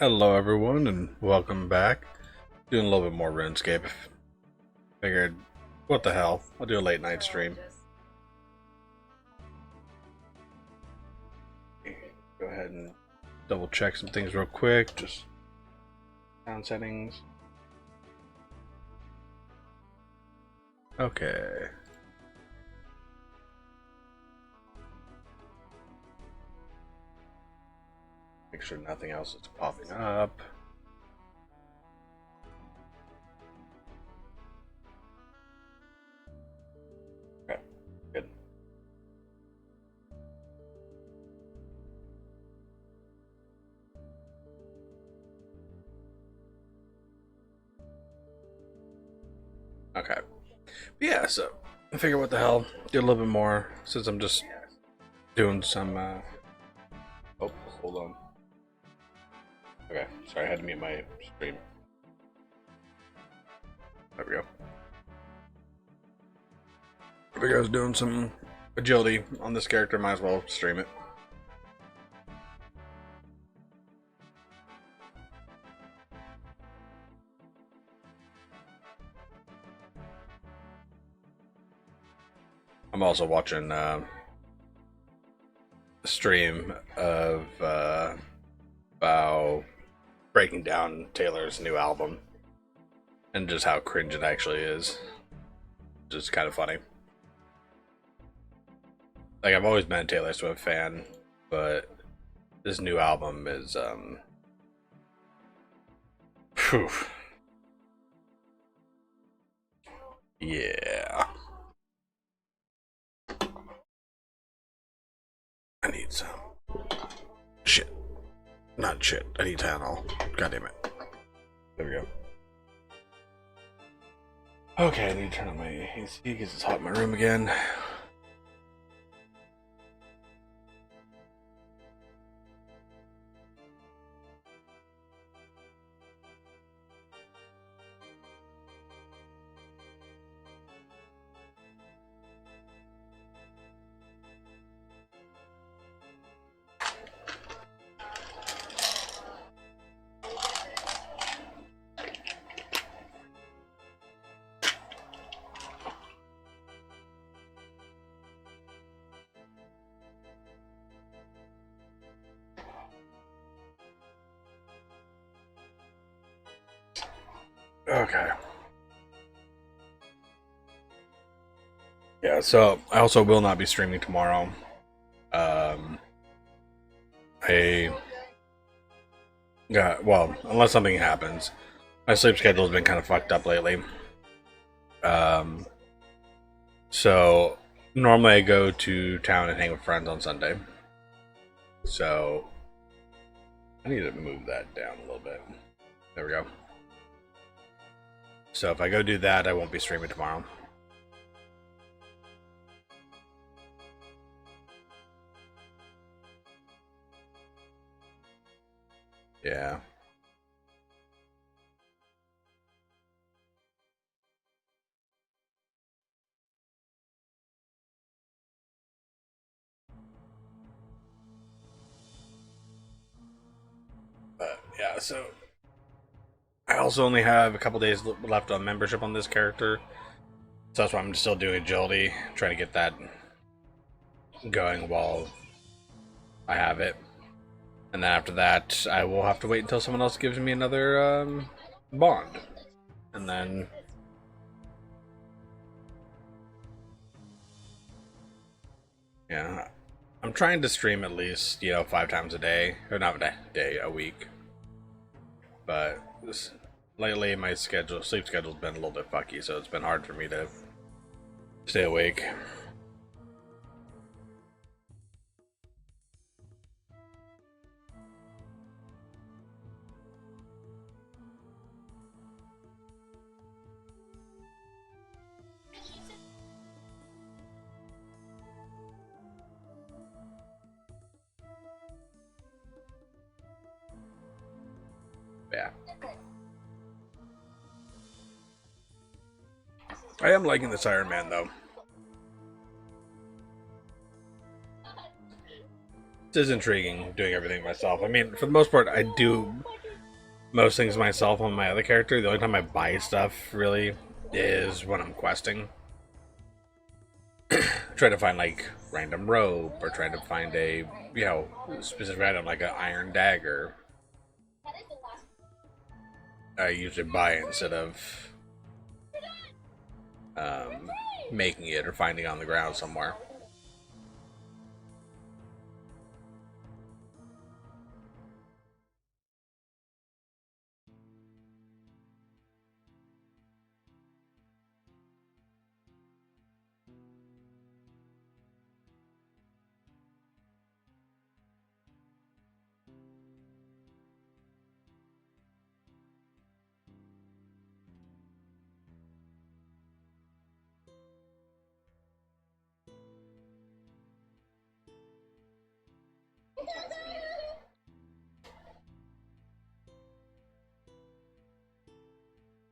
Hello everyone and welcome back. Doing a little bit more RuneScape. Figured, what the hell, I'll do a late night stream. Go ahead and double check some things real quick, just sound settings. Okay. Make sure nothing else is popping up. Okay, good. Okay. But yeah, so I figure what the hell, do a little bit more since I'm just doing some oh, hold on. Okay, sorry, I had to mute my stream. There we go. I figured I was doing some agility on this character, might as well stream it. I'm also watching a stream of about breaking down Taylor's new album and just how cringe it actually is. Just kind of funny. Like, I've always been a Taylor Swift fan, but this new album is phew. Yeah. I need some shit. Not shit. I need Tylenol. God damn it. There we go. Okay, I need to turn on my AC because it's hot in my room again. Okay. Yeah, so I also will not be streaming tomorrow. I got, well, unless something happens. My sleep schedule has been kind of fucked up lately. So normally I go to town and hang with friends on Sunday. So I need to move that down a little bit. There we go. So if I go do that, I won't be streaming tomorrow. Yeah. But yeah, so I also only have a couple days left on membership on this character. So that's why I'm still doing agility, trying to get that going while I have it. And then after that, I will have to wait until someone else gives me another bond. And then yeah, I'm trying to stream at least, 5 times a day. Or not a day, a week. But lately my sleep schedule's been a little bit fucky, so it's been hard for me to stay awake. Yeah. I am liking this Ironman though. It is intriguing doing everything myself. I mean, for the most part, I do most things myself on my other character. The only time I buy stuff really is when I'm questing. Try to find like random rope or try to find a specific item like an iron dagger. I usually buy it instead of um, making it or finding it on the ground somewhere.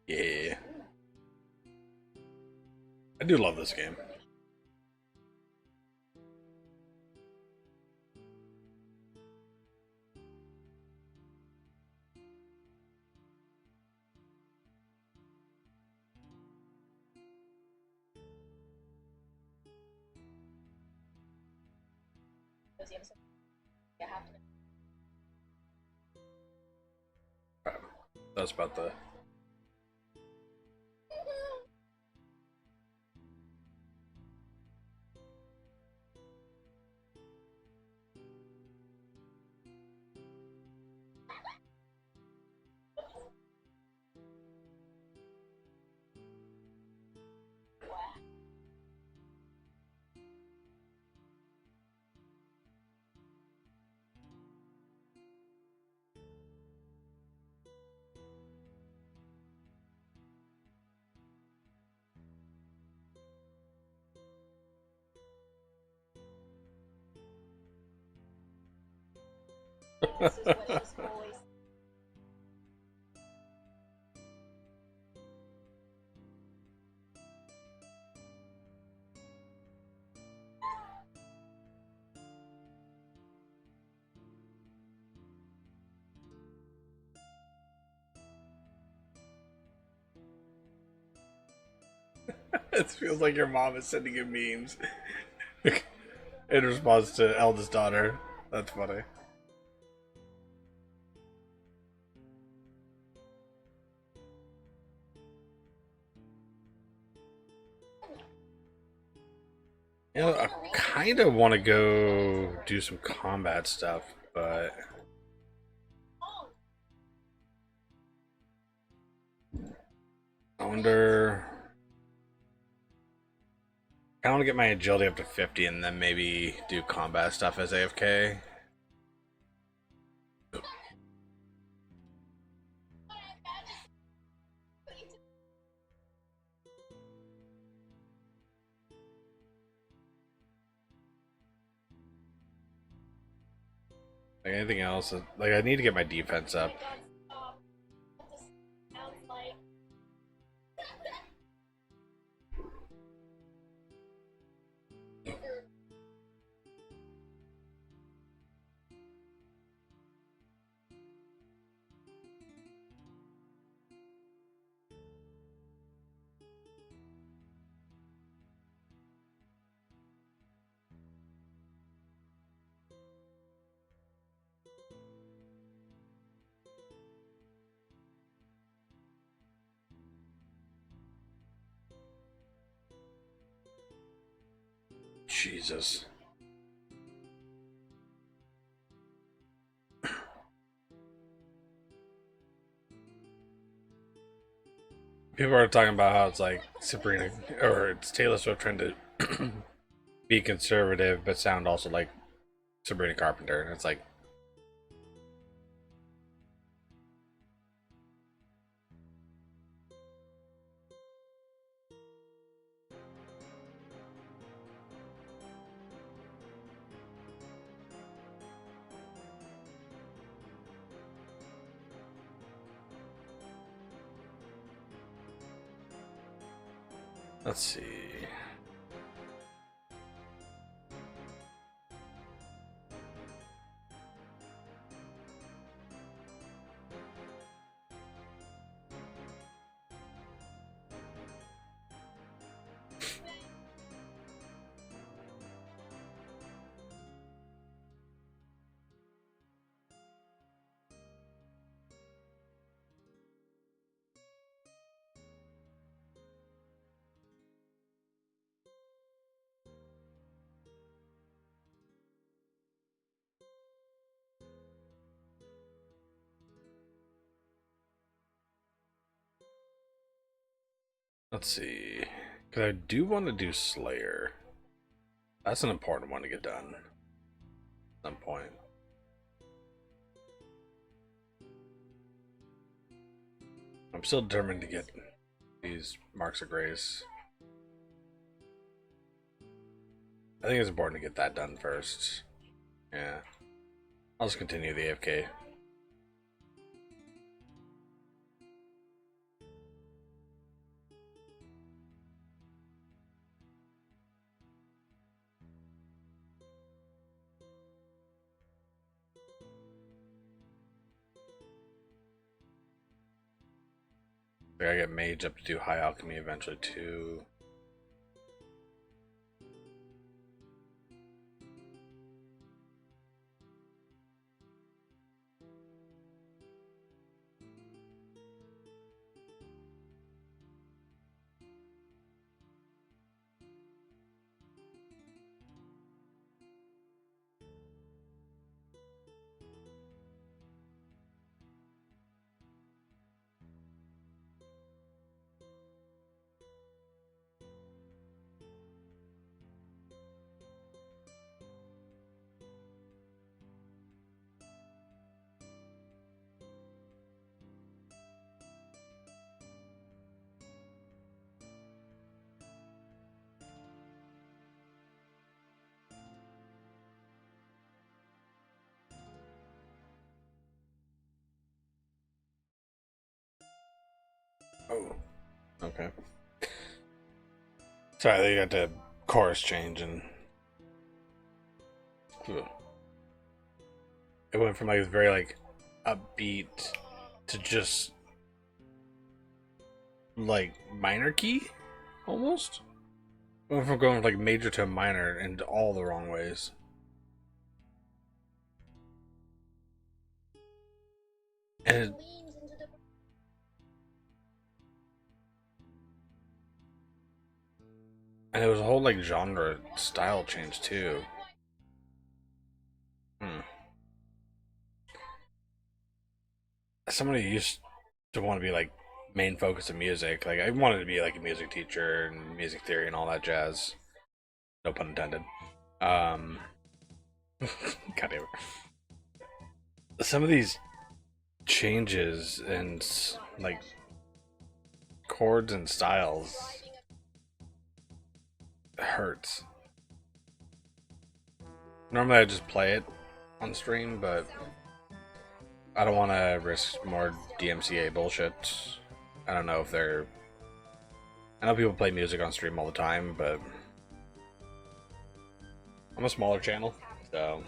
Yeah, I do love this game. That's about the. It feels like your mom is sending you memes in response to eldest daughter. That's funny. I kind of want to go do some combat stuff, but I wonder. I want to get my agility up to 50 and then maybe do combat stuff as AFK. Like anything else, like I need to get my defense up. Jesus. People are talking about how it's like Sabrina or it's Taylor Swift trying to be conservative but sound also like Sabrina Carpenter. And it's like, let's see. Let's see. Because I do want to do Slayer. That's an important one to get done at some point. I'm still determined to get these Marks of Grace. I think it's important to get that done first. Yeah. I'll just continue the AFK. I gotta get Mage up to do High Alchemy eventually too. Oh, okay. Sorry, they got the chorus change and it went from like very like upbeat to just like minor key almost. It went from going from like major to minor in all the wrong ways. And it was a whole like genre style change too. Hmm. As somebody who used to want to be like main focus of music, like I wanted to be like a music teacher and music theory and all that jazz. No pun intended. Um, God damn it. Some of these changes and like chords and styles hurts. Normally I just play it on stream, but I don't want to risk more DMCA bullshit. I don't know if they're. I know people play music on stream all the time, but I'm a smaller channel, so.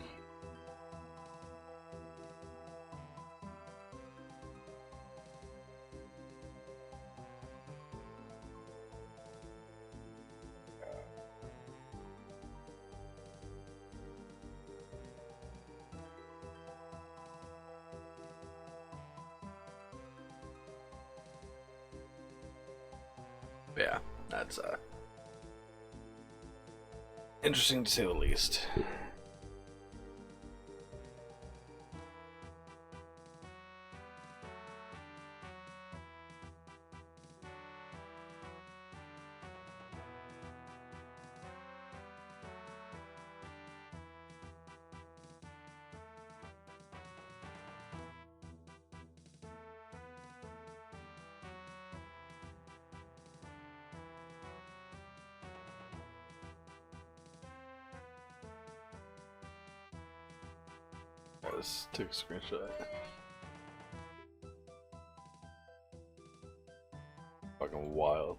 Yeah, that's interesting to say the least. Let's take a screenshot. Fucking wild.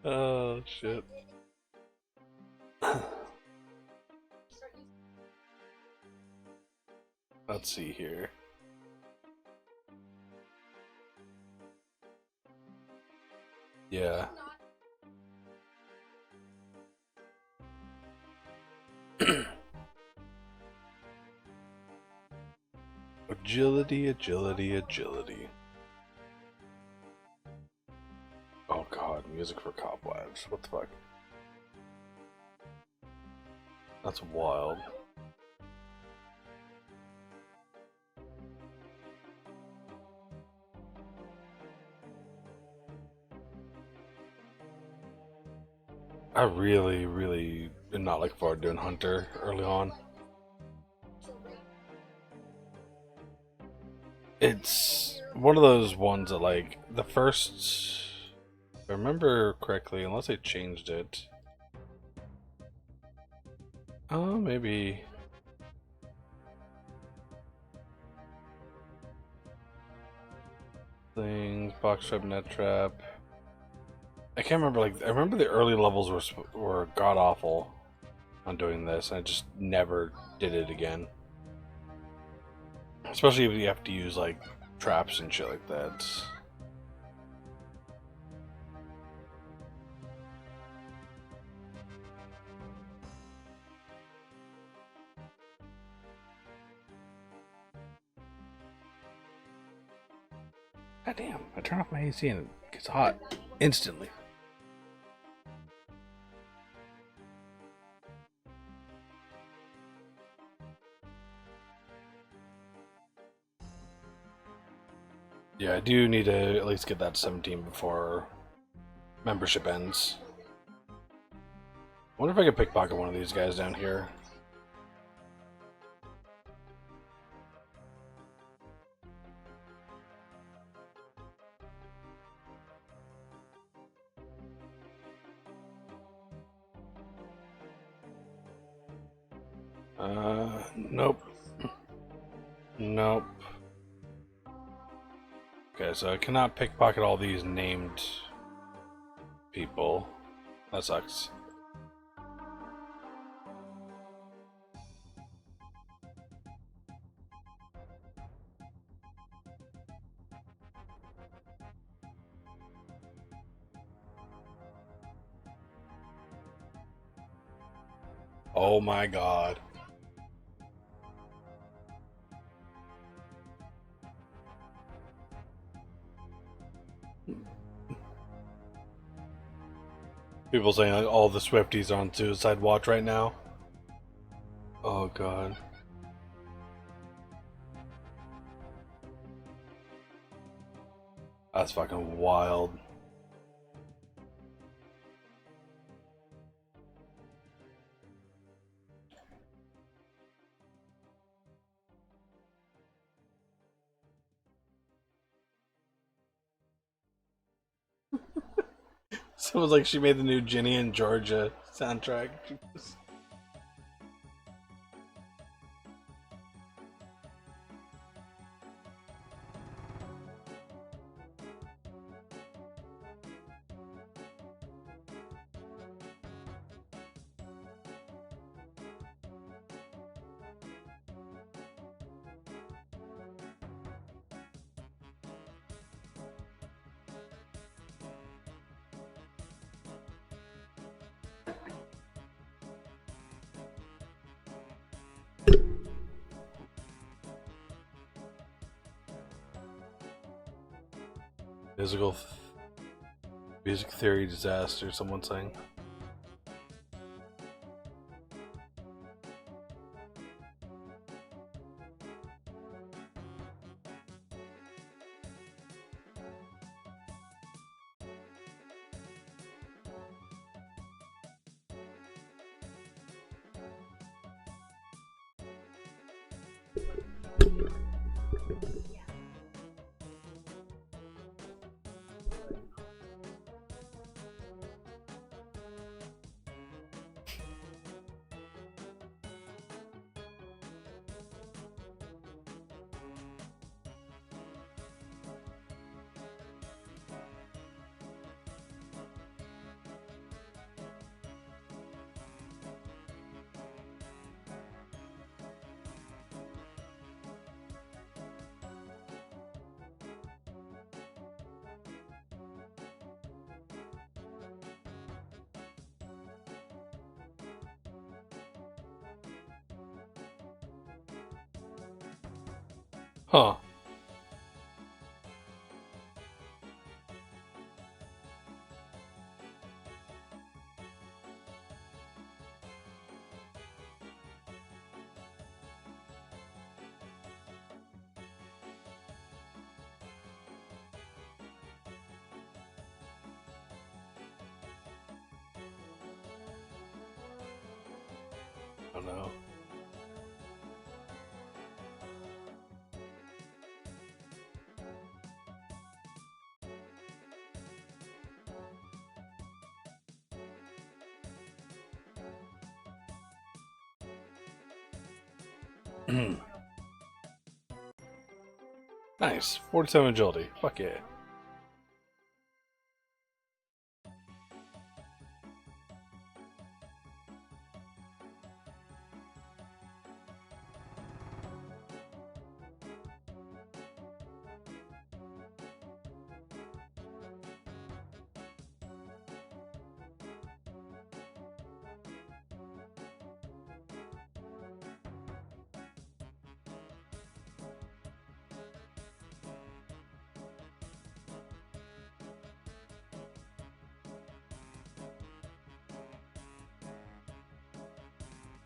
Oh shit. Let's see here. Yeah. Agility, agility, agility. Oh god, music for cobwebs. What the fuck? That's wild. I really did not look forward to doing Hunter early on. It's one of those ones that, like, the first, if I remember correctly, unless they changed it. Oh, maybe. Things, box trap, net trap. I can't remember. Like, I remember the early levels were god awful on doing this, and I just never did it again. Especially if you have to use like traps and shit like that. God damn! I turn off my AC and it gets hot instantly. Yeah, I do need to at least get that to 17 before membership ends. I wonder if I could pickpocket one of these guys down here. Nope. Nope. Okay, so I cannot pickpocket all these named people. That sucks. Oh my god. People saying like all the Swifties are on suicide watch right now. Oh god. That's fucking wild. Someone's like she made the new Ginny and Georgia soundtrack. Music theory disaster, someone's saying. Huh. I don't know. Nice. 47 agility. Fuck yeah.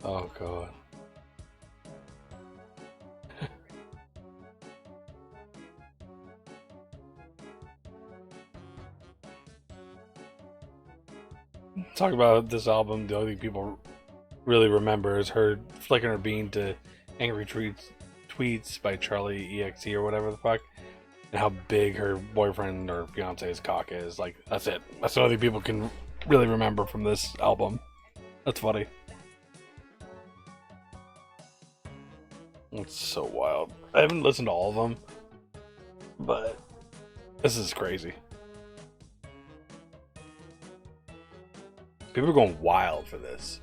Oh god. Talk about this album, the only thing people really remember is her flicking her bean to angry tweets by Charlie EXE or whatever the fuck, and how big her boyfriend or fiance's cock is. Like, that's it. That's the only thing people can really remember from this album. That's funny. It's so wild. I haven't listened to all of them, but this is crazy. People are going wild for this.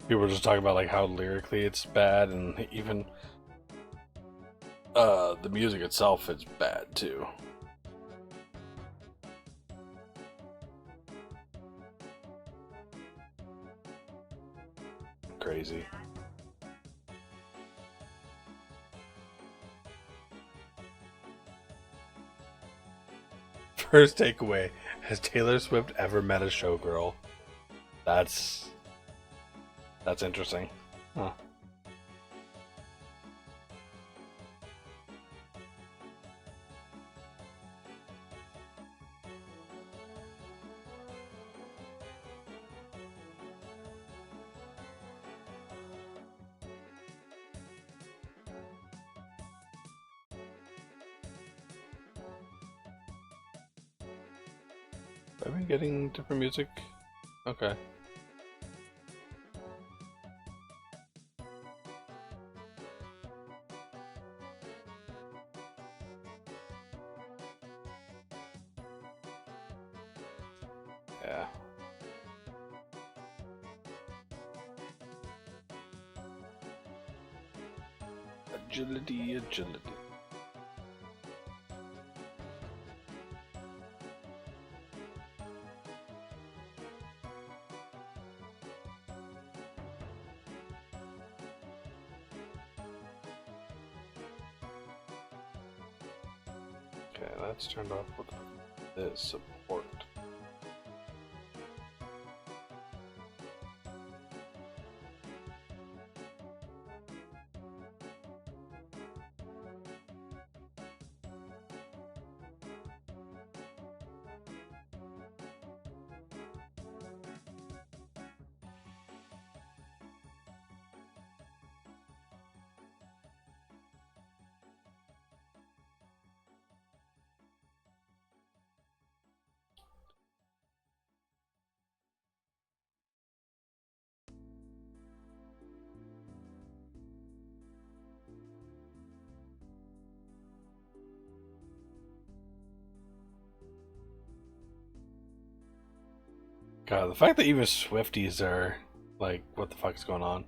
People were just talking about like how lyrically it's bad, and even the music itself is bad too. Crazy. First takeaway: has Taylor Swift ever met a showgirl? That's interesting. Huh. Have I been getting different music? Okay. Yeah. Agility, agility. Okay, that's turned off with this support. God, the fact that even Swifties are like, what the fuck is going on?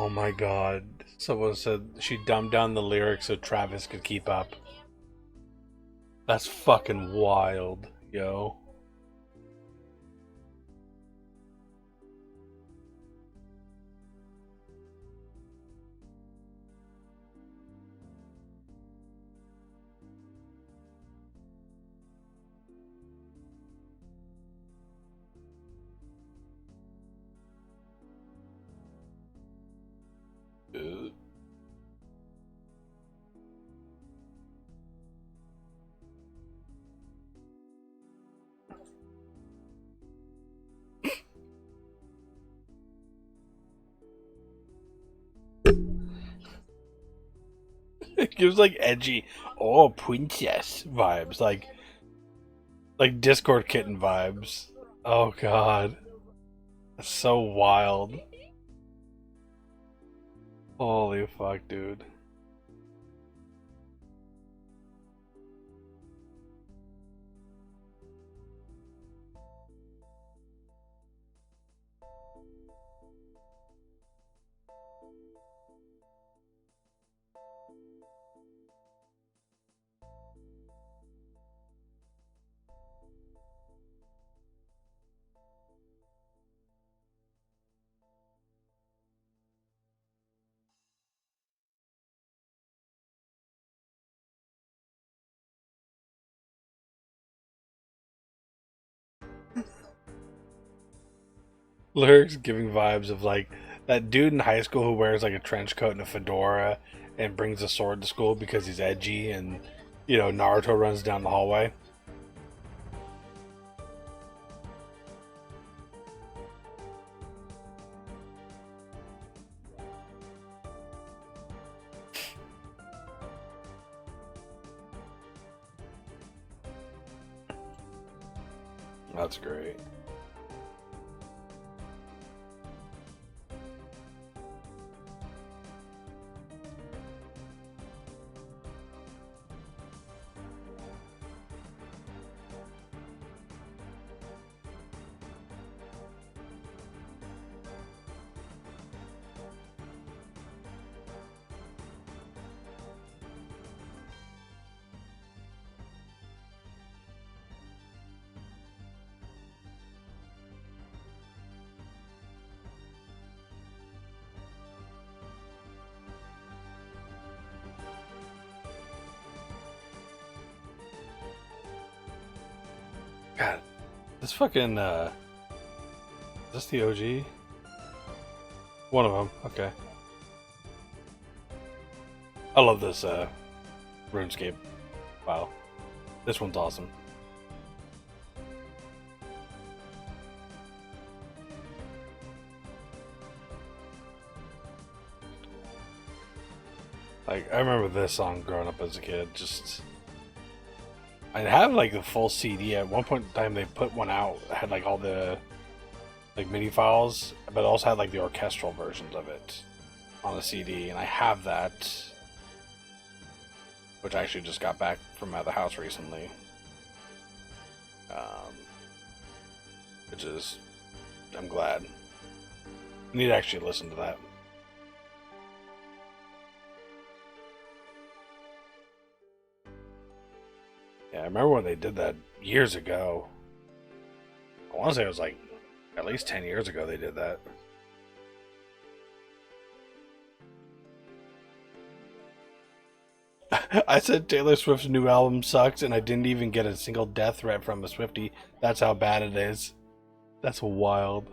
Oh my god. Someone said she dumbed down the lyrics so Travis could keep up. That's fucking wild, yo. It gives like edgy, oh princess vibes, like Discord kitten vibes. Oh god, that's so wild. Holy fuck, dude. Lyrics giving vibes of like that dude in high school who wears like a trench coat and a fedora and brings a sword to school because he's edgy, and Naruto runs down the hallway. That's great. God, this fucking is this the OG? One of them. Okay. I love this RuneScape file. This one's awesome. Like, I remember this song growing up as a kid. Just, I have like the full CD. At one point in time, they put one out that had like all the like MIDI files, but also had like the orchestral versions of it on a CD, and I have that, which I actually just got back from at the house recently. Um, which is, I'm glad. I need to actually listen to that. Yeah, I remember when they did that years ago. I want to say it was like at least 10 years ago they did that. I said Taylor Swift's new album sucks, and I didn't even get a single death threat from a Swiftie. That's how bad it is. That's wild.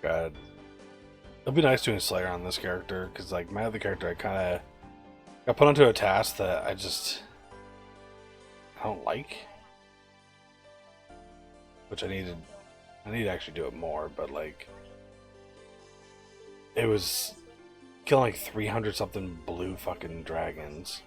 God. It'll be nice doing Slayer on this character, because like my other character I kind of got put onto a task that I don't like, which I need to actually do it more, but like it was killing like 300 something blue fucking dragons.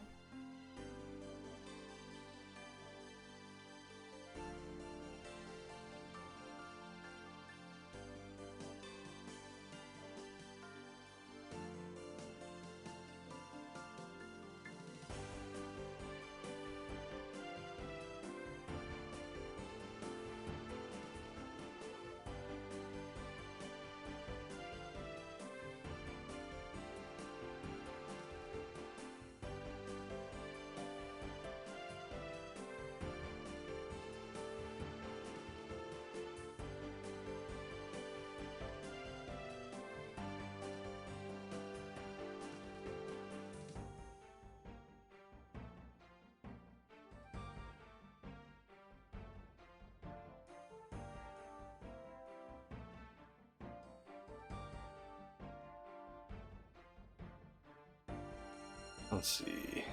Let's see.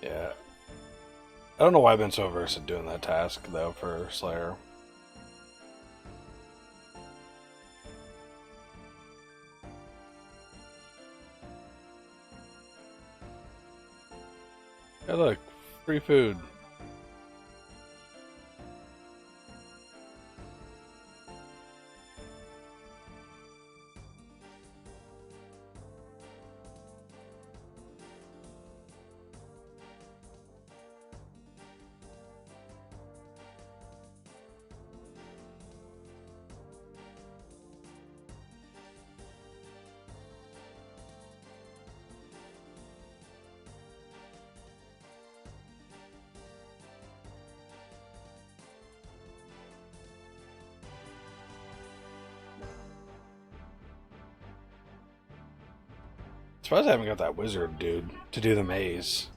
Yeah. I don't know why I've been so averse at doing that task, though, for Slayer. Hey, look. Free food. Surprised I haven't got that wizard dude to do the maze.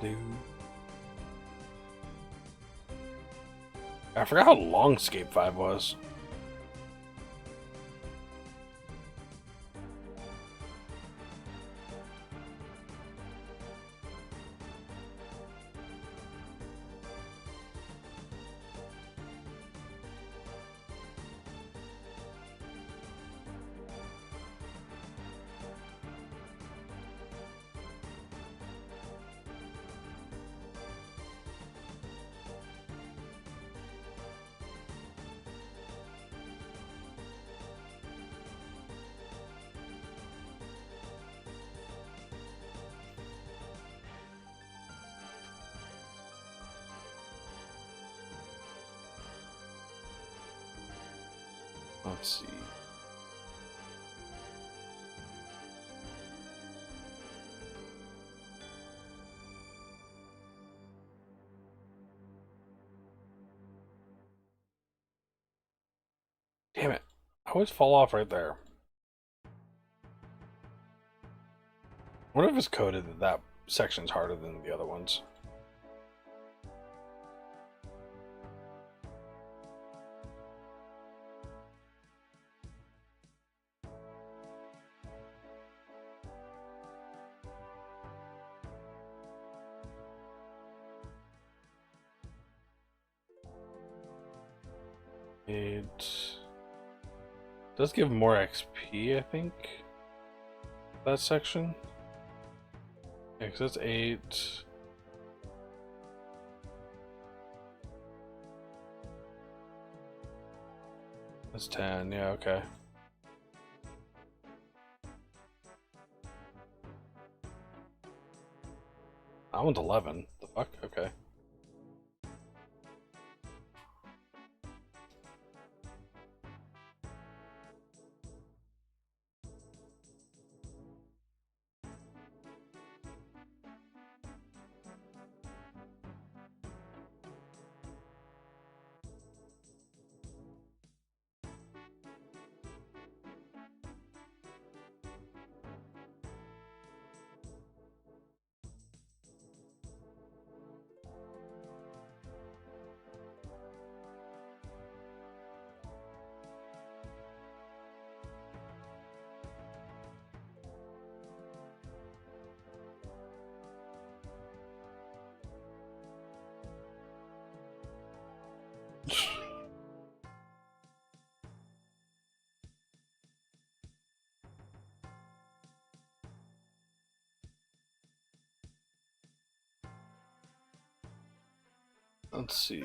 Dude. I forgot how long Escape 5 was. Let's see. Damn it. I always fall off right there. I wonder if it's coded that that section's harder than the other ones. It does give more XP, I think, that section. Yeah, because that's 8. That's 10, yeah, okay. That one's 11. The fuck? Okay. Let's see.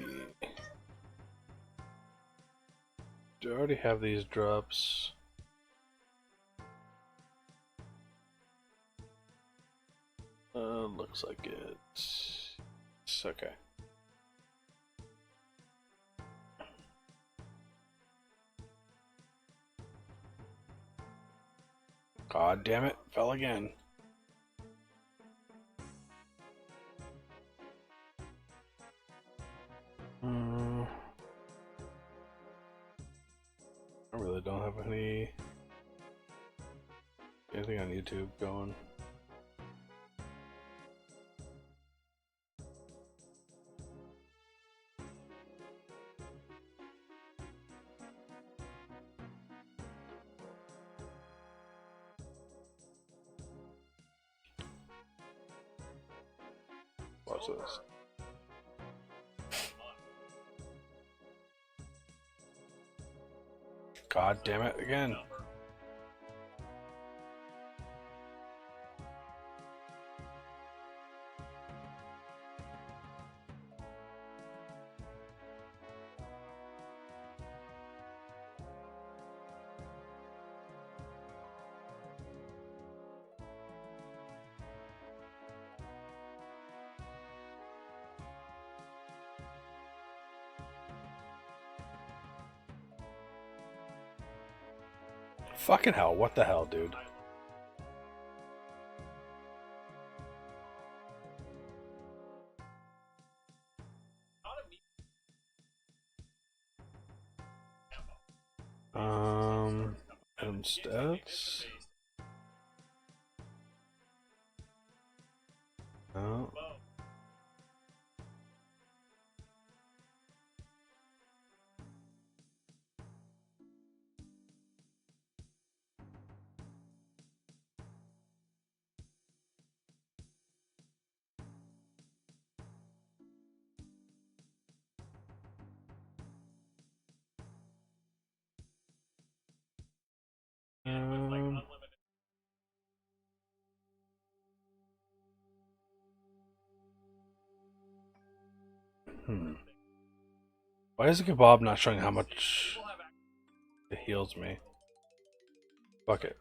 Do I already have these drops? Looks like it. It's okay. God damn it, fell again. I really don't have anything on YouTube going. Watch this. God damn it again. Fucking hell, what the hell, dude? Item stats? No. Why is the kebab not showing how much it heals me? Fuck it.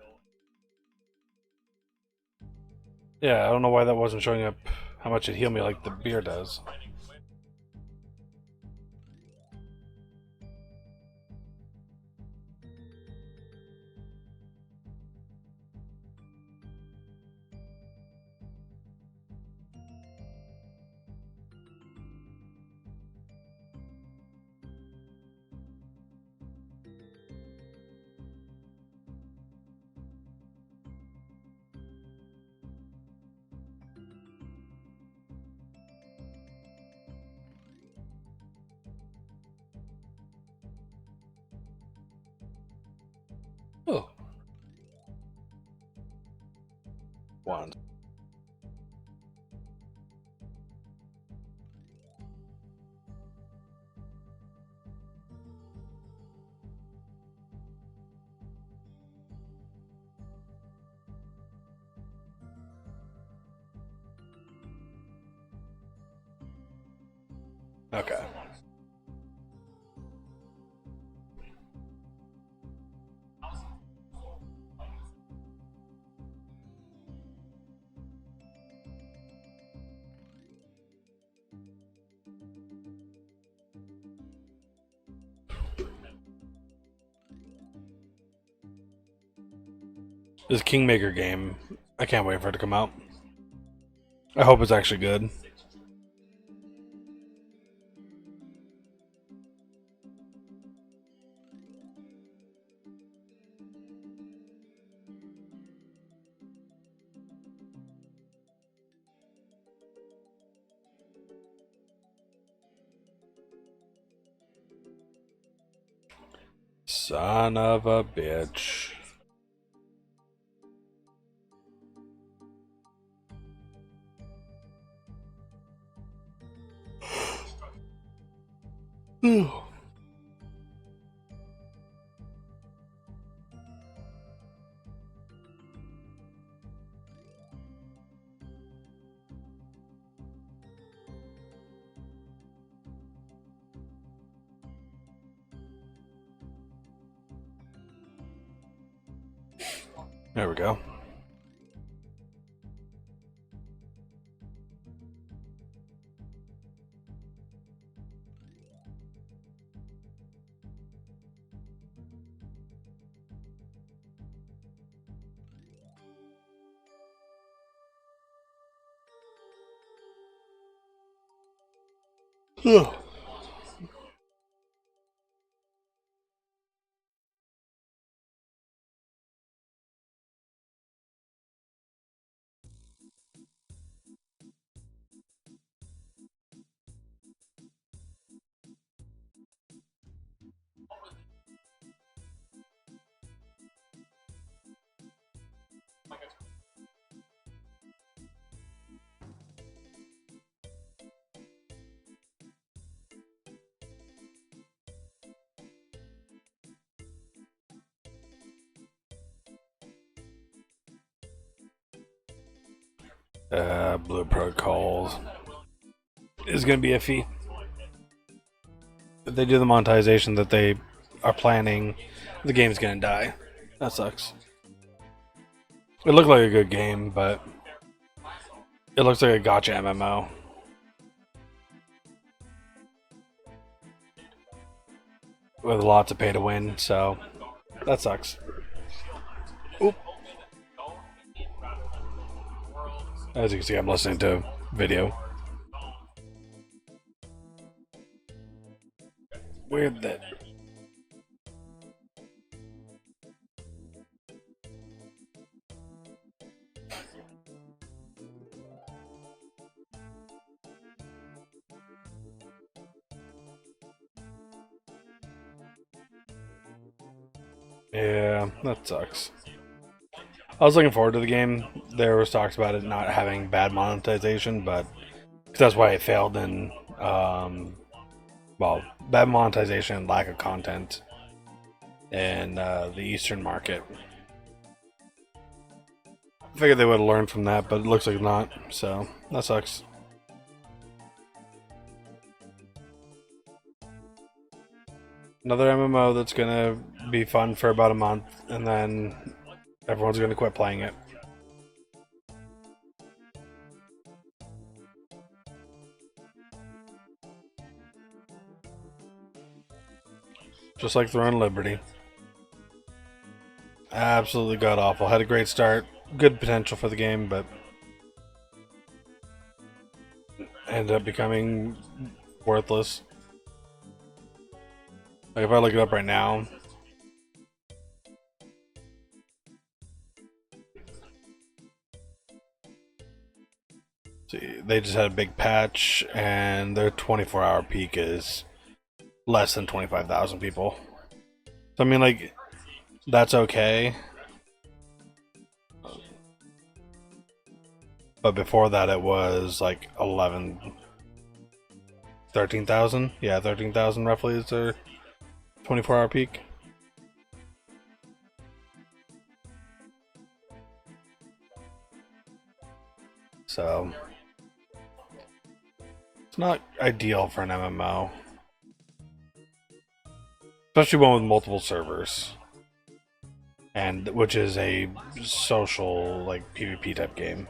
Yeah, I don't know why that wasn't showing up how much it healed me like the beer does. Oh. One. Okay. This Kingmaker game, I can't wait for it to come out. I hope it's actually good. Son of a bitch. There we go. Blue protocols is going to be iffy. If they do the monetization that they are planning, the game's going to die. That sucks. It looked like a good game, but it looks like a gotcha MMO. With lots of pay to win, so that sucks. Oop. As you can see, I'm listening to video. Weird that. Yeah, that sucks. I was looking forward to the game. There was talks about it not having bad monetization, but that's why it failed in, well, bad monetization and lack of content in the Eastern market. I figured they would have learned from that, but it looks like not, so that sucks. Another MMO that's gonna be fun for about a month, and then everyone's gonna quit playing it. Just like Throne Liberty. Absolutely god awful. Had a great start, good potential for the game, but ended up becoming worthless. Like if I look it up right now, see, they just had a big patch, and their 24-hour peak is less than 25,000 people. So I mean, like, that's okay. But before that, it was like 13,000. Yeah, 13,000 roughly is their 24-hour peak. So it's not ideal for an MMO, especially one with multiple servers, and which is a social like PvP type game.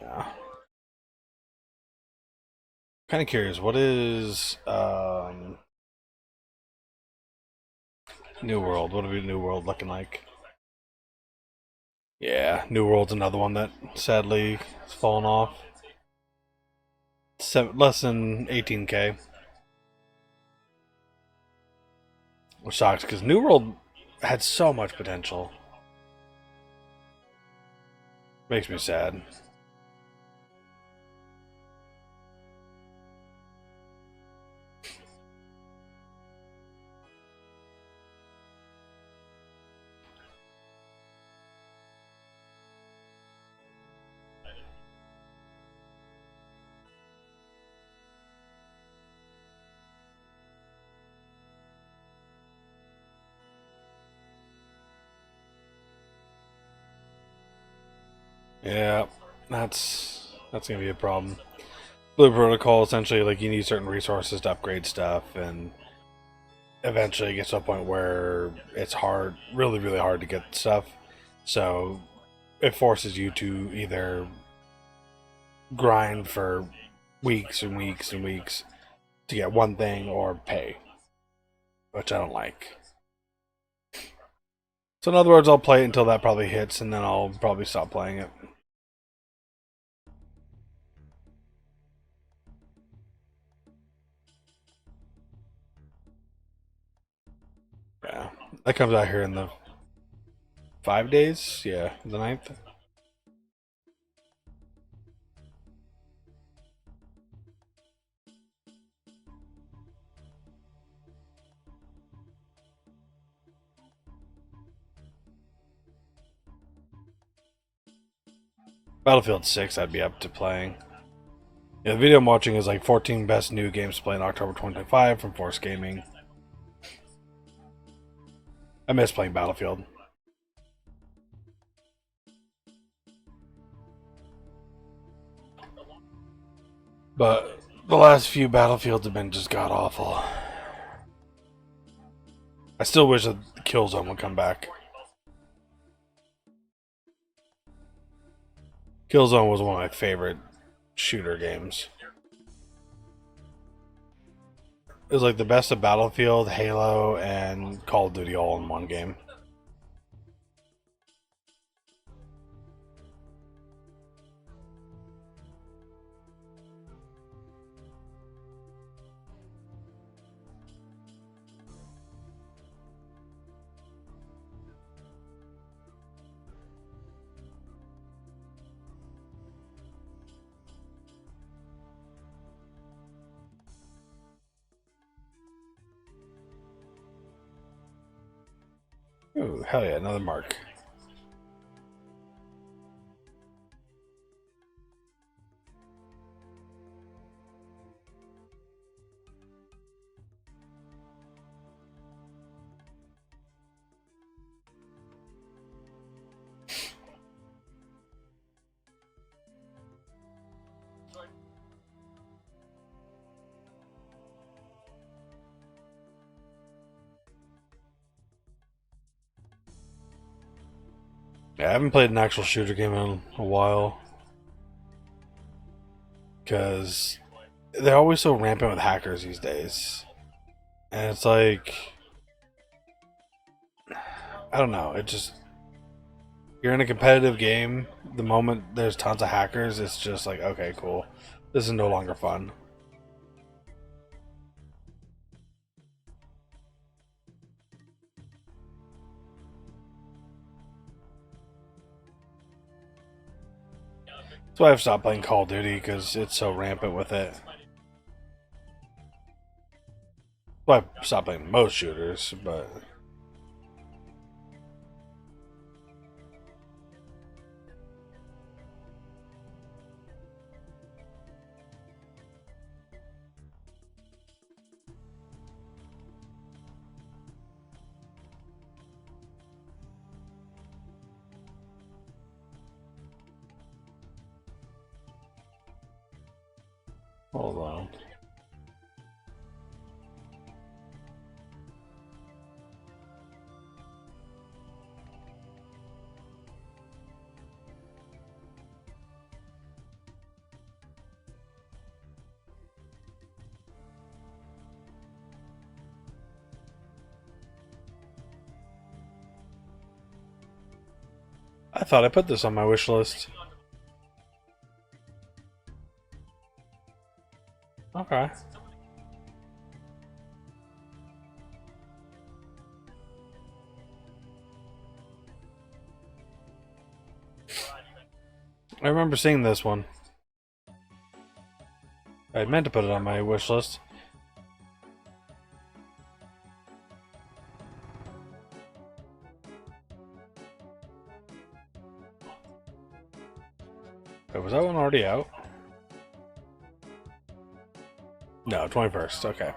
Yeah. Kind of curious, what is New World? What is New World looking like? Yeah, New World's another one that sadly has fallen off. Less than 18K. Which sucks, because New World had so much potential. Makes me sad. Yeah, that's gonna be a problem. Blue Protocol, essentially, like, you need certain resources to upgrade stuff, and eventually it gets to a point where it's hard, really, really hard to get stuff. So it forces you to either grind for weeks and weeks and weeks to get one thing or pay, which I don't like. So in other words, I'll play it until that probably hits, and then I'll probably stop playing it. Yeah, that comes out here in the 5 days. Yeah, the 9th. Battlefield 6, I'd be up to playing. Yeah, the video I'm watching is like 14 best new games to play in October 2025 from Force Gaming. I miss playing Battlefield. But the last few Battlefields have been just god awful. I still wish that Killzone would come back. Killzone was one of my favorite shooter games. It was like the best of Battlefield, Halo, and Call of Duty all in one game. Ooh, hell yeah, another mark. Yeah, I haven't played an actual shooter game in a while. Because they're always so rampant with hackers these days. And it's like, I don't know, it just, you're in a competitive game, the moment there's tons of hackers, it's just like, okay, cool. This is no longer fun. That's why I've stopped playing Call of Duty, because it's so rampant with it. Well, I've stopped playing most shooters, but hold on. I thought I put this on my wish list. Okay. I remember seeing this one. I meant to put it on my wish list. Wait, was that one already out? No, 21st. Okay.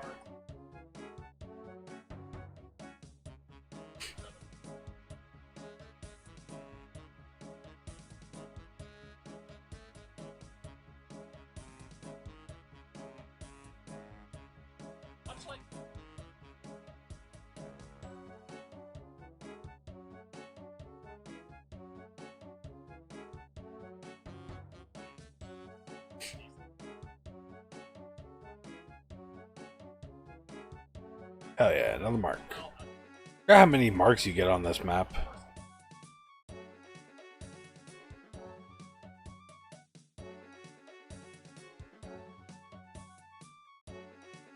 Hell yeah, another mark. Look at how many marks you get on this map.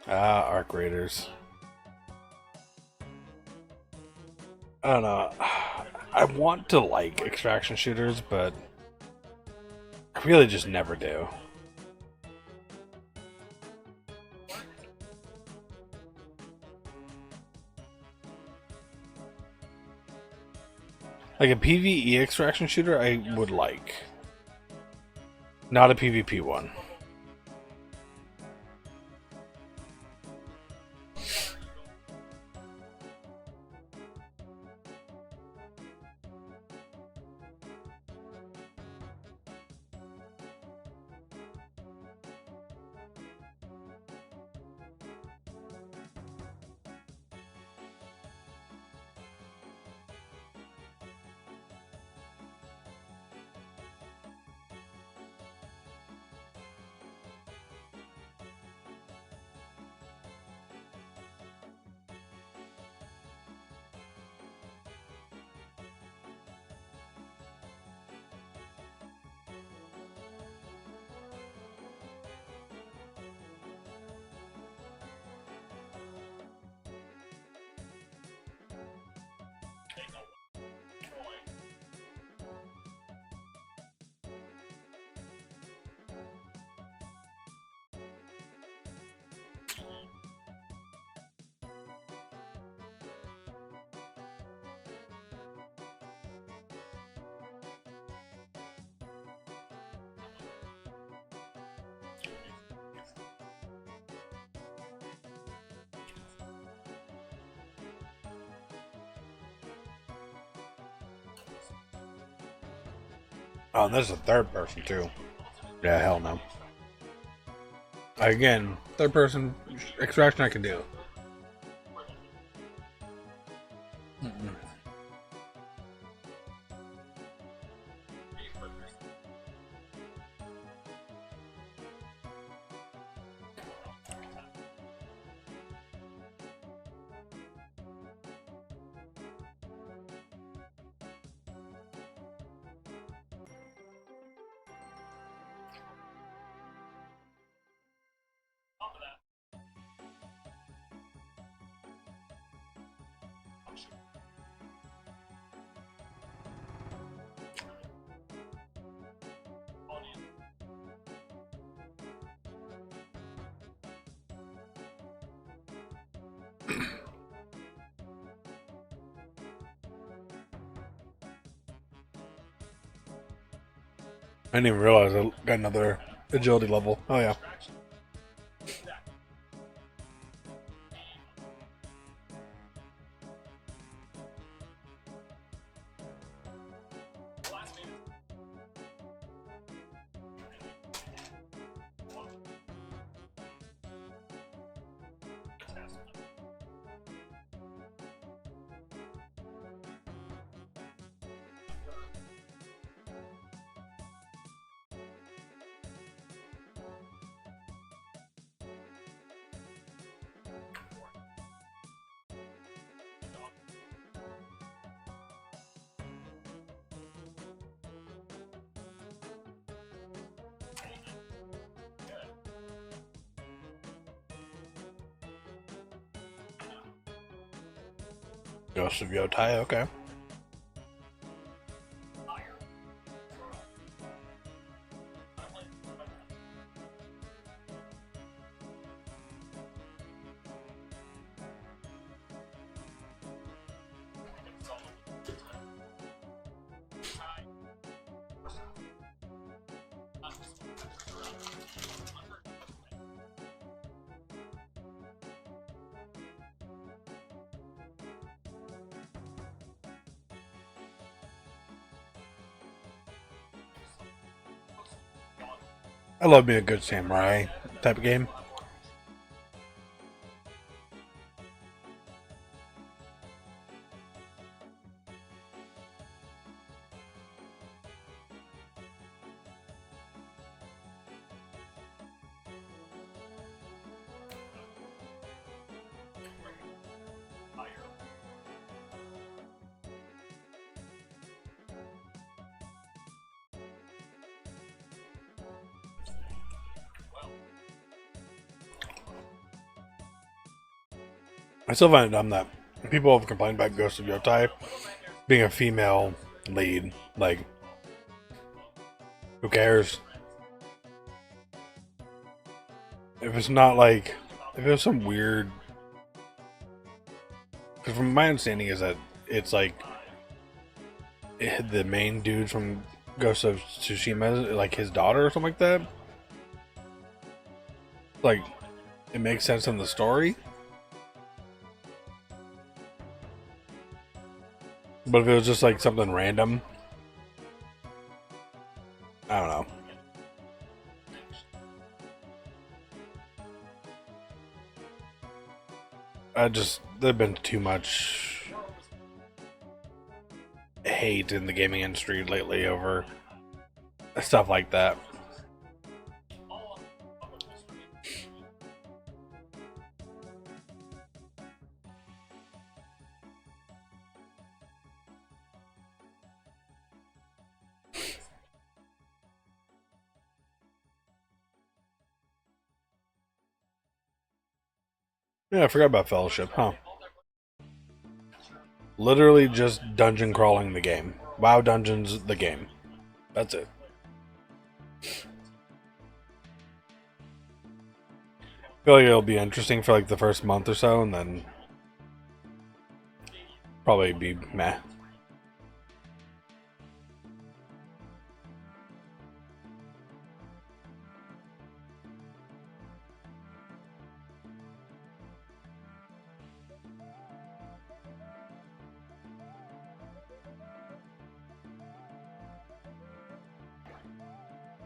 Ah, Arc Raiders. I don't know. I want to like extraction shooters, but I really just never do. Like a PvE extraction shooter, I would like. Not a PvP one. Oh, and there's a third person too. Yeah, hell no. Again, third person extraction I can do. Mm-mm. I didn't even realize I got another agility level. Oh yeah. Ghost of Yotai, okay. I love being a good samurai type of game. I still find it dumb that people have complained about Ghost of Yotai being a female lead. Like, who cares? If it's not like, if it was some weird. Because from my understanding is that it's like the main dude from Ghost of Tsushima, like his daughter or something like that. Like, it makes sense in the story. But if it was just like something random, I don't know. There've been too much hate in the gaming industry lately over stuff like that. Yeah, I forgot about Fellowship, huh? Literally just dungeon crawling the game. WoW Dungeons, the game. That's it. I feel like it'll be interesting for like the first month or so, and then probably be meh.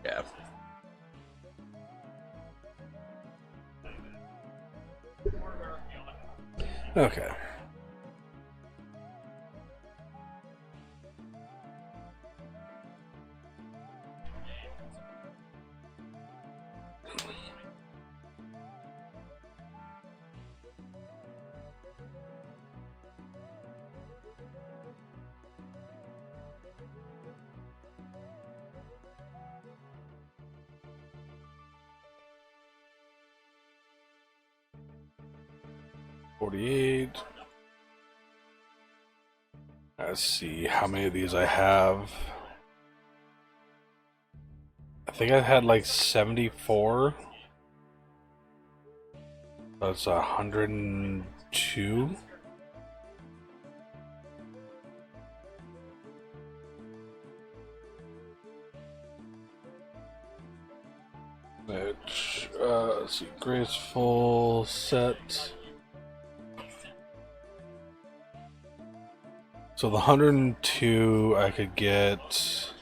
Yeah. Okay. $48. Let's see how many of these I have. I think I had like 74. That's 102. Which, let's see, graceful set. So the 102 I could get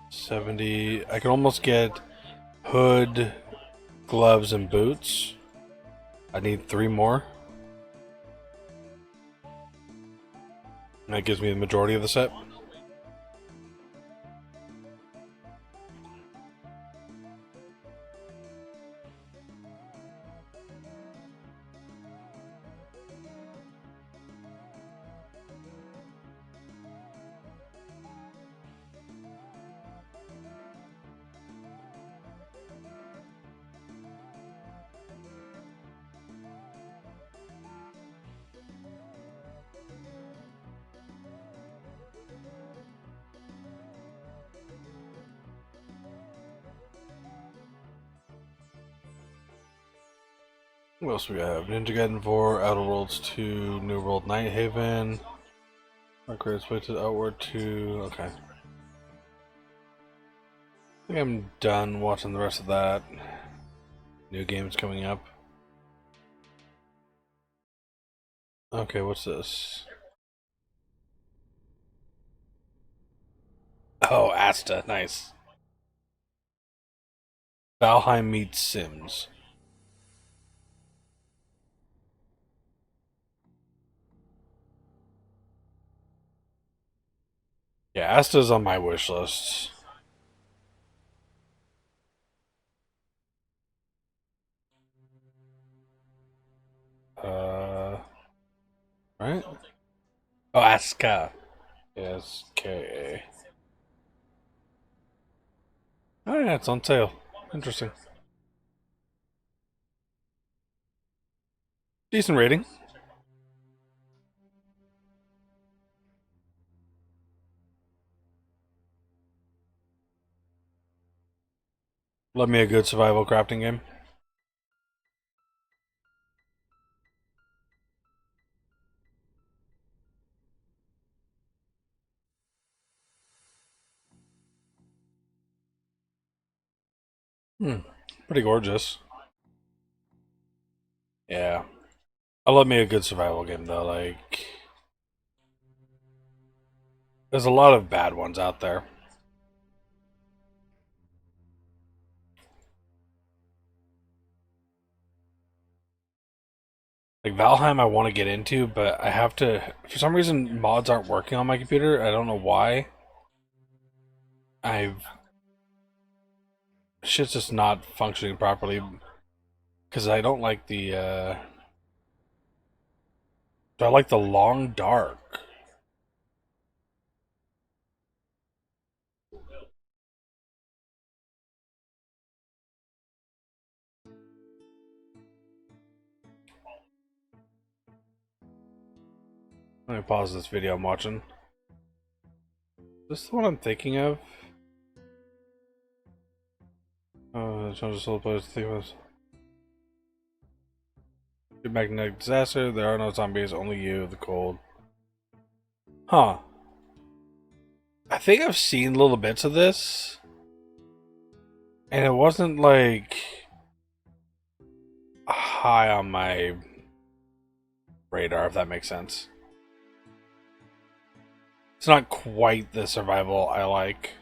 70. I could almost get hood, gloves, and boots. I need 3 more. And that gives me the majority of the set. What else we have? Ninja Gaiden 4, Outer Worlds 2, New World Night Haven. Upgrades way to Outward 2. Okay. I think I'm done watching the rest of that. New games coming up. Okay, what's this? Oh, Asta. Nice. Valheim meets Sims. Yeah, Asta's on my wish list. Right? Oh, Aska. S-K-A. Oh yeah, it's on sale. Interesting. Decent rating. Love me a good survival crafting game. Hmm. Pretty gorgeous. Yeah. I love me a good survival game though. Like, there's a lot of bad ones out there. Like Valheim, I want to get into, but I have to. For some reason, mods aren't working on my computer. I don't know why. I've shit's just not functioning properly because I don't like the. Do I like the long dark? Let me pause this video I'm watching. Is this the one I'm thinking of? I'm just a little place to think of this. Magnetic disaster. There are no zombies. Only you. The cold. Huh. I think I've seen little bits of this, and it wasn't like high on my radar, if that makes sense. It's not quite the survival I like.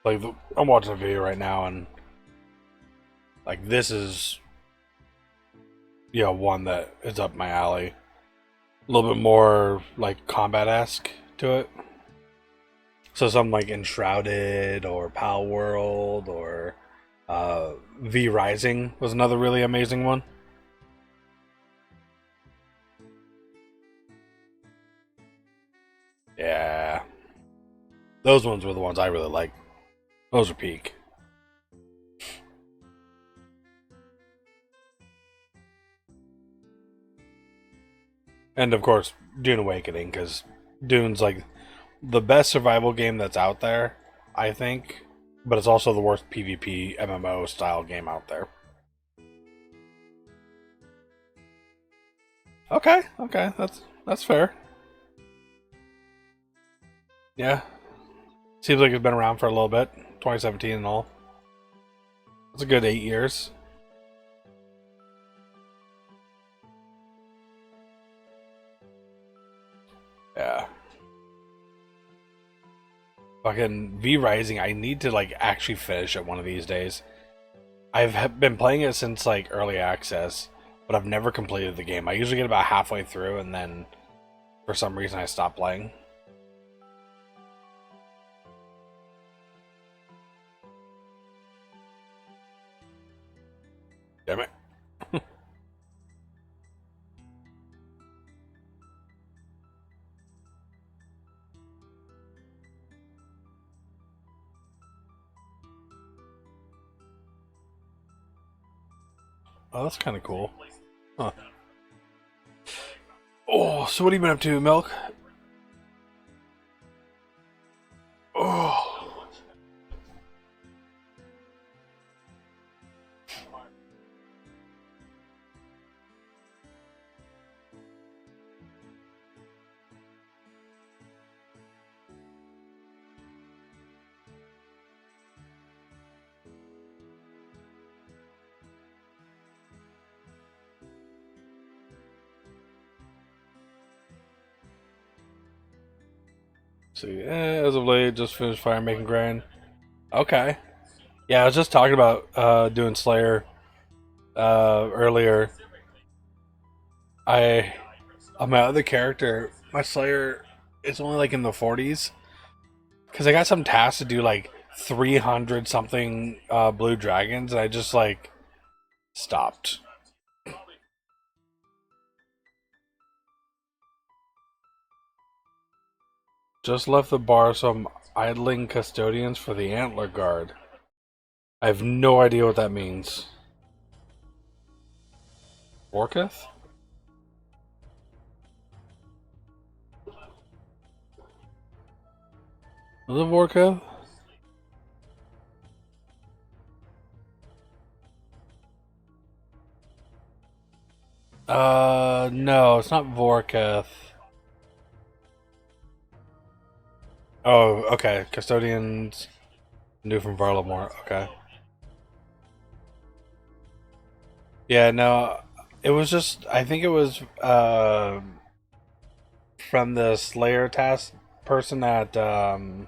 Like, I'm watching a video right now, and like this is, one that is up my alley. A little bit more like combat-esque to it. So something like Enshrouded or Pal World or V Rising was another really amazing one. Yeah. Those ones were the ones I really liked. Those are peak. And of course, Dune Awakening, because Dune's like the best survival game that's out there, I think. But it's also the worst PvP MMO style game out there. Okay, that's fair. Yeah, seems like it's been around for a little bit. 2017 and all. It's a good 8 years. Yeah. Fucking V Rising, I need to like actually finish it one of these days. I've been playing it since like early access, but I've never completed the game. I usually get about halfway through and then for some reason I stop playing. Damn it. Oh, that's kind of cool. Huh. Oh, so what have you been up to, Milk? Oh. See, as of late, just finished fire making grind. Okay. Yeah, I was just talking about doing Slayer earlier. I on my other character, my Slayer, it's only like in the 40s because I got some tasks to do like 300 something blue dragons, and I just like stopped. Just left the bar, so I'm idling custodians for the antler guard. I have no idea what that means. Vorketh? Was it Vorketh? No, it's not Vorketh. Oh, okay. Custodians new from Varlamore. Okay. Yeah, no, it was just. I think it was from the Slayer task person at the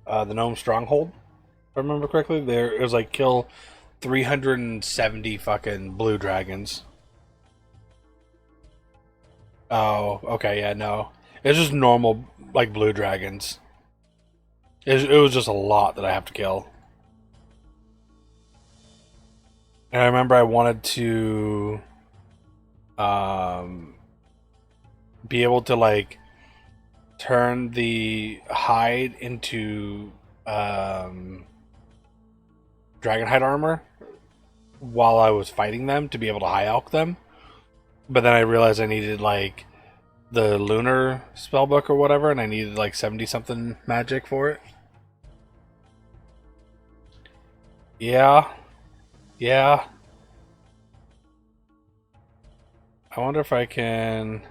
Gnome Stronghold. If I remember correctly, there it was like kill 370 fucking blue dragons. Oh, okay, yeah, no, it's just normal like blue dragons. It was just a lot that I have to kill. And I remember I wanted to um, be able to like turn the hide into dragon hide armor while I was fighting them to be able to high elk them. But then I realized I needed like the lunar spellbook or whatever, and I needed like 70 something magic for it. Yeah, yeah. I wonder if I can.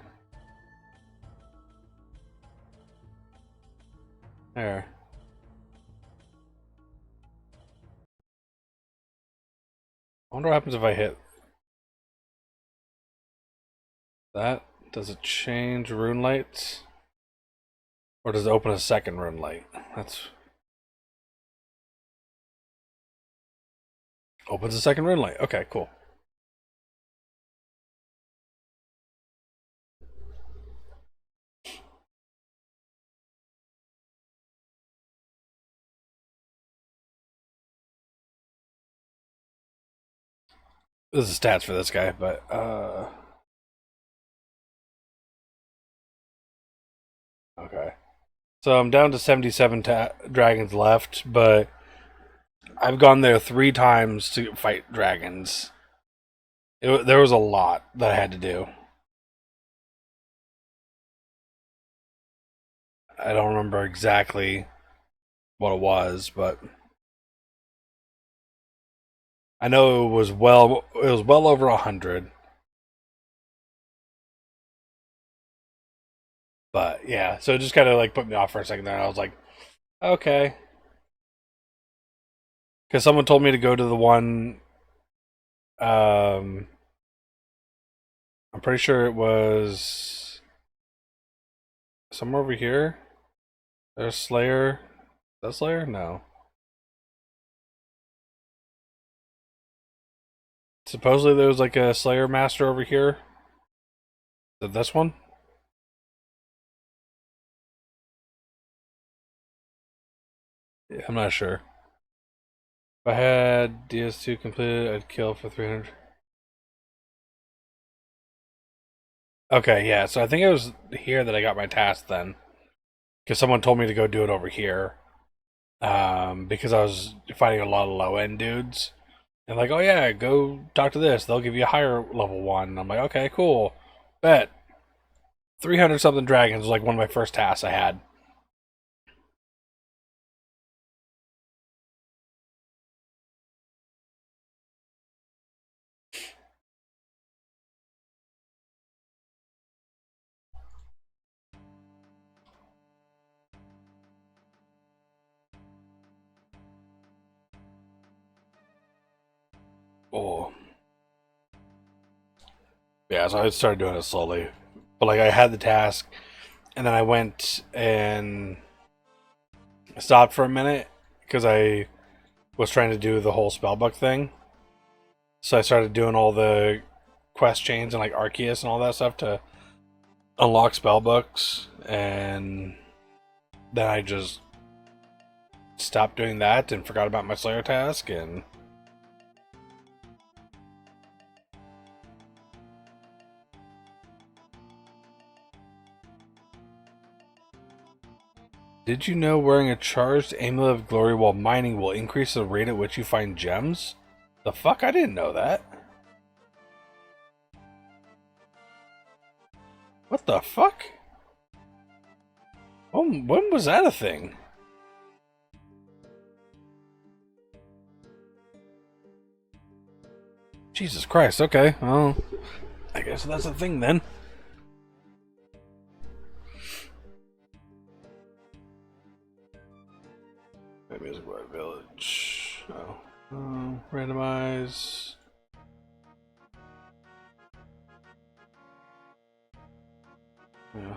There. I wonder what happens if I hit that. Does it change rune lights? Or does it open a second rune light? That's opens a second rune light. Okay, cool. This is stats for this guy, but okay. So I'm down to 77 dragons left, but I've gone there 3 times to fight dragons. There was a lot that I had to do. I don't remember exactly what it was, but I know it was well over 100. But yeah, so it just kind of like put me off for a second there, and I was like, okay, because someone told me to go to the one. Um, I'm pretty sure it was somewhere over here. There's Slayer. That Slayer? No. Supposedly there was like a Slayer master over here. Is it this one? Yeah, I'm not sure. If I had DS2 completed, I'd kill for 300. Okay, yeah. So I think it was here that I got my task then, because someone told me to go do it over here. Because I was fighting a lot of low end dudes, and like, oh yeah, go talk to this. They'll give you a higher level one. And I'm like, okay, cool, bet. 300 something dragons was like one of my first tasks I had. Oh, yeah. So I started doing it slowly, but like I had the task, and then I went and stopped for a minute because I was trying to do the whole spellbook thing. So I started doing all the quest chains and like Arceus and all that stuff to unlock spellbooks, and then I just stopped doing that and forgot about my Slayer task. And Did you know wearing a charged amulet of glory while mining will increase the rate at which you find gems? The fuck? I didn't know that. What the fuck? When was that a thing? Jesus Christ, okay. Well, I guess that's a thing then. Music by Village. Randomize. Yeah.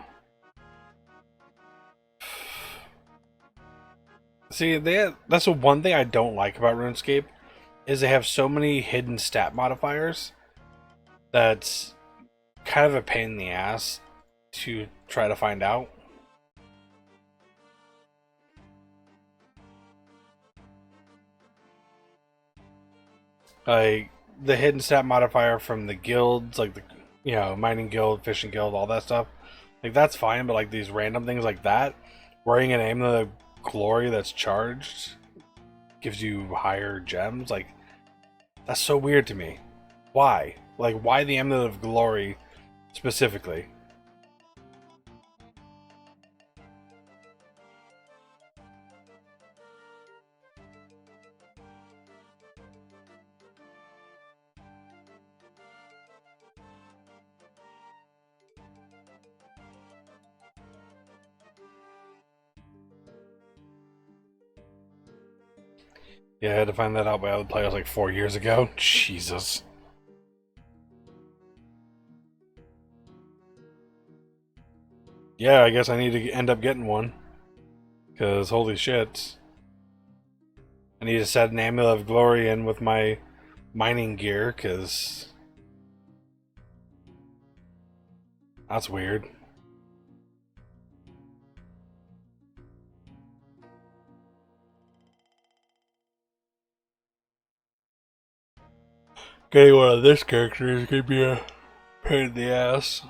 See, that's the one thing I don't like about RuneScape is they have so many hidden stat modifiers that's kind of a pain in the ass to try to find out. Like the hidden stat modifier from the guilds, like the mining guild, fishing guild, all that stuff. Like that's fine, but like these random things like that, wearing an amulet of glory that's charged gives you higher gems. Like that's so weird to me. Why? Like why the amulet of glory specifically? Yeah, I had to find that out by other players like 4 years ago. Jesus. Yeah, I guess I need to end up getting one. Because holy shit. I need to set an amulet of glory in with my mining gear, because that's weird. Getting one of this character is gonna be a pain in the ass.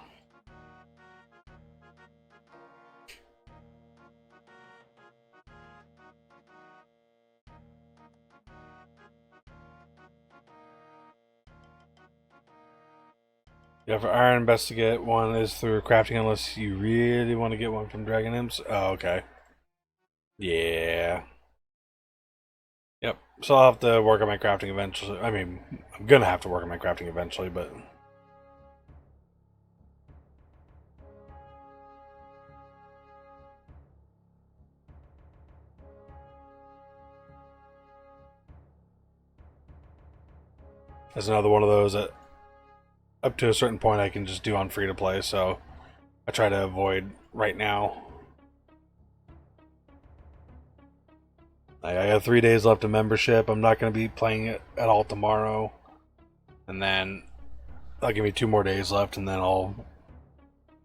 Yeah, for Iron, best to get one is through crafting unless you really want to get one from Dragon Imps. Oh, okay. Yeah. Yep. So I'll have to work on my crafting eventually. I mean, I'm gonna have to work on my crafting eventually, but there's another one of those that up to a certain point I can just do on free to play, so I try to avoid right now. I have 3 days left of membership. I'm not going to be playing it at all tomorrow. And then I'll give me 2 more days left, and then I'll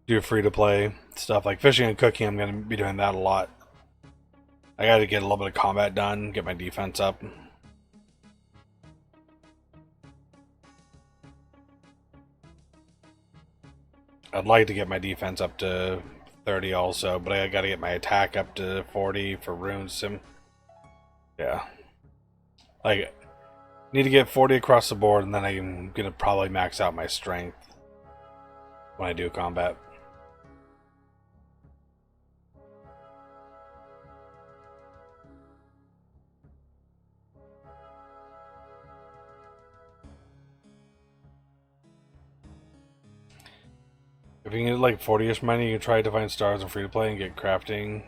do free to play stuff like fishing and cooking. I'm going to be doing that a lot. I got to get a little bit of combat done, get my defense up. I'd like to get my defense up to 30 also, but I got to get my attack up to 40 for runes. Yeah. Like, need to get 40 across the board, and then I'm going to probably max out my strength when I do combat. If you can get like 40-ish money, you can try to find stars in free to play and get crafting.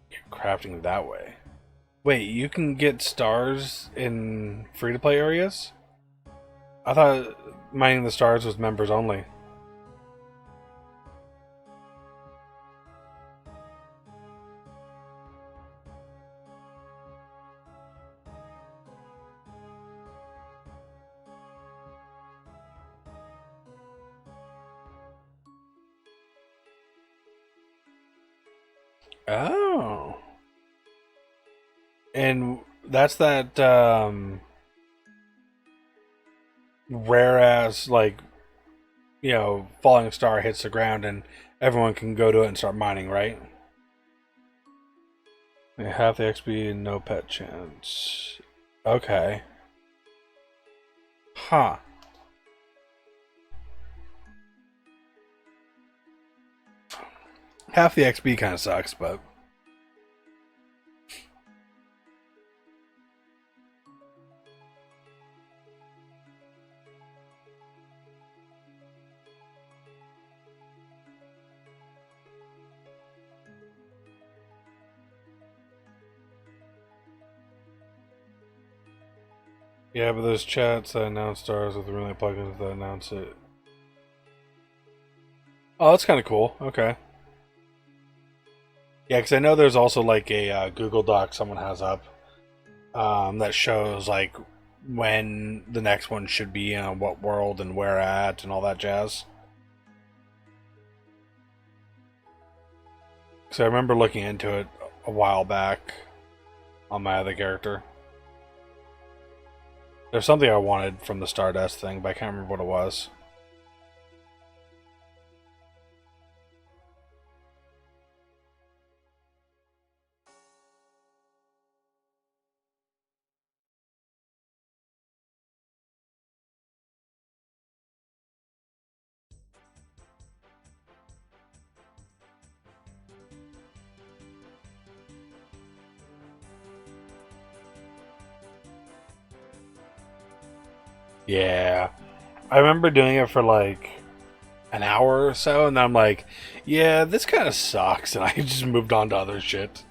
Get crafting that way. Wait, you can get stars in free to play areas? I thought mining the stars was members only. Oh. And that's that rare ass like falling star hits the ground and everyone can go to it and start mining, right? Half the XP and no pet chance. Okay. Huh. Half the XP kind of sucks, but yeah, but there's chats that announce stars with really plugins that announce it. Oh, that's kind of cool. Okay. Yeah, because I know there's also like a Google Doc someone has up that shows like when the next one should be in what world and where at and all that jazz. Because I remember looking into it a while back on my other character. There's something I wanted from the Stardust thing, but I can't remember what it was. Yeah. I remember doing it for like an hour or so, and then I'm like, yeah, this kind of sucks, and I just moved on to other shit.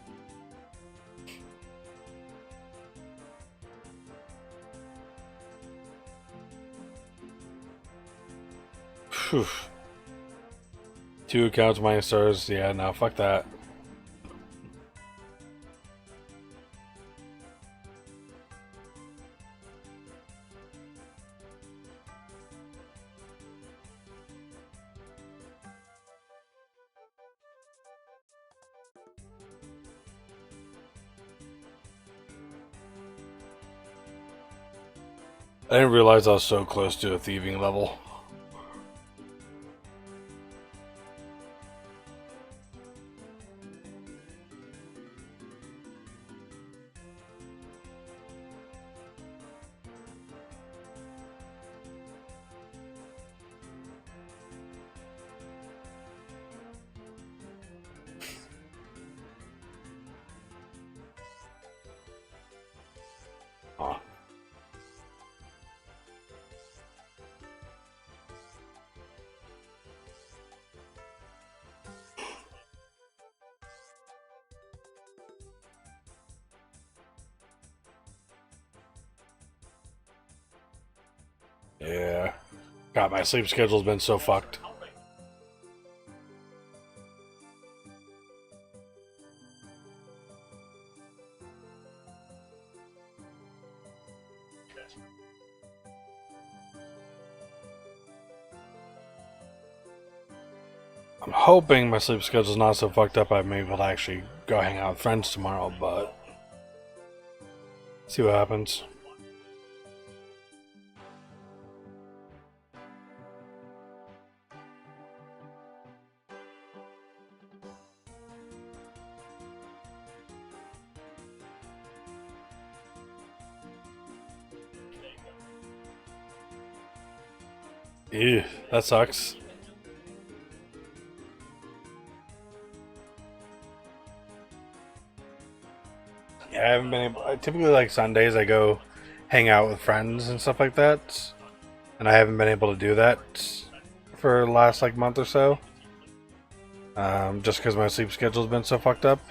Phew. 2 accounts, minus stars. Yeah, no, fuck that. I didn't realize I was so close to a thieving level. Huh. Yeah. God, my sleep schedule's been so fucked. I'm hoping my sleep schedule's not so fucked up I'm able to actually go hang out with friends tomorrow, but see what happens. Ew, that sucks. Yeah, I haven't been able. Typically, like Sundays, I go hang out with friends and stuff like that, and I haven't been able to do that for the last like month or so. Just because my sleep schedule's been so fucked up.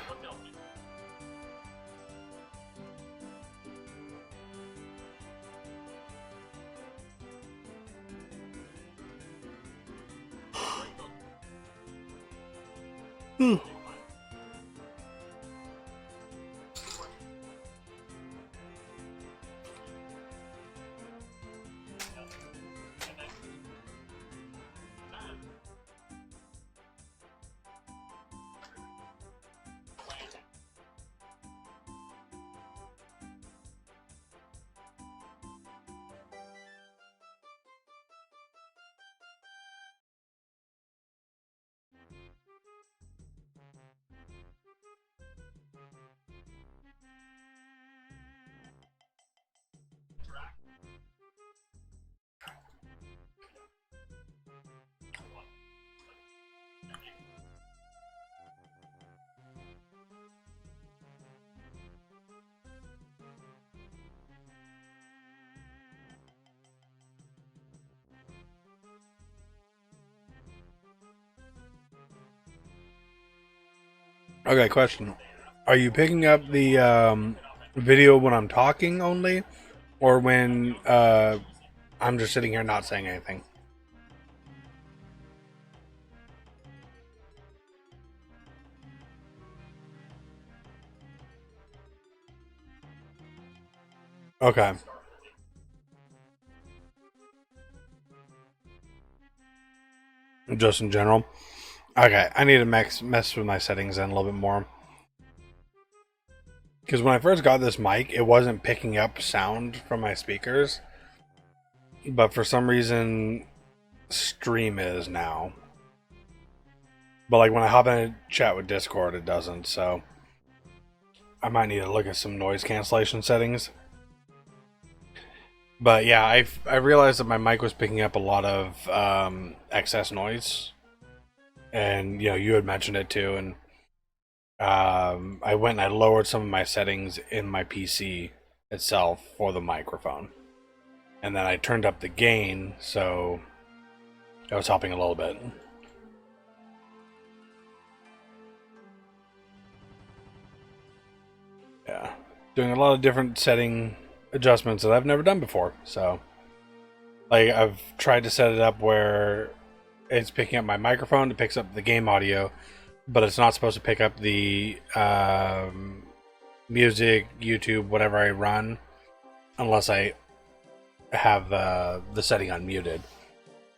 Okay, question. Are you picking up the video when I'm talking only, or when I'm just sitting here not saying anything? Okay. Just in general. Okay, I need to mess with my settings then a little bit more. Because when I first got this mic, it wasn't picking up sound from my speakers. But for some reason, Stream is now. But like when I hop in a chat with Discord, it doesn't. So I might need to look at some noise cancellation settings. But yeah, I realized that my mic was picking up a lot of excess noise, and you had mentioned it too. And I went and I lowered some of my settings in my PC itself for the microphone, and then I turned up the gain, so that was helping a little bit. Yeah, doing a lot of different setting adjustments that I've never done before. So, like, I've tried to set it up where it's picking up my microphone, it picks up the game audio, but it's not supposed to pick up the music, YouTube, whatever I run, unless I have the setting unmuted.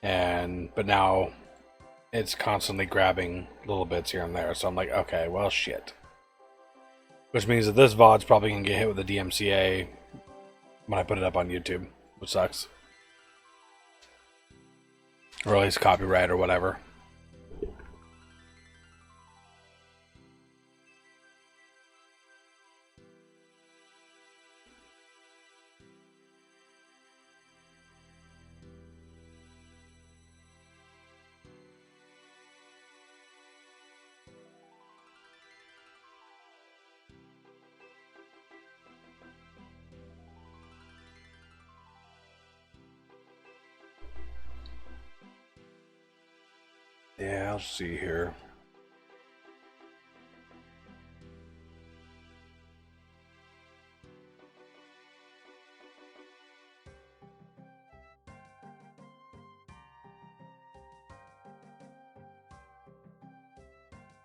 But now it's constantly grabbing little bits here and there, so I'm like, okay, well, shit. Which means that this VOD's probably gonna get hit with the DMCA when I put it up on YouTube, which sucks. Or at least copyright or whatever. Yeah, I'll see here.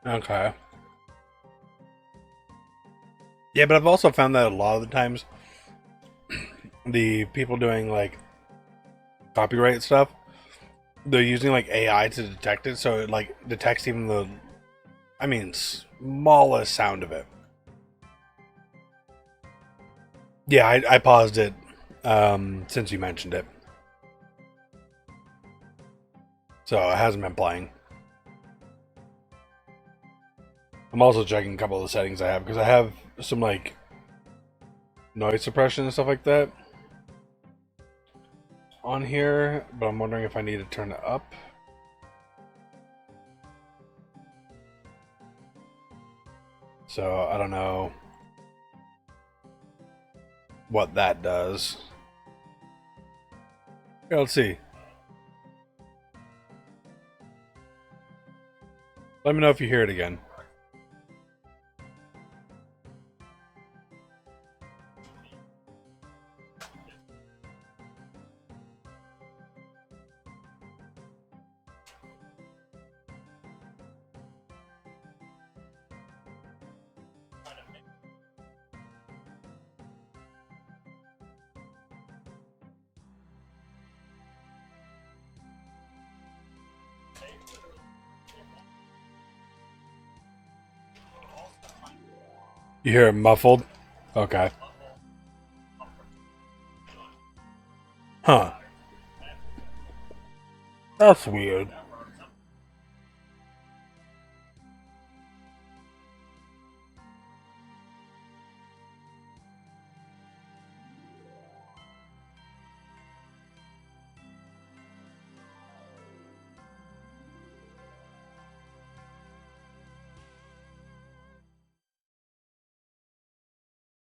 Okay. Yeah, but I've also found that a lot of the times the people doing like copyright stuff, they're using like AI to detect it, so it like detects even the, smallest sound of it. Yeah, I paused it since you mentioned it, so it hasn't been playing. I'm also checking a couple of the settings I have because I have some like noise suppression and stuff like that on here, but I'm wondering if I need to turn it up. So I don't know what that does. Yeah, let's see. Let me know if you hear it again. You hear it muffled? Okay. Huh. That's weird.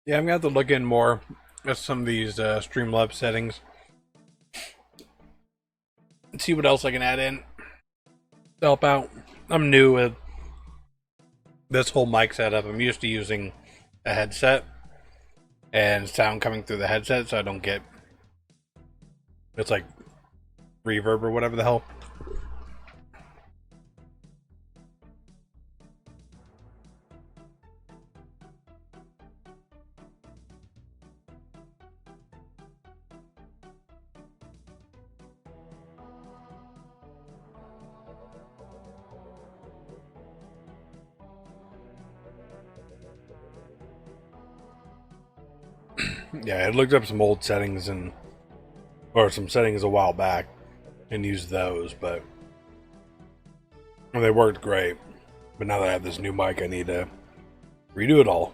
Yeah, I'm gonna have to look in more at some of these Streamlabs settings and see what else I can add in to help out. I'm new with this whole mic setup, I'm used to using a headset and sound coming through the headset, so I don't get it's like reverb or whatever the hell. Yeah, I looked up some old settings or some settings a while back and used those, but they worked great. But now that I have this new mic, I need to redo it all.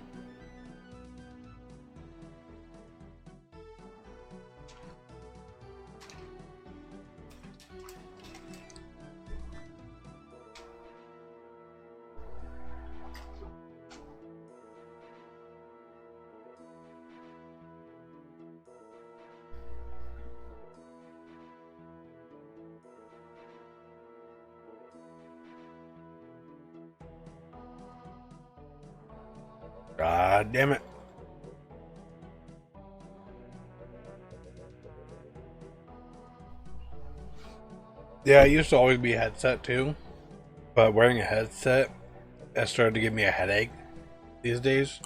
God damn it. Yeah, it used to always be a headset too, but wearing a headset has started to give me a headache these days.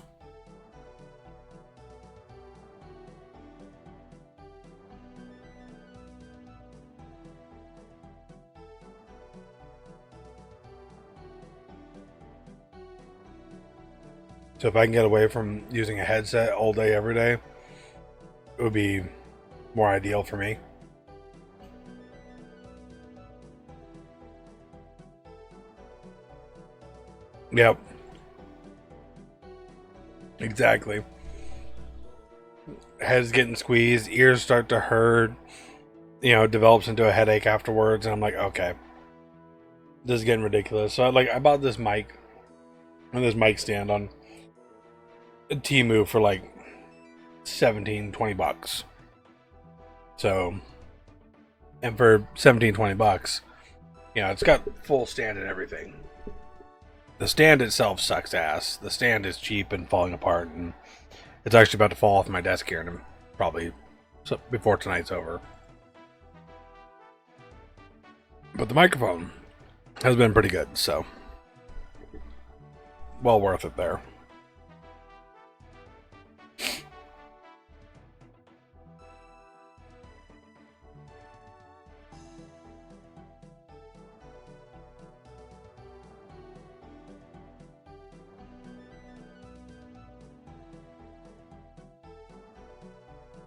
So if I can get away from using a headset all day, every day, it would be more ideal for me. Yep. Exactly. Head's getting squeezed, ears start to hurt, develops into a headache afterwards, and I'm like, okay, this is getting ridiculous. So I bought this mic and this mic stand on Temu for like 17-20 bucks. So, and for 17-20 bucks, it's got full stand and everything. The stand itself sucks ass. The stand is cheap and falling apart, and it's actually about to fall off my desk here, and probably before tonight's over. But the microphone has been pretty good, so well worth it there.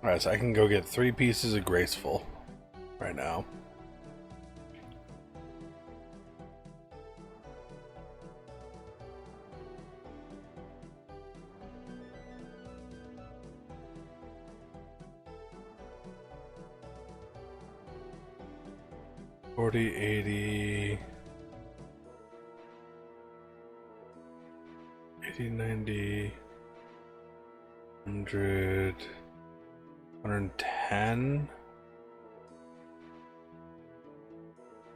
Alright, so I can go get 3 pieces of Graceful right now. $40, $80, $80, $90, $100, $110.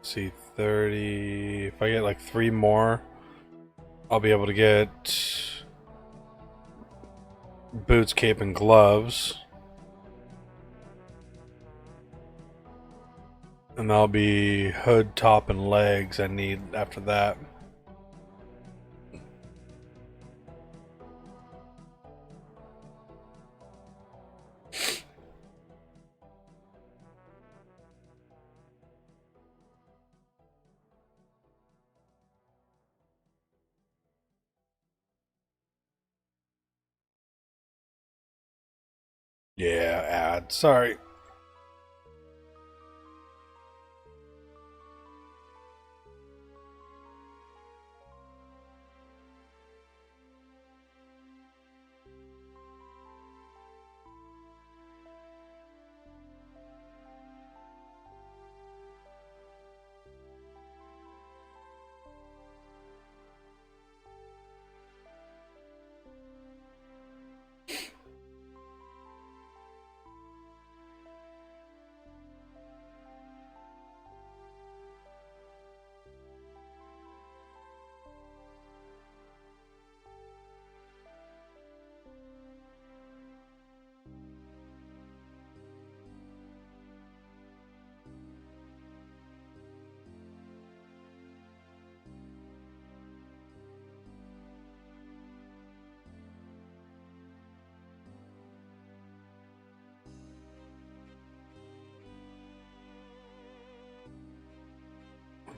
See, 30. If I get like 3 more, I'll be able to get boots, cape, and gloves. And that'll be hood, top, and legs I need after that. Yeah, ad. Sorry.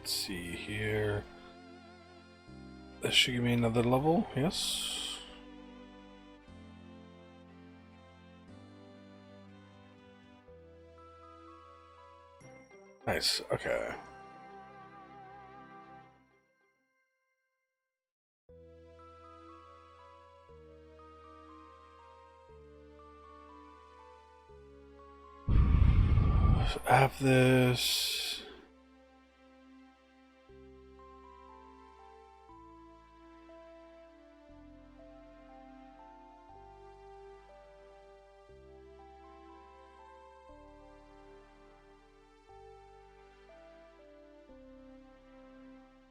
let's see here. This should give me another level, yes. Nice, okay. I have this.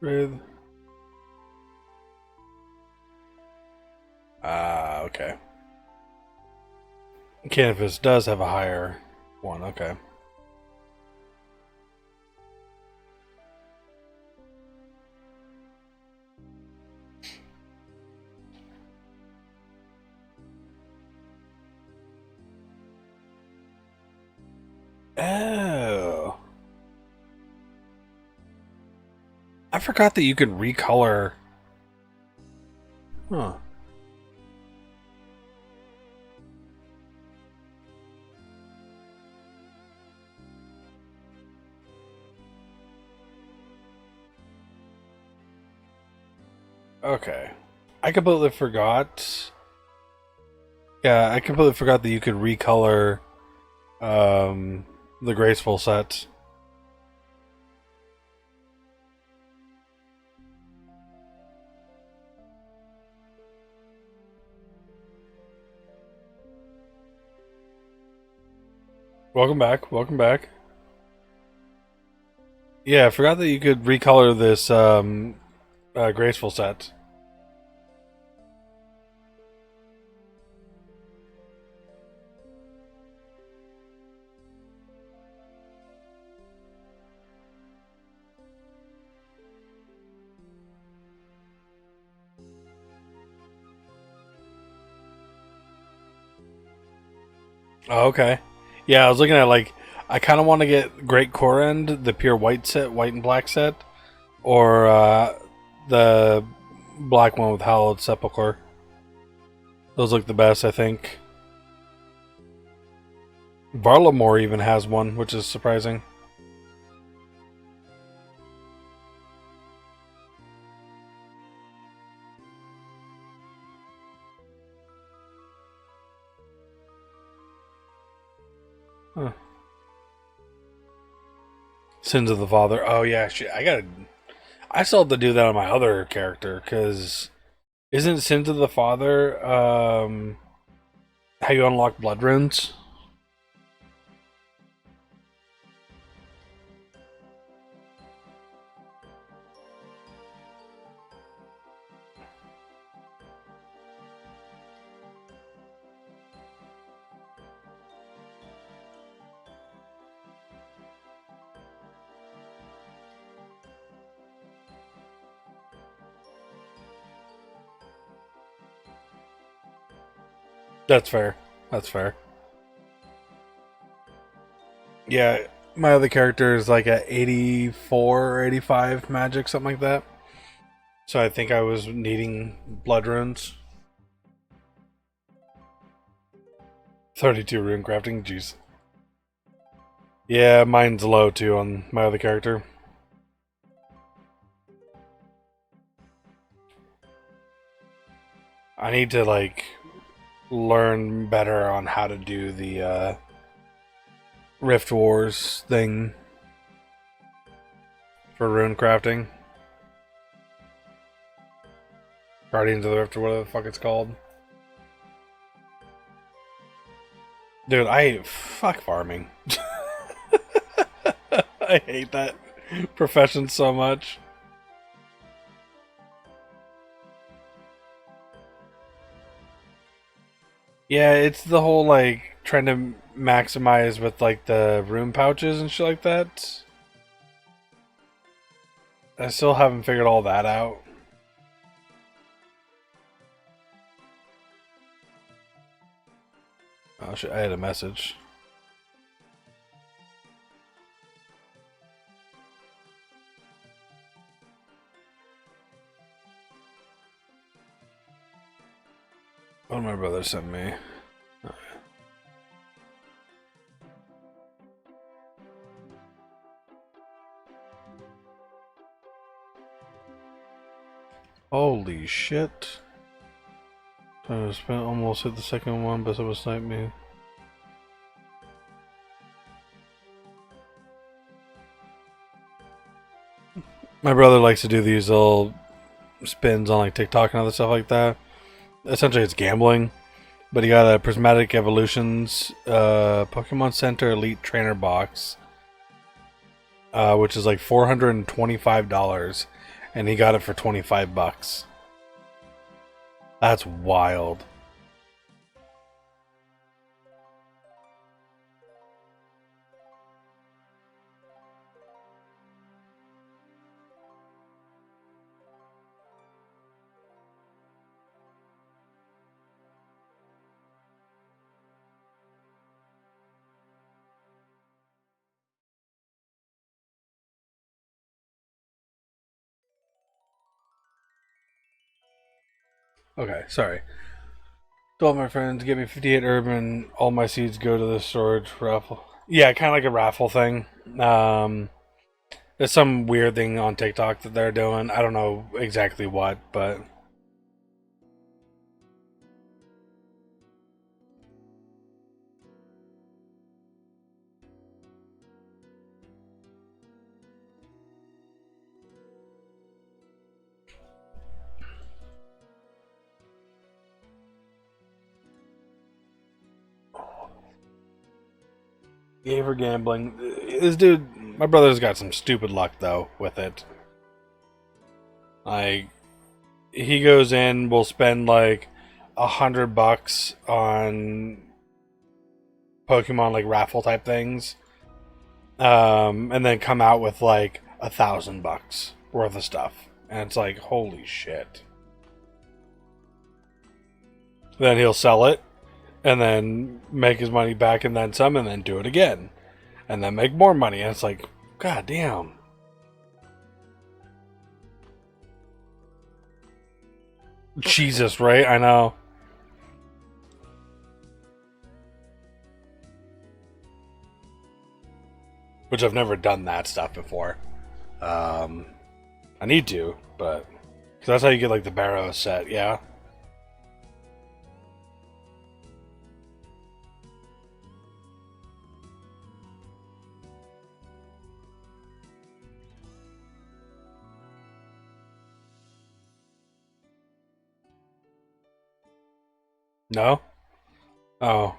With. Okay. Canvas does have a higher one, okay. Oh. I forgot that you could recolor. Huh. Okay. I completely forgot. Yeah, I completely forgot that you could recolor the graceful set. Welcome back. Welcome back. Yeah, I forgot that you could recolor this graceful set. Oh, okay. Yeah, I was looking at like I kind of want to get Great Core End, the pure white set, white and black set, or the black one with Hallowed Sepulchre. Those look the best, I think. Varlamore even has one, which is surprising. Huh. Sins of the Father. Oh yeah, shit. I still have to do that on my other character because isn't Sins of the Father how you unlock blood runes? That's fair. That's fair. Yeah, my other character is like at 84 or 85 magic, something like that. So I think I was needing blood runes. 32 rune crafting, jeez. Yeah, mine's low too on my other character. I need to like learn better on how to do the Rift Wars thing for rune crafting. Guardians of the Rift or whatever the fuck it's called. Dude, I fuck farming. I hate that profession so much. Yeah, it's the whole like trying to maximize with like the room pouches and shit like that. I still haven't figured all that out. Oh shit, I had a message. brother sent me. Holy shit. I almost hit the second one, but someone sniped me. My brother likes to do these little spins on like TikTok and other stuff like that. Essentially, it's gambling. But he got a Prismatic Evolutions Pokemon Center Elite Trainer box, which is like $425, and he got it for $25. That's wild. Okay, sorry. To all my friends, get me 58 urban. All my seeds go to the storage raffle. Yeah, kind of like a raffle thing. There's some weird thing on TikTok that they're doing. I don't know exactly what, but yay for gambling. This dude, my brother's got some stupid luck though with it. Like, he goes in, will spend like $100 on Pokemon like raffle type things, and then come out with like $1,000 worth of stuff, and it's like, holy shit. Then he'll sell it, and then make his money back, and then some, and then do it again, and then make more money, and it's like, god damn. Jesus, right? I know. Which I've never done that stuff before. I need to, but because that's how you get like the Barrow set, yeah. No. Oh,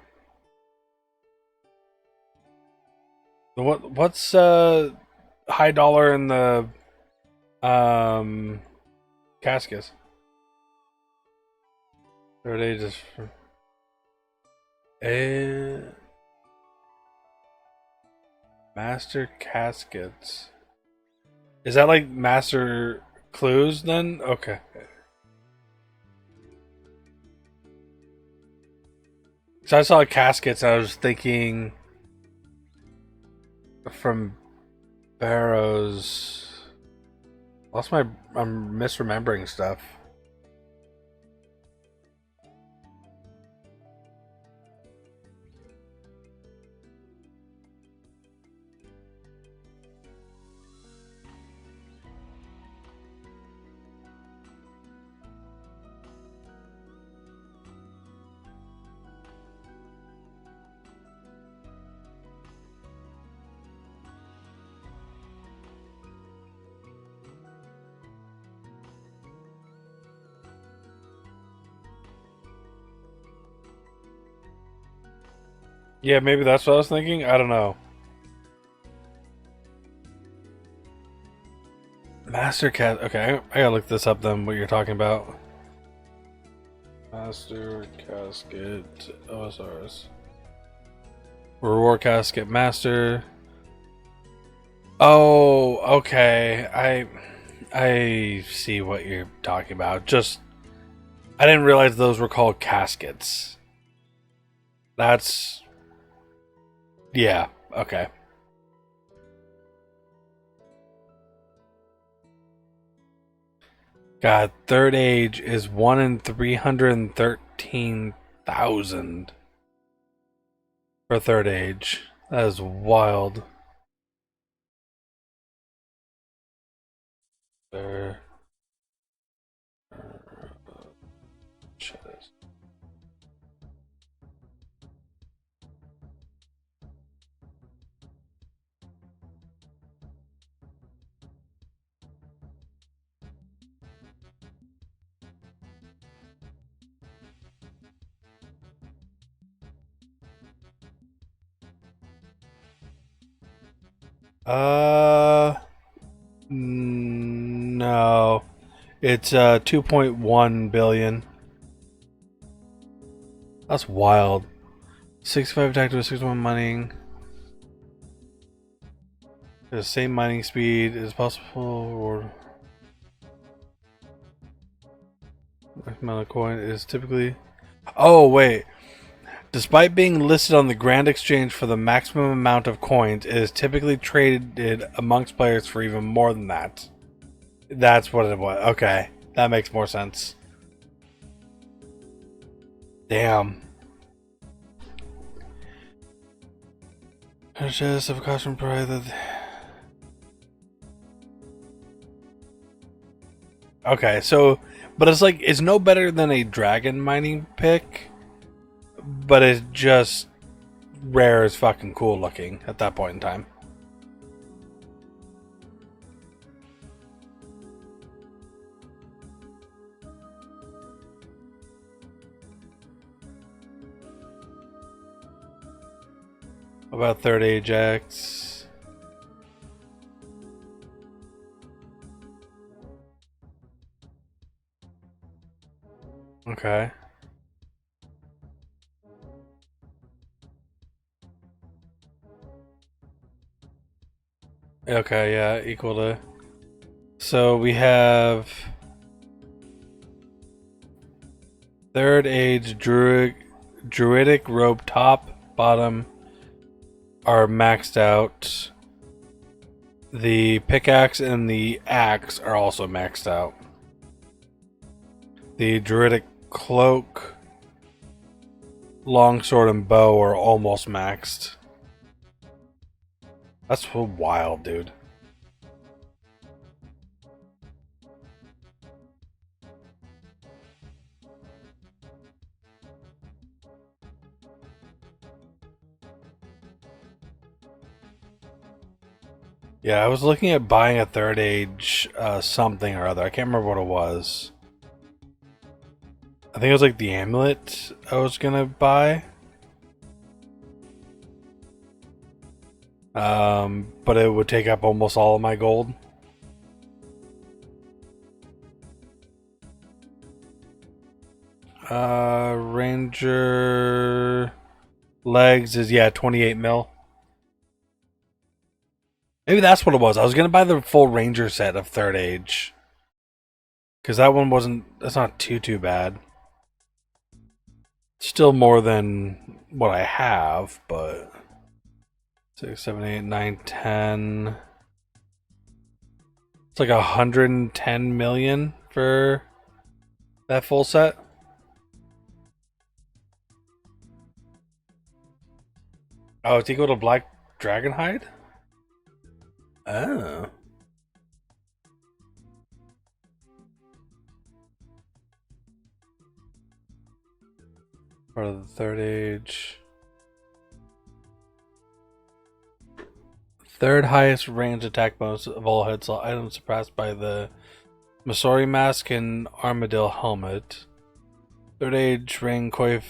what's high dollar in the um caskets? Or are they just eh, master caskets? Is that like master clues then? Okay. So I saw caskets. And I was thinking from Barrows. Lost my. I'm misremembering stuff. Yeah, maybe that's what I was thinking. I don't know. Master cat. Okay, I gotta look this up then. What you're talking about? Master casket OSRs. Reward casket master. Oh, okay. I see what you're talking about. Just I didn't realize those were called caskets. That's yeah. Okay. God, third age is 1 in 313 100,000 for third age. That is wild. There. Uh, no. It's 2.1 billion. That's wild. 65 attack with 61 mining. The same mining speed is possible, or amount of coin is typically. Oh wait! Despite being listed on the Grand Exchange for the maximum amount of coins, it is typically traded amongst players for even more than that. That's what it was. Okay, that makes more sense. Damn. Just of caution provided. Okay, so, but it's like it's no better than a dragon mining pick, but it's just rare as fucking cool looking at that point in time. About third Ajax. Okay. Okay, yeah, equal to. So we have third age druidic robe top, bottom are maxed out. The pickaxe and the axe are also maxed out. The druidic cloak, longsword, and bow are almost maxed. That's so wild, dude. Yeah, I was looking at buying a third age something or other. I can't remember what it was. I think it was like the amulet I was gonna buy. But it would take up almost all of my gold. Ranger legs is 28 mil. Maybe that's what it was. I was gonna buy the full ranger set of third age. Cause that one wasn't that's not too bad. Still more than what I have, but 6, 7, 8, 9, 10. It's like 110 million for that full set. Oh, it's equal to Black Dragonhide? Oh. For the third age. Third highest range attack bonus of all head slot items, surpassed by the Masori mask and Armadillo helmet. Third age ring coif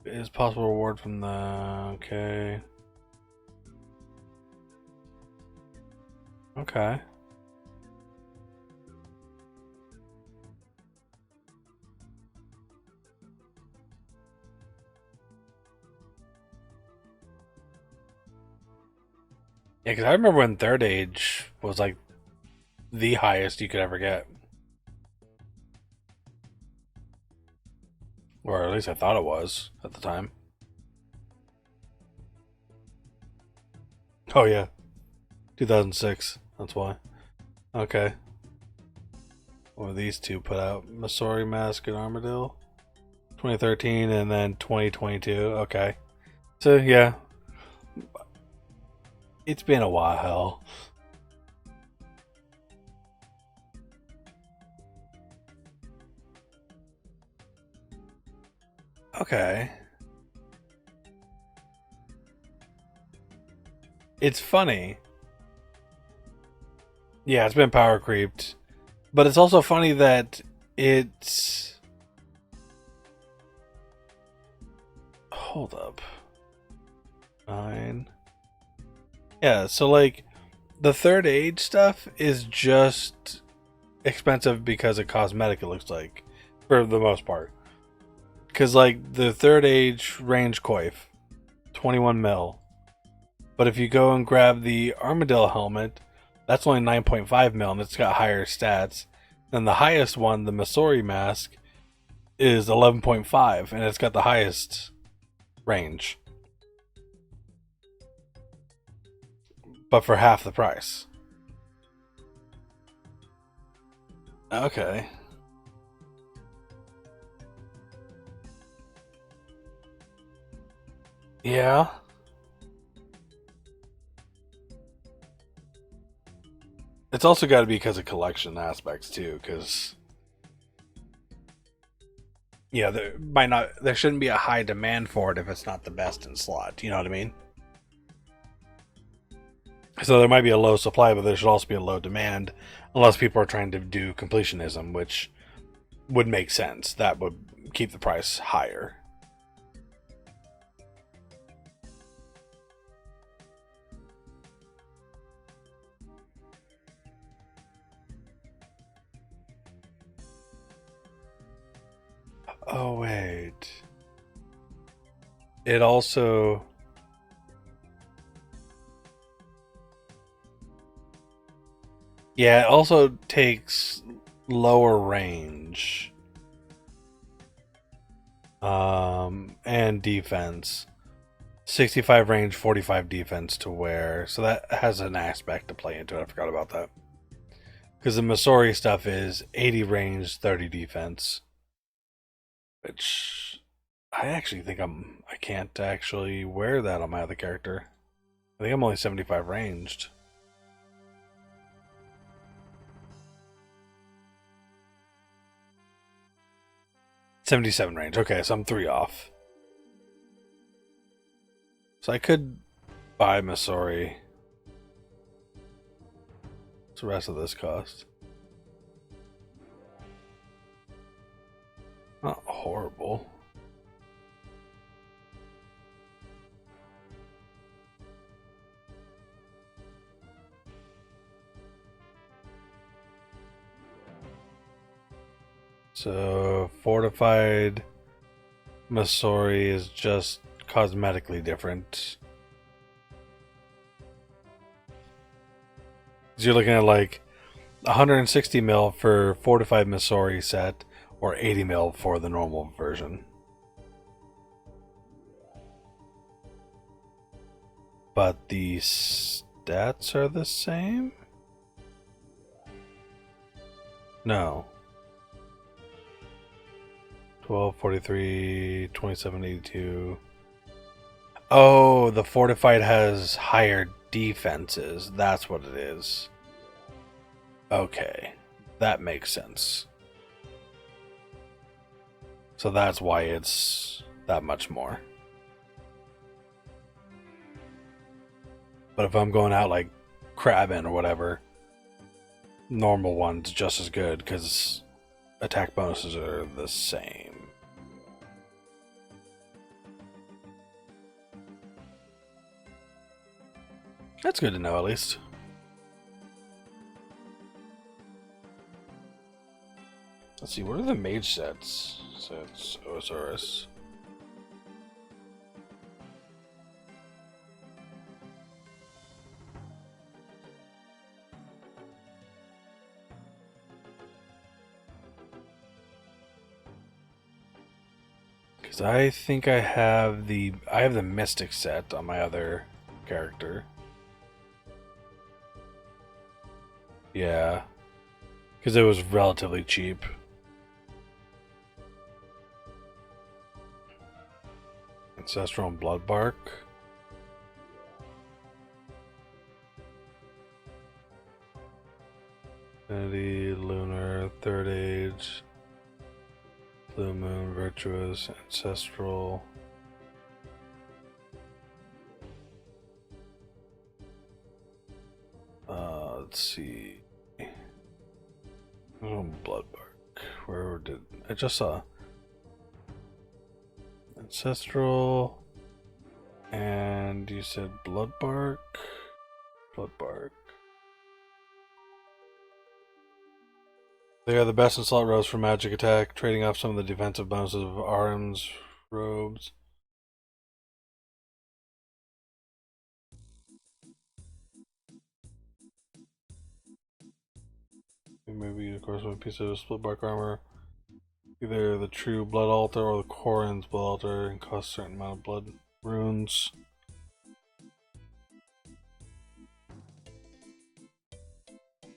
is possible reward from the okay. Okay. Yeah, because I remember when third age was like the highest you could ever get. Or at least I thought it was at the time. Oh yeah. 2006. That's why. Okay. What are these two put out? Masori Mask and Armadillo? 2013 and then 2022. Okay. So, yeah. It's been a while. Okay. It's funny. Yeah, it's been power creeped. But it's also funny that it's... Hold up. 9. Yeah, so like the third age stuff is just expensive because of cosmetic, it looks like, for the most part. Because like the third age range coif, 21 mil. But if you go and grab the Armadillo helmet, that's only 9.5 mil and it's got higher stats. And the highest one, the Missouri mask, is 11.5 and it's got the highest range. But for half the price. Okay. Yeah. It's also got to be because of collection aspects too, because yeah, there shouldn't be a high demand for it if it's not the best in slot. You know what I mean? So there might be a low supply, but there should also be a low demand, unless people are trying to do completionism, which would make sense. That would keep the price higher. Oh wait. It also yeah, it also takes lower range. And defense. 65 range, 45 defense to wear. So that has an aspect to play into it. I forgot about that. Because the Missouri stuff is 80 range, 30 defense. Which I actually think I can't actually wear that on my other character. I think I'm only 75 ranged. $77 range. Okay, so I'm 3 off. So I could buy Missouri. What's the rest of this cost? Not horrible. So fortified Missouri is just cosmetically different. You're looking at like 160 mil for fortified Missouri set, or 80 mil for the normal version. But the stats are the same? No. 1243, 2782. Oh, the fortified has higher defenses. That's what it is. Okay. That makes sense. So that's why it's that much more. But if I'm going out like crabbing or whatever, normal one's just as good because attack bonuses are the same. That's good to know, at least. Let's see, what are the mage sets? Sets, OSRS. Because I think I have the Mystic set on my other character. Yeah. Because it was relatively cheap. Ancestral and Blood Bark. Infinity, Lunar, Third Age, Blue Moon, Virtuous, Ancestral. Let's see. Oh, Blood Bark. Where did I just saw Ancestral, and you said Blood Bark. Blood Bark. They are the best in slot rows for magic attack, trading off some of the defensive bonuses of Aram's robes. Maybe, of course, one piece of split bark armor. Either the true blood altar or the Koran's blood altar, and cost a certain amount of blood runes.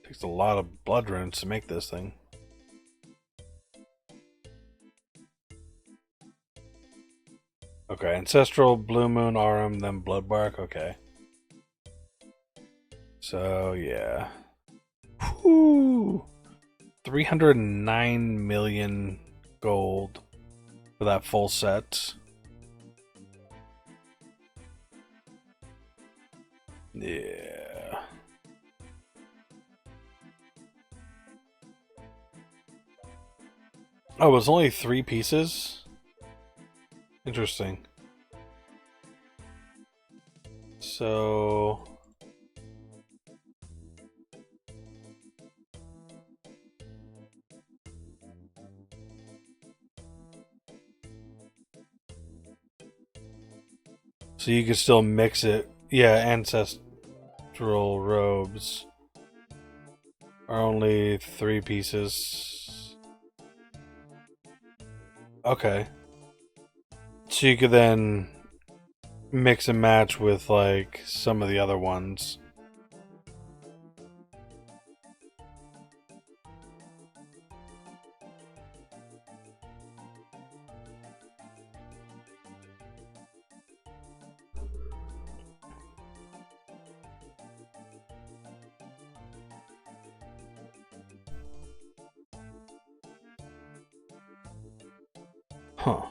Takes a lot of blood runes to make this thing. Okay, Ancestral, Blue Moon, Aram, then Blood Bark. Okay. So, yeah. Whew. 309 million gold for that full set. Yeah. Oh, it's only 3 pieces? Interesting. So... So you can still mix it. Yeah, ancestral robes are only 3 pieces. Okay. So you could then mix and match with like some of the other ones. Huh.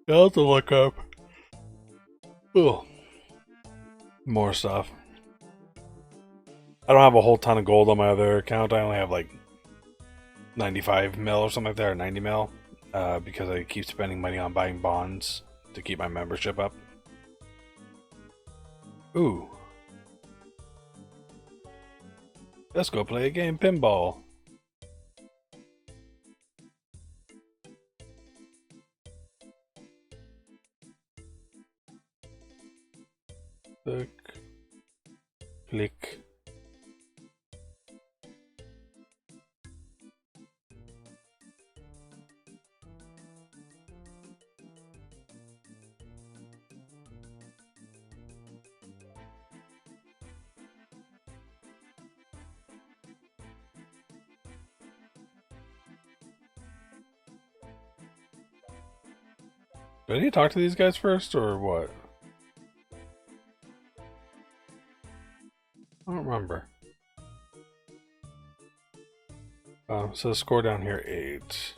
I'll have to look up. Oh. More stuff. I don't have a whole ton of gold on my other account. I only have like 95 mil or something like that, or 90 mil. Because I keep spending money on buying bonds to keep my membership up. Ooh. Let's go play a game pinball. Click. Click. Do I need to talk to these guys first, or what? I don't remember. So the score down here, 8.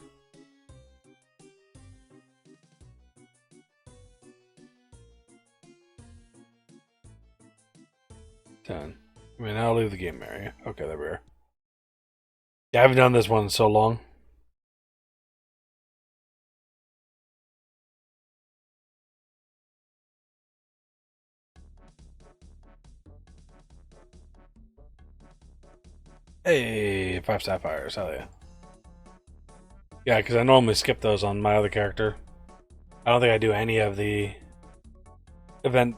I mean, I'll leave the game area. Okay, there we are. Yeah, I haven't done this one in so long. Hey, 5 sapphires, hell yeah. Yeah, because I normally skip those on my other character. I don't think I do any of the event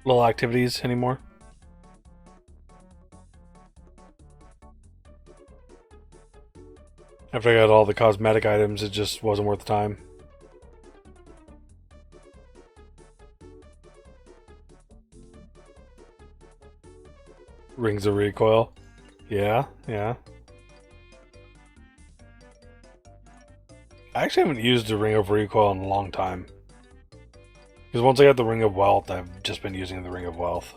little activities anymore. After I got all the cosmetic items, it just wasn't worth the time. Rings of recoil. Yeah, yeah. I actually haven't used the Ring of Recoil in a long time. Because once I got the Ring of Wealth, I've just been using the Ring of Wealth.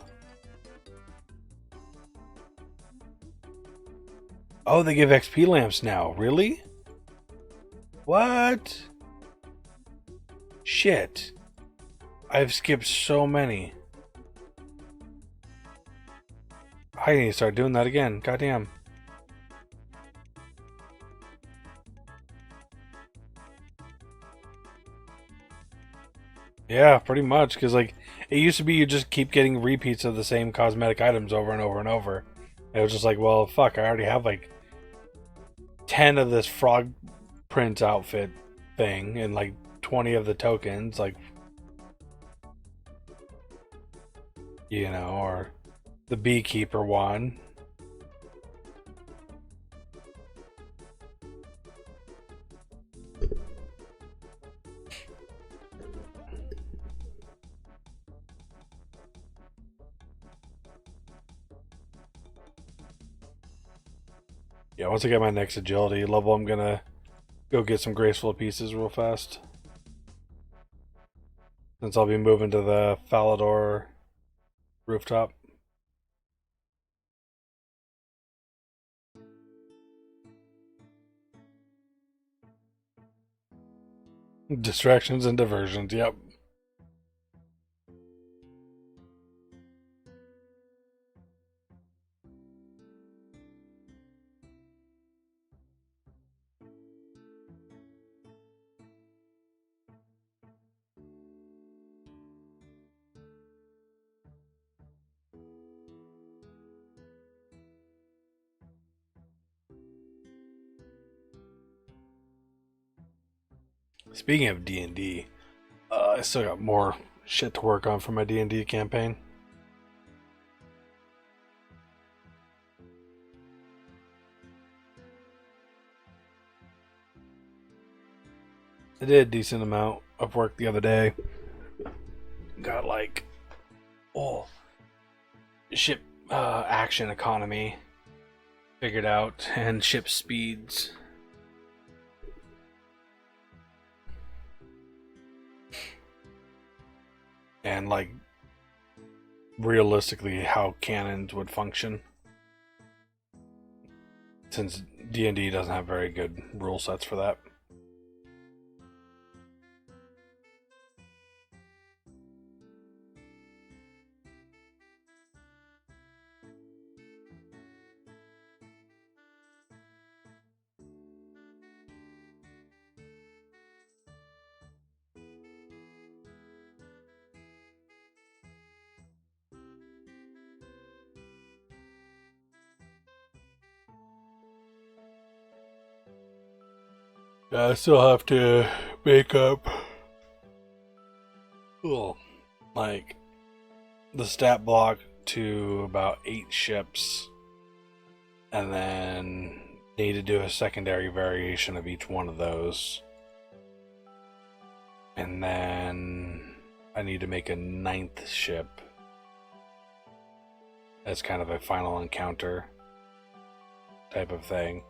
Oh, they give XP lamps now. Really? What? Shit. I've skipped so many. I need to start doing that again. Goddamn. Yeah, pretty much. Because, like, it used to be you just keep getting repeats of the same cosmetic items over and over and over. And it was just like, well, fuck, I already have, like, 10 of this frog print outfit thing and, like, 20 of the tokens. Like, you know, or the beekeeper one. Yeah, once I get my next agility level, I'm gonna go get some graceful pieces real fast. Since I'll be moving to the Falador rooftop. Distractions and diversions, yep. Speaking of D&D, I still got more shit to work on for my D&D campaign. I did a decent amount of work the other day. Got like, oh, ship action economy figured out and ship speeds. And like realistically how cannons would function. Since D&D doesn't have very good rule sets for that. I still have to make up, like, the stat block to about 8 ships, and then need to do a secondary variation of each one of those. And then I need to make a 9th ship as kind of a final encounter type of thing.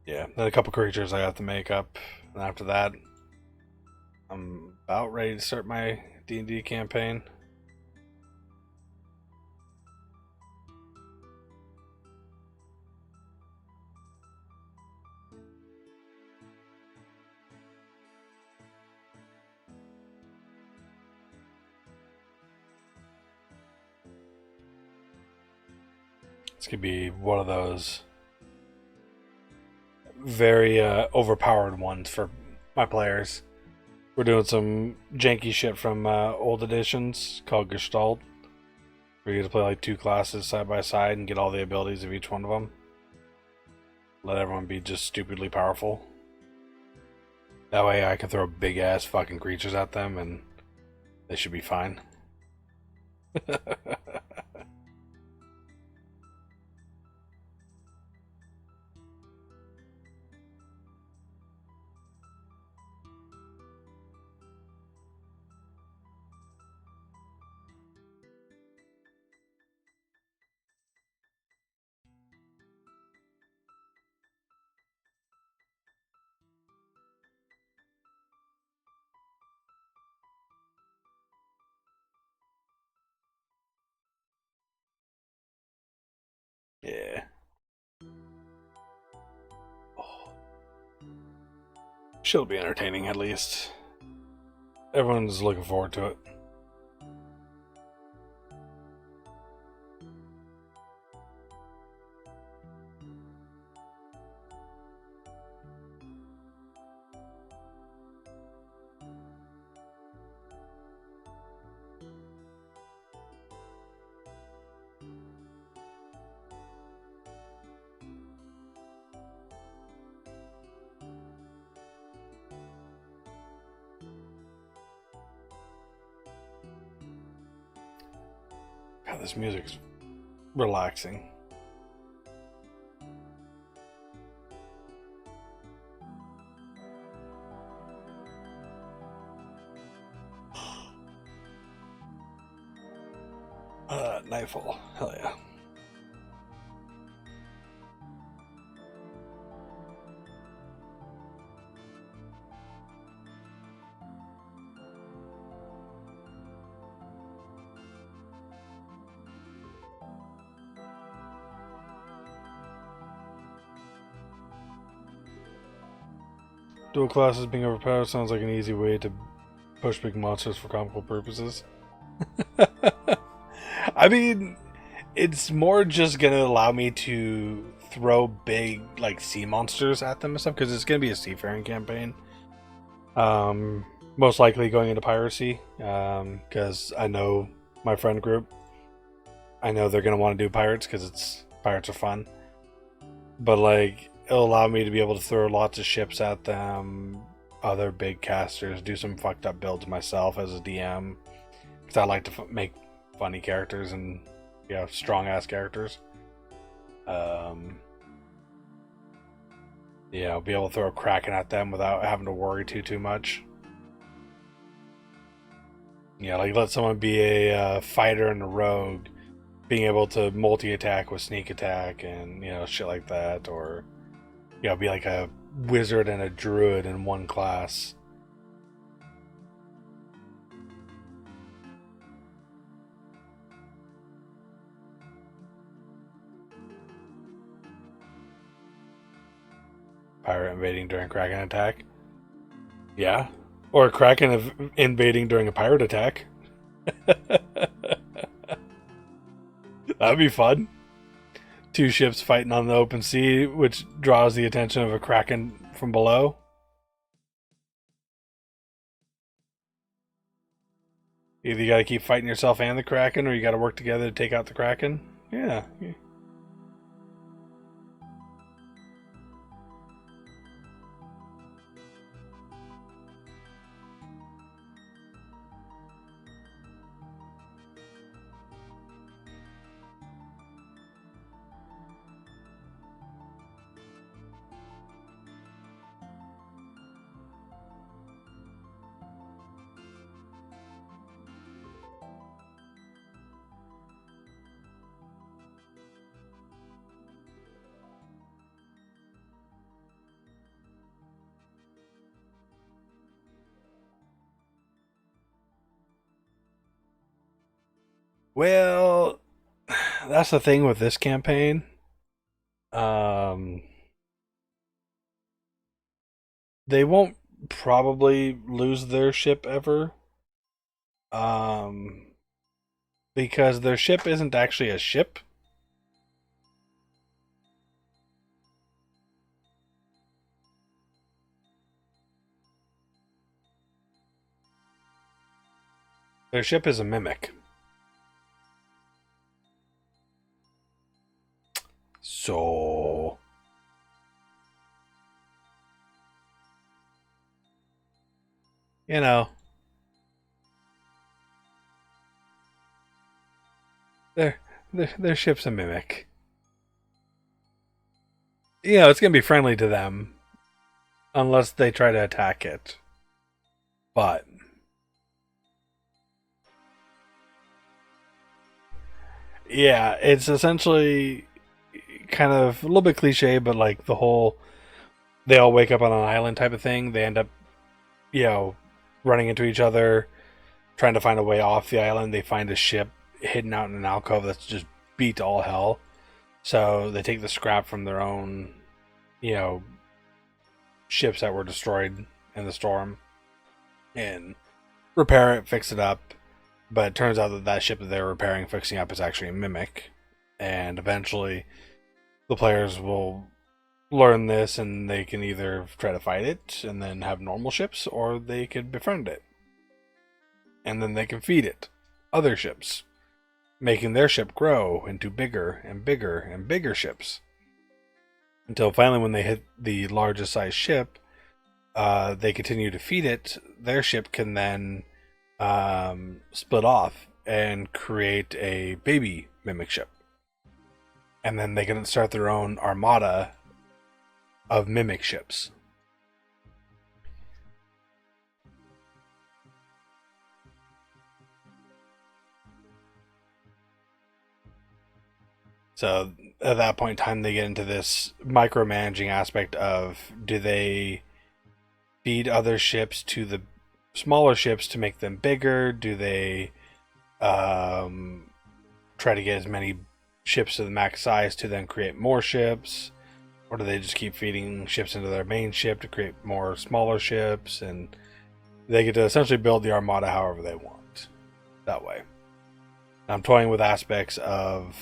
Yeah, then a couple creatures I have to make up, and after that, I'm about ready to start my D&D campaign. This could be one of those very overpowered ones for my players. We're doing some janky shit from old editions called Gestalt, where you get to play like 2 classes side by side and get all the abilities of each one of them. Let everyone be just stupidly powerful. That way I can throw big ass fucking creatures at them and they should be fine. Yeah. Oh. She'll be entertaining at least. Everyone's looking forward to it. God, this music's relaxing. Nightfall. Hell yeah. Dual classes being overpowered sounds like an easy way to push big monsters for comical purposes. I mean, it's more just gonna allow me to throw big like sea monsters at them and stuff because it's gonna be a seafaring campaign. Most likely going into piracy because I know my friend group. I know they're gonna want to do pirates because pirates are fun. But like, it'll allow me to be able to throw lots of ships at them, other big casters, do some fucked up builds myself as a DM because I like to make funny characters and strong ass characters. I'll be able to throw a Kraken at them without having to worry too much. Yeah, like let someone be a fighter and a rogue, being able to multi-attack with sneak attack and shit like that, or be like a wizard and a druid in one class. Pirate invading during Kraken attack. Yeah. Or Kraken invading during a pirate attack. That'd be fun. Two ships fighting on the open sea, which draws the attention of a Kraken from below. Either you gotta keep fighting yourself and the Kraken, or you gotta work together to take out the Kraken. Yeah. Well, that's the thing with this campaign. They won't probably lose their ship ever. Because their ship isn't actually a ship. Their ship is a mimic. So their ship's a mimic. It's gonna be friendly to them unless they try to attack it. But yeah, it's essentially kind of a little bit cliche, but like the whole they all wake up on an island type of thing. They end up, running into each other, trying to find a way off the island. They find a ship hidden out in an alcove that's just beat to all hell. So they take the scrap from their own, you know, ships that were destroyed in the storm and repair it, fix it up. But it turns out that that ship that they're repairing, fixing up, is actually a mimic. And eventually, the players will learn this, and they can either try to fight it and then have normal ships, or they can befriend it. And then they can feed it other ships, making their ship grow into bigger and bigger and bigger ships. Until finally, when they hit the largest size ship, they continue to feed it. Their ship can then split off and create a baby mimic ship. And then they can start their own armada of mimic ships. So at that point in time, they get into this micromanaging aspect of, do they feed other ships to the smaller ships to make them bigger? Do they try to get as many ships to the max size to then create more ships? Or do they just keep feeding ships into their main ship to create more smaller ships? And they get to essentially build the armada however they want that way. I'm toying with aspects of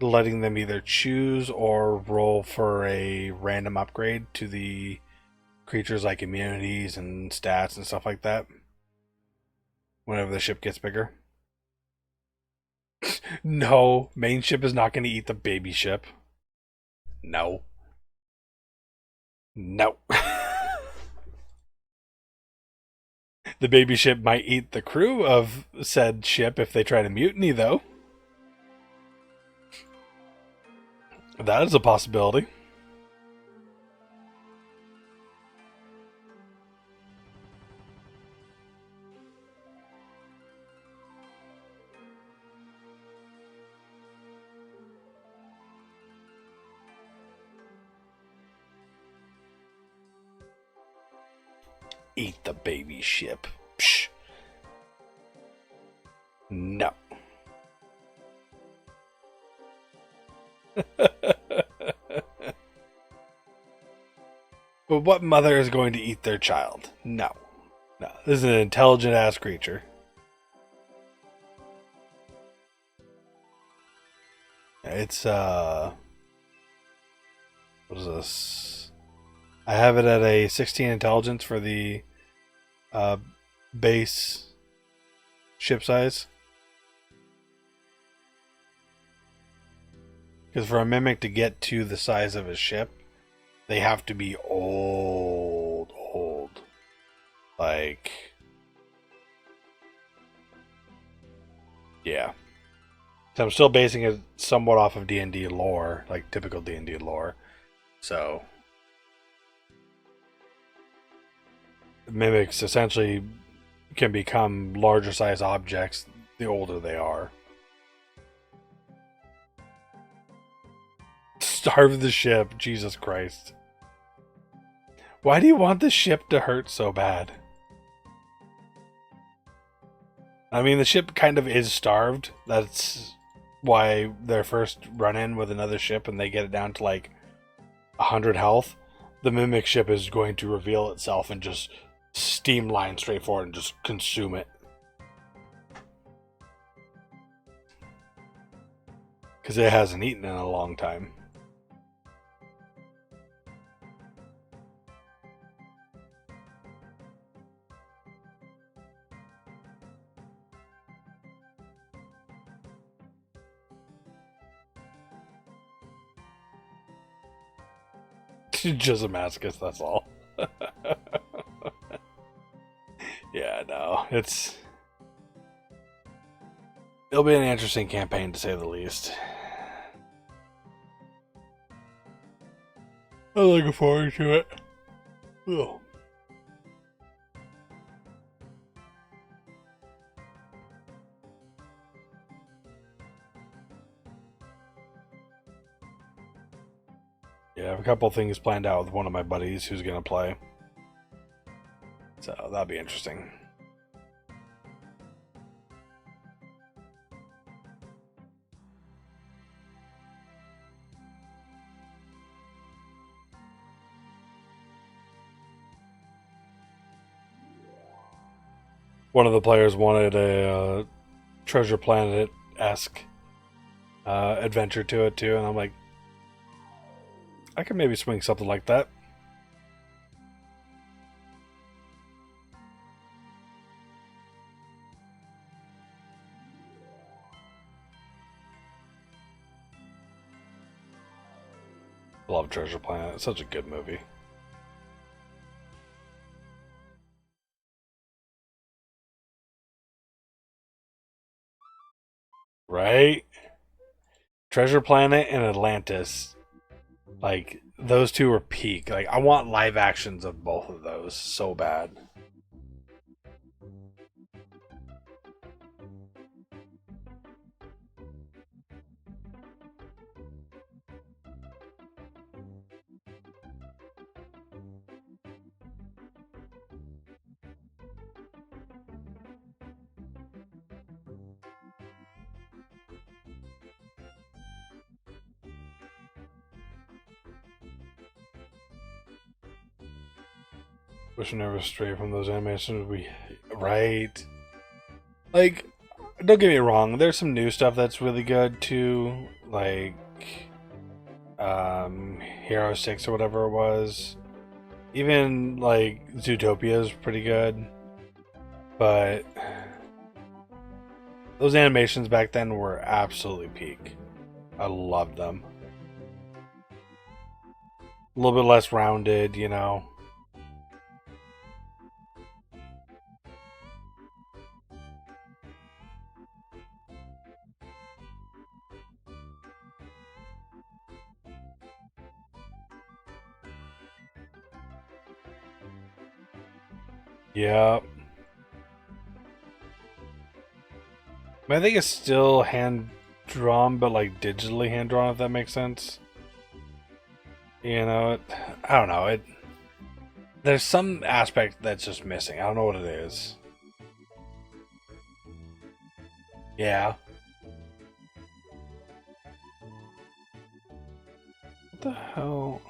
letting them either choose or roll for a random upgrade to the creatures, like immunities and stats and stuff like that, whenever the ship gets bigger. No, main ship is not going to eat the baby ship. No. No. The baby ship might eat the crew of said ship if they try to mutiny, though. That is a possibility. Eat the baby ship. Psh. No. But what mother is going to eat their child? No. No. This is an intelligent ass creature. It's what is this? I have it at a 16 intelligence for the base ship size. Because for a mimic to get to the size of a ship, they have to be old. Like, yeah. So I'm still basing it somewhat off of D&D lore, like typical D&D lore. So mimics essentially can become larger size objects the older they are. Starve the ship, Jesus Christ. Why do you want the ship to hurt so bad? I mean, the ship kind of is starved. That's why their first run in with another ship and they get it down to like 100 health. The mimic ship is going to reveal itself and just steamline straight forward and just consume it. Because it hasn't eaten in a long time. Just a Damascus, that's all. Yeah, no, it'll be an interesting campaign to say the least. I'm looking forward to it. Oh. Yeah, I have a couple things planned out with one of my buddies who's going to play. So that'll be interesting. one of the players wanted a Treasure Planet-esque adventure to it too, and I'm like, I could maybe swing something like that. Love Treasure Planet. It's such a good movie. Right? Treasure Planet and Atlantis. Like, those two are peak. Like, I want live actions of both of those so bad. Wish we never stray from those animations. Right. Like, don't get me wrong, there's some new stuff that's really good too. Like Hero 6 or whatever it was. Even like Zootopia is pretty good. But those animations back then were absolutely peak. I loved them. A little bit less rounded, you know. Yeah. I think it's still hand drawn, but like digitally hand drawn, if that makes sense. You know, I don't know. There's some aspect that's just missing. I don't know what it is. Yeah. What the hell?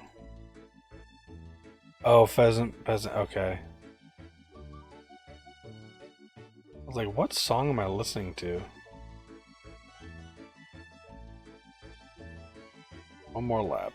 Oh, pheasant. Okay. I was like, what song am I listening to? One more lap.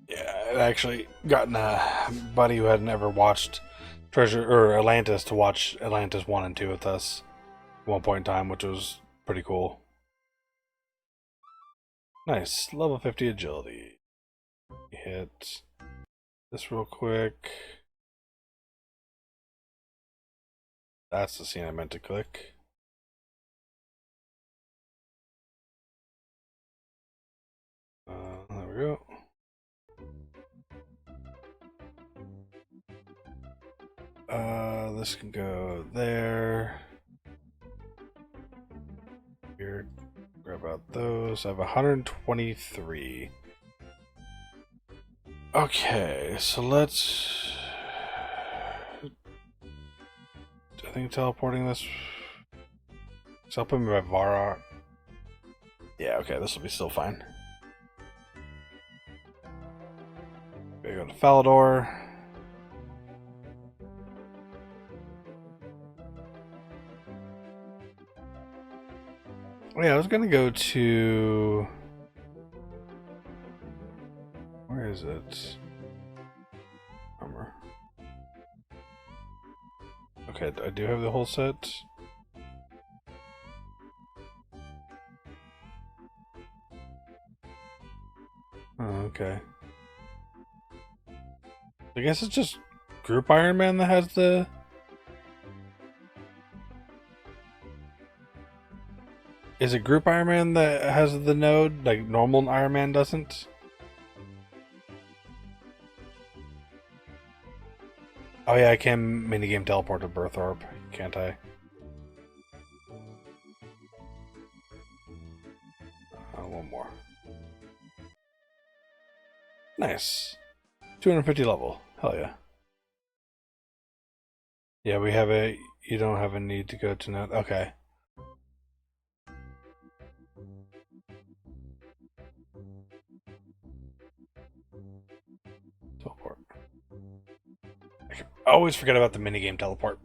Yeah, I'd actually gotten a buddy who had never watched Treasure or Atlantis to watch Atlantis 1 and 2 with us at one point in time, which was pretty cool. Nice. Level 50 agility. Hit this real quick. That's the scene I meant to click. There we go. This can go there. Here, grab out those. I have 123. Okay, so let's. I think teleporting this. So I'll put me by Vara. Yeah, okay, this will be still fine. Okay, go to Falador. Oh, yeah, I was gonna go to. Where is it? Armor. Okay, I do have the whole set. Oh, okay. I guess it's just Group Ironman that has the. Is it Group Ironman that has the node? Like normal Ironman doesn't? Oh yeah, I can minigame teleport to Berthorpe. can't I? One more. Nice. 250 level. Hell yeah. Yeah, we have a... You don't have a need to go to net. Okay. Teleport. I always forget about the minigame teleport.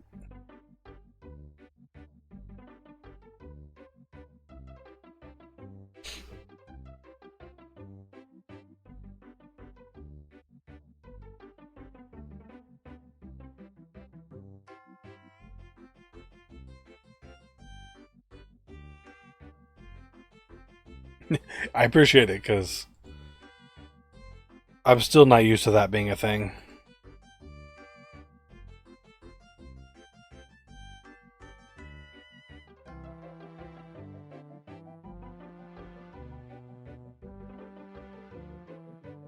I appreciate it, because I'm still not used to that being a thing.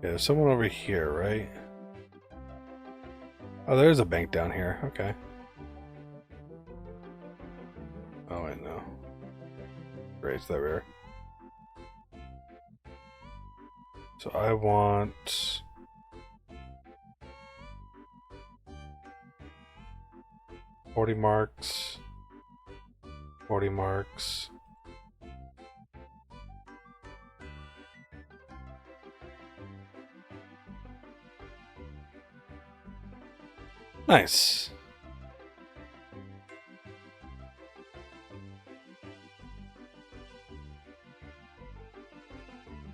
Yeah, there's someone over here, right? Oh, there's a bank down here. Okay. Oh, wait, no. Great, it's that rare. So I want... $40 marks. 40 marks. Nice.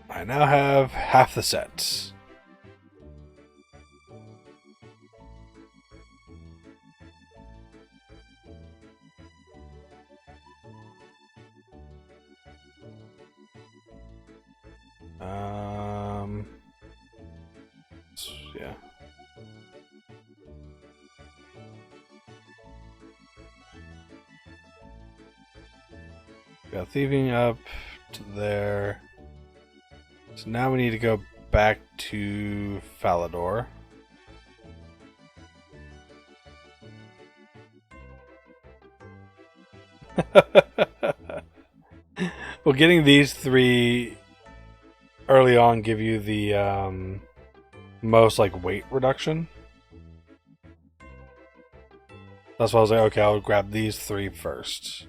I now have half the sets. Yeah. Got thieving up to there. So now we need to go back to Falador. Well, getting these three early on give you the most like weight reduction. That's why I was like, okay, I'll grab these three first.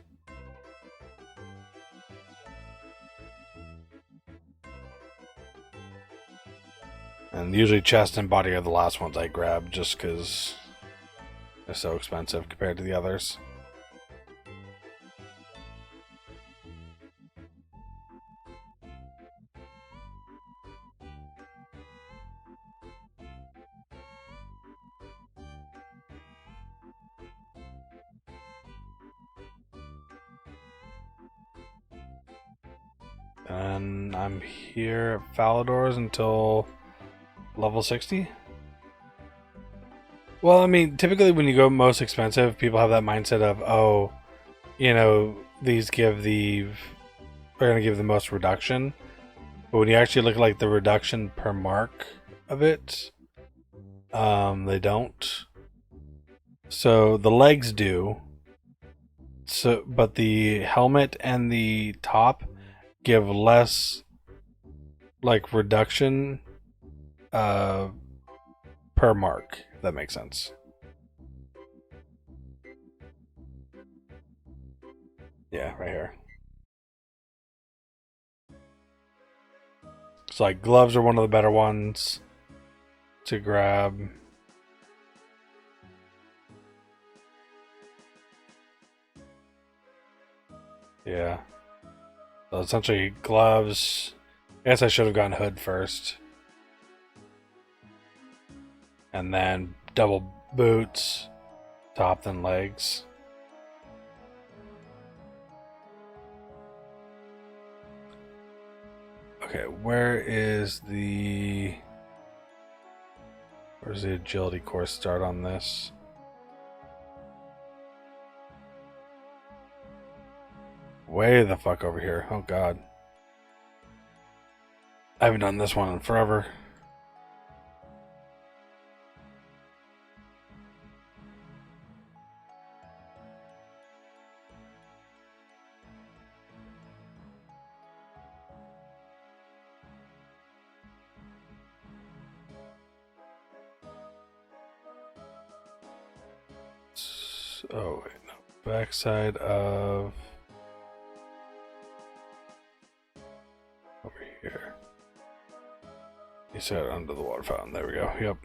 And usually chest and body are the last ones I grab just because they're so expensive compared to the others. And I'm here at Falador's until level 60? Well, I mean, typically when you go most expensive, people have that mindset of, oh, you know, these give the... are going to give the most reduction. But when you actually look at like the reduction per mark of it, they don't. So the legs do. So, but the helmet and the top give less like reduction per mark, if that makes sense. Yeah, right here. So like gloves are one of the better ones to grab. Yeah. So essentially gloves. I guess I should have gone hood first. And then double boots, top then legs. Okay, where's the agility course start on this? Way the fuck over here. Oh god. I haven't done this one in forever. Oh wait, no. Backside of over here. You said under the water fountain. There we go. Yep.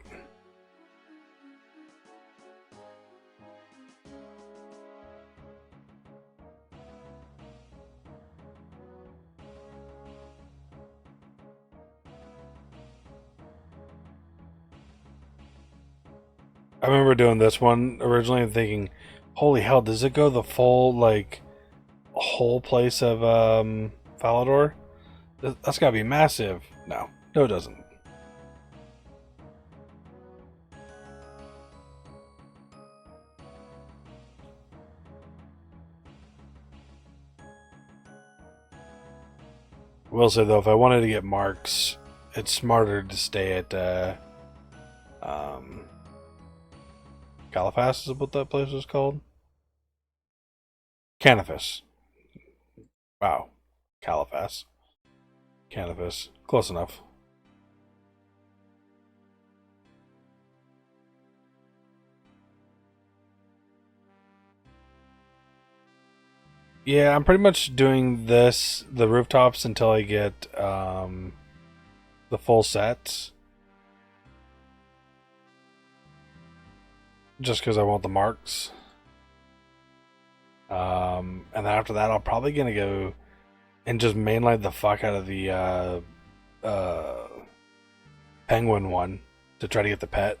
I remember doing this one originally and thinking, holy hell, does it go the full, like, whole place of Falador? That's gotta be massive. No, it doesn't. Will say though, if I wanted to get marks, it's smarter to stay at Caliphas is what that place was called. Canifis. Wow. Caliphas. Canifis. Close enough. Yeah, I'm pretty much doing the rooftops until I get the full sets. Just because I want the marks. And then after that, I'm probably gonna go and just mainline the fuck out of the penguin one to try to get the pet.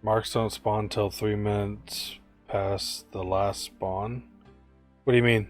Marks don't spawn till 3 minutes past the last spawn. What do you mean?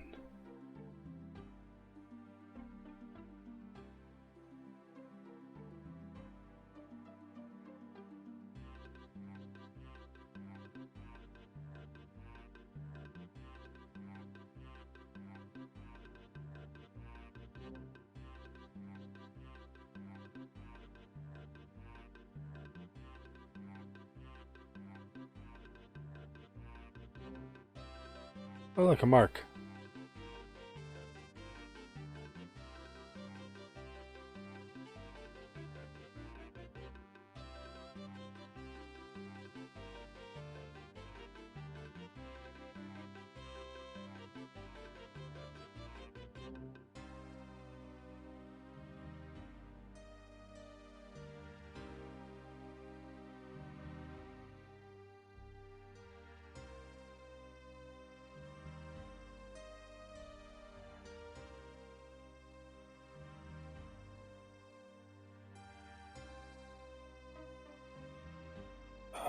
Oh, look, a mark.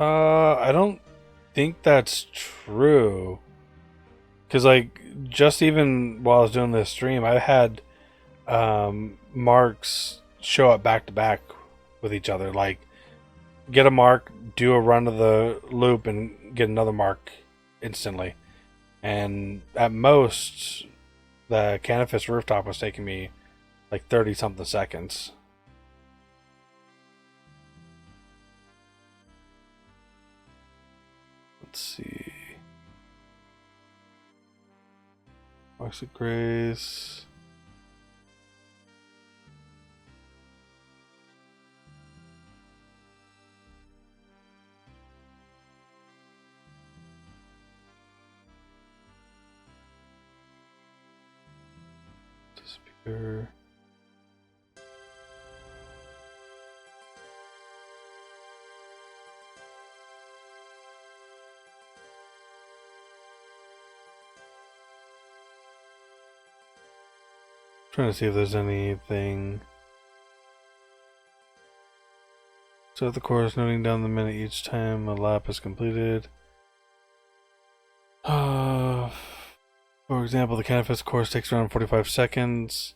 I don't think that's true. Cause like just even while I was doing this stream, I had marks show up back to back with each other. Like get a mark, do a run of the loop, and get another mark instantly. And at most, the Canifis rooftop was taking me like 30 something seconds. Let's see. Marks of Grace. Disappear. Trying to see if there's anything. So the course, noting down the minute each time a lap is completed. For example, the Canifis course takes around 45 seconds.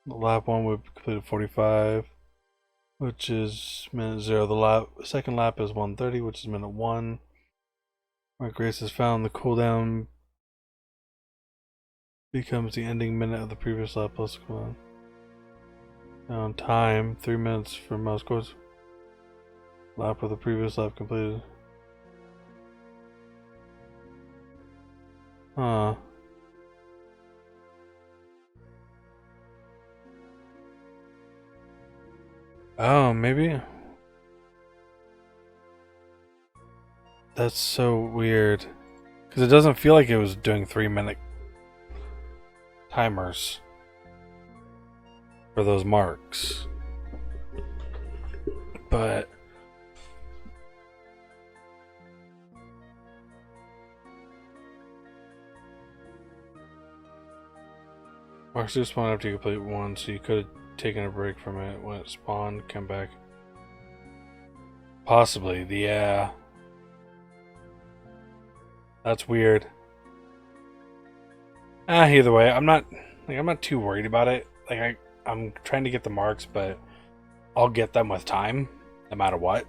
The lap 1 would be completed 45, which is minute 0. The second lap is 1:30, which is minute 1. Where Grace is found, the cooldown becomes the ending minute of the previous lap plus cooldown. Now time, 3 minutes for most course. Lap of the previous lap completed. Huh. Oh, maybe. That's so weird. Because it doesn't feel like it was doing 3-minute timers for those marks. But marks do spawn after you complete one, so you could have taken a break from it when it spawned, come back. Possibly, yeah. That's weird. Either way, I'm not too worried about it. I'm trying to get the marks, but I'll get them with time, no matter what.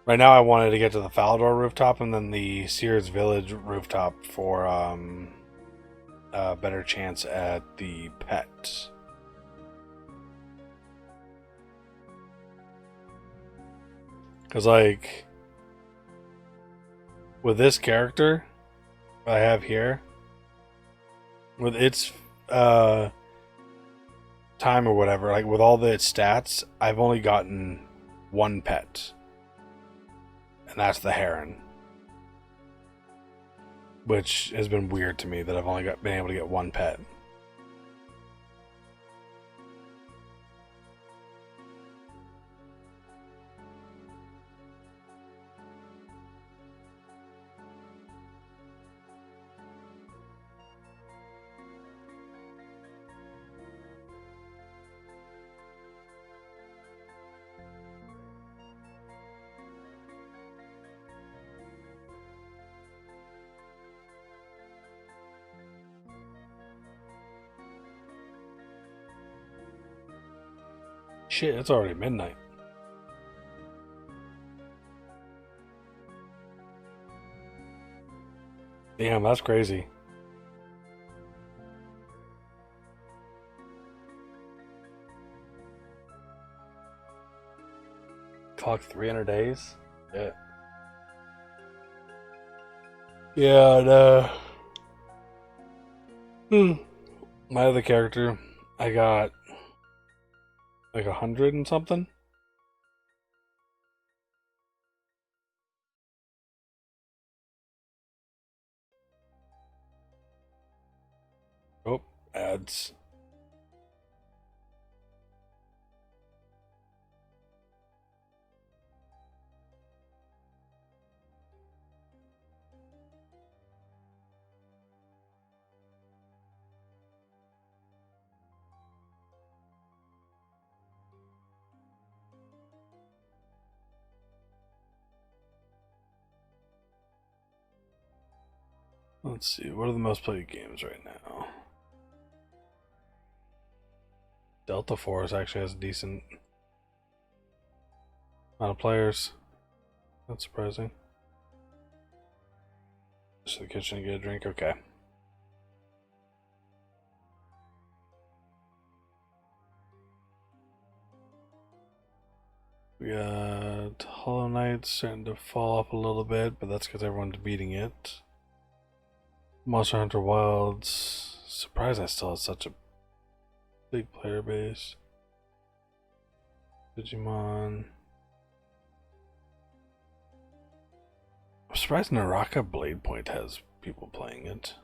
Right now, I wanted to get to the Falador rooftop and then the Sears Village rooftop for a better chance at the pet. Because, like, with this character I have here, with its time or whatever, like with all the stats, I've only gotten one pet, and that's the heron, which has been weird to me that I've only been able to get one pet. Shit, it's already midnight. Damn, that's crazy. Clock 300 days? Yeah. Yeah, no. My other character, I got like 100 and something. Oh, ads. Let's see, what are the most played games right now? Delta Force actually has a decent amount of players. That's surprising. Just to the kitchen to get a drink? Okay. We got Hollow Knight starting to fall off a little bit, but that's because everyone's beating it. Monster Hunter Wilds. Surprised I still have such a big player base. Digimon. I'm surprised Naraka Blade Point has people playing it.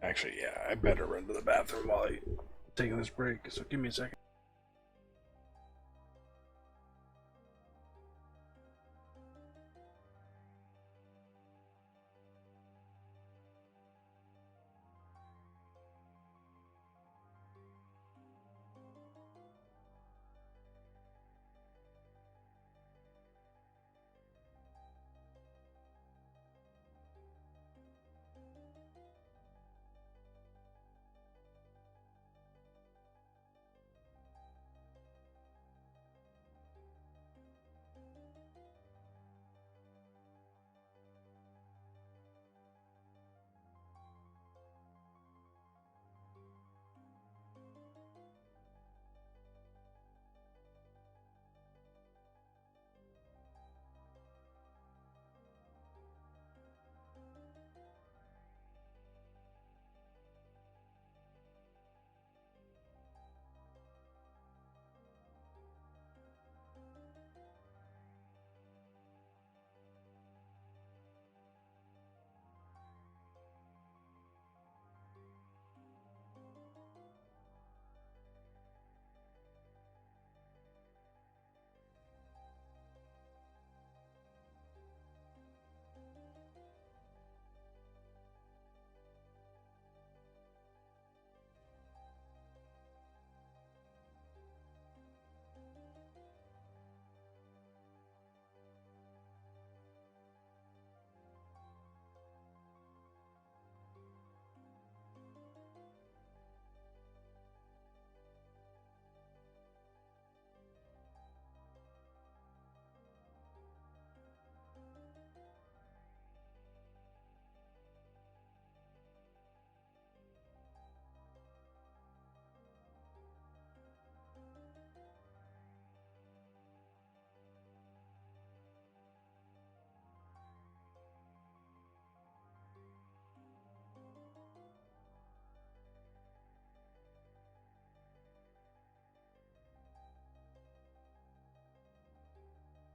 Actually, yeah, I better run to the bathroom while I'm taking this break, so give me a second.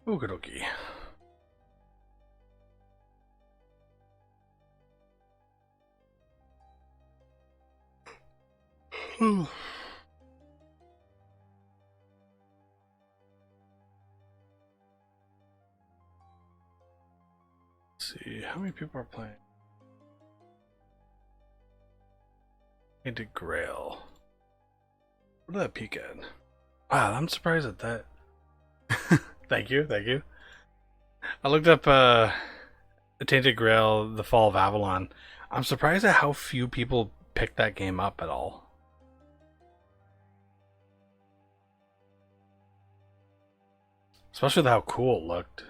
Okie dokie. See how many people are playing. Painted Grail. What did that peak at? Wow, I'm surprised at that. Thank you, thank you. I looked up Tainted Grail, The Fall of Avalon. I'm surprised at how few people picked that game up at all. Especially with how cool it looked.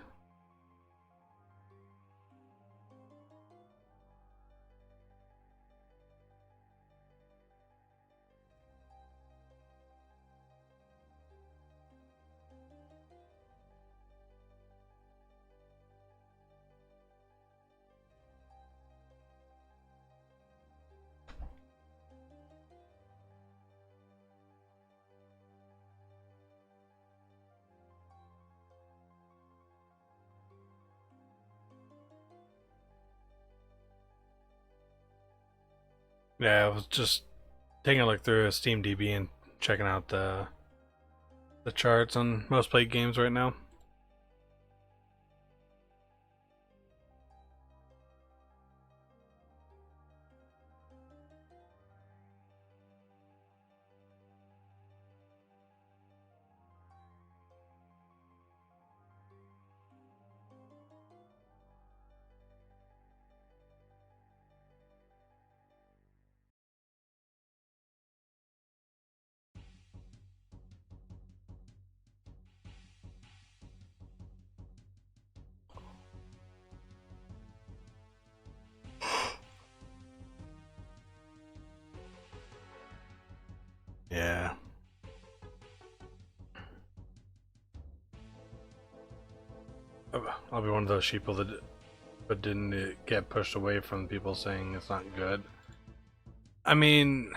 Yeah, I was just taking a look through SteamDB and checking out the charts on most played games right now. Yeah. I'll be one of those sheeple that but didn't get pushed away from people saying it's not good. I mean,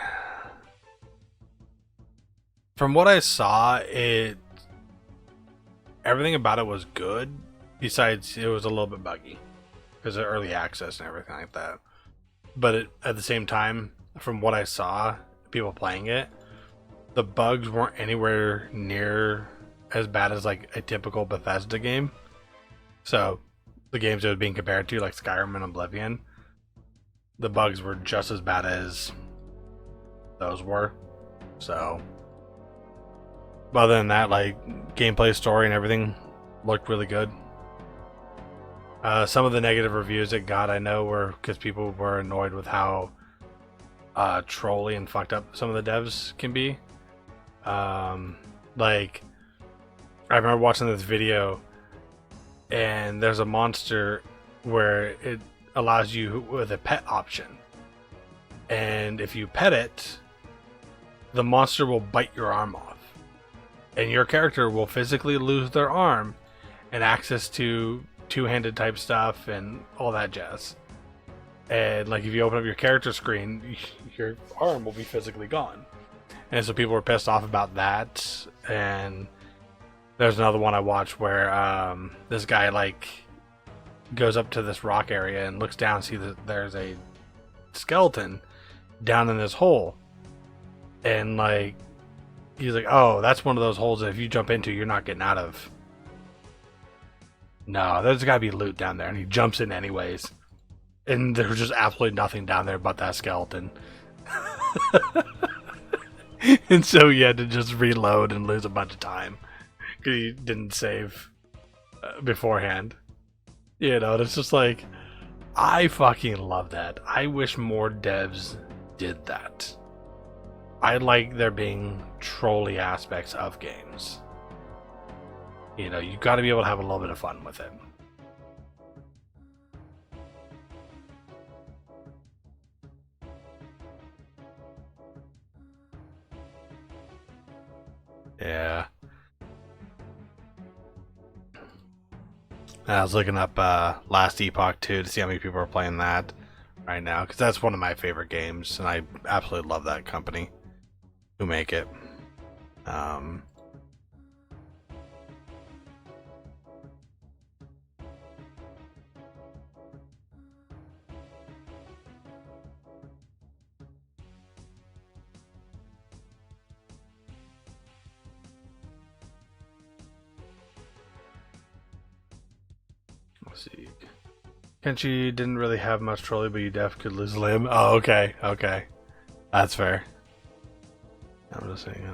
from what I saw, everything about it was good. Besides, it was a little bit buggy because of early access and everything like that. But at the same time, from what I saw, people playing it, the bugs weren't anywhere near as bad as like a typical Bethesda game. So the games it was being compared to, like Skyrim and Oblivion, the bugs were just as bad as those were. So, other than that, like gameplay, story, and everything looked really good. Some of the negative reviews it got, I know, were because people were annoyed with how trolly and fucked up some of the devs can be. Like, I remember watching this video, and there's a monster where it allows you with a pet option, and if you pet it, the monster will bite your arm off, and your character will physically lose their arm and access to two-handed type stuff and all that jazz. And like if you open up your character screen, your arm will be physically gone. And so people were pissed off about that. And there's another one I watched where this guy like goes up to this rock area and looks down and sees that there's a skeleton down in this hole. And like he's like, oh, that's one of those holes that if you jump into, you're not getting out of. No, there's gotta be loot down there, and he jumps in anyways. And there's just absolutely nothing down there but that skeleton. And so he had to just reload and lose a bunch of time because he didn't save beforehand. You know, it's just like, I fucking love that. I wish more devs did that. I like there being trolly aspects of games. You know, you got to be able to have a little bit of fun with it. Yeah. I was looking up Last Epoch 2 to see how many people are playing that right now, because that's one of my favorite games, and I absolutely love that company who make it. Let's see. Kenshi didn't really have much trolley, but you def could lose a limb. Oh, okay, okay. That's fair. I'm just saying.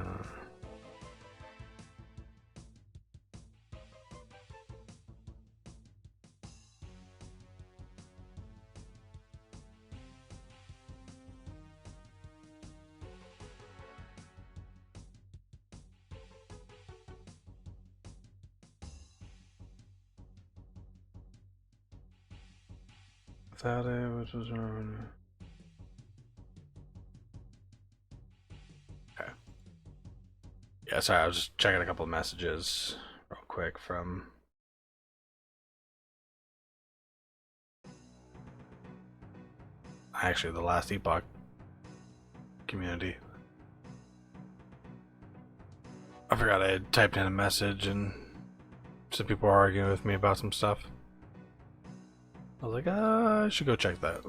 Without it, which was wrong. Okay. Yeah, sorry, I was just checking a couple of messages real quick from actually the last Epoch community. I forgot I had typed in a message and some people were arguing with me about some stuff. I was like, I should go check that.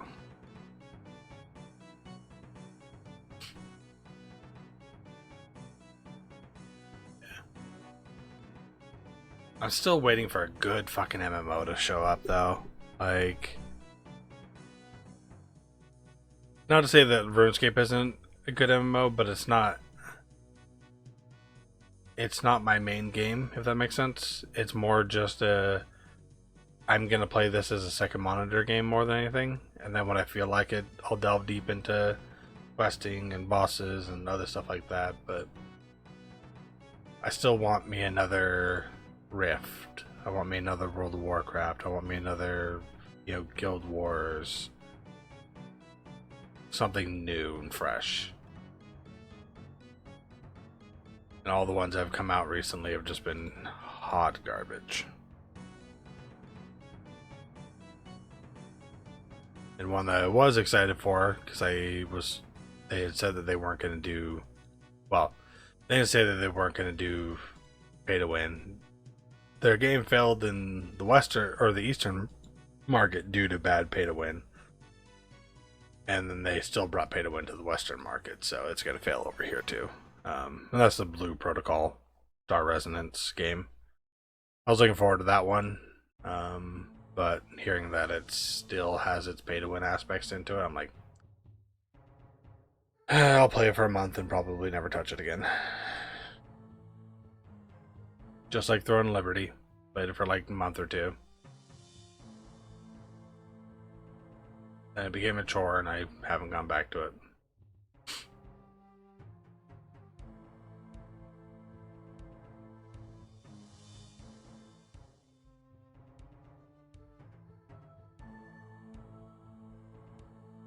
Yeah. I'm still waiting for a good fucking MMO to show up though. Like, not to say that RuneScape isn't a good MMO, but it's not my main game, if that makes sense. It's more just I'm gonna play this as a second monitor game more than anything, and then when I feel like it, I'll delve deep into questing and bosses and other stuff like that. But I still want me another Rift. I want me another World of Warcraft. I want me another, Guild Wars. Something new and fresh. And all the ones that have come out recently have just been hot garbage. And one that I was excited for, because they had said that they weren't going to do, well, they didn't say that they weren't going to do pay to win. Their game failed in the Western or the Eastern market due to bad pay to win. And then they still brought pay to win to the Western market, so it's going to fail over here too. And that's the Blue Protocol Star Resonance game. I was looking forward to that one. But hearing that it still has its pay to win aspects into it, I'm like, I'll play it for a month and probably never touch it again. Just like Throne Liberty. Played it for like a month or two. And it became a chore and I haven't gone back to it.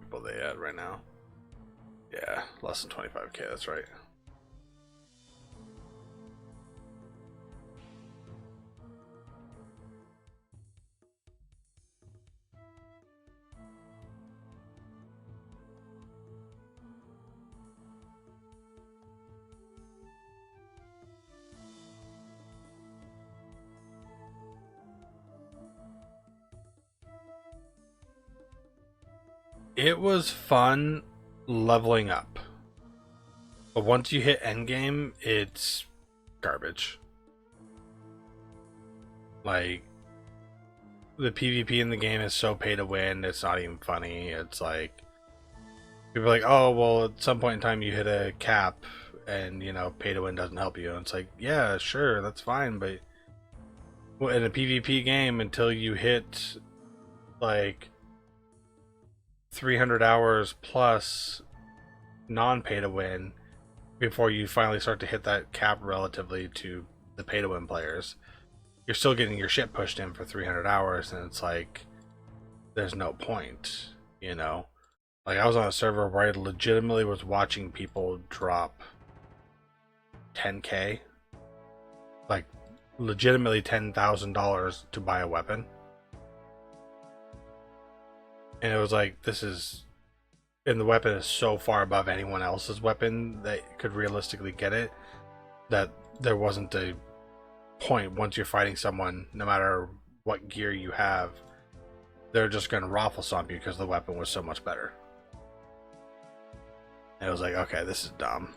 People they at right now? Yeah, less than 25k, that's right. It was fun leveling up. But once you hit endgame, it's garbage. Like, the PvP in the game is so pay to win, it's not even funny. It's like, people are like, oh, well, at some point in time you hit a cap and, pay to win doesn't help you. And it's like, yeah, sure, that's fine. But in a PvP game, until you hit, like, 300 hours plus non-pay to win before you finally start to hit that cap relatively to the pay to win players, you're still getting your shit pushed in for 300 hours and it's like there's no point. Like, I was on a server where I legitimately was watching people drop 10k, like legitimately $10,000 to buy a weapon. And it was like, and the weapon is so far above anyone else's weapon that could realistically get it, that there wasn't a point once you're fighting someone, no matter what gear you have, they're just going to raffle stomp you because the weapon was so much better. And it was like, okay, this is dumb.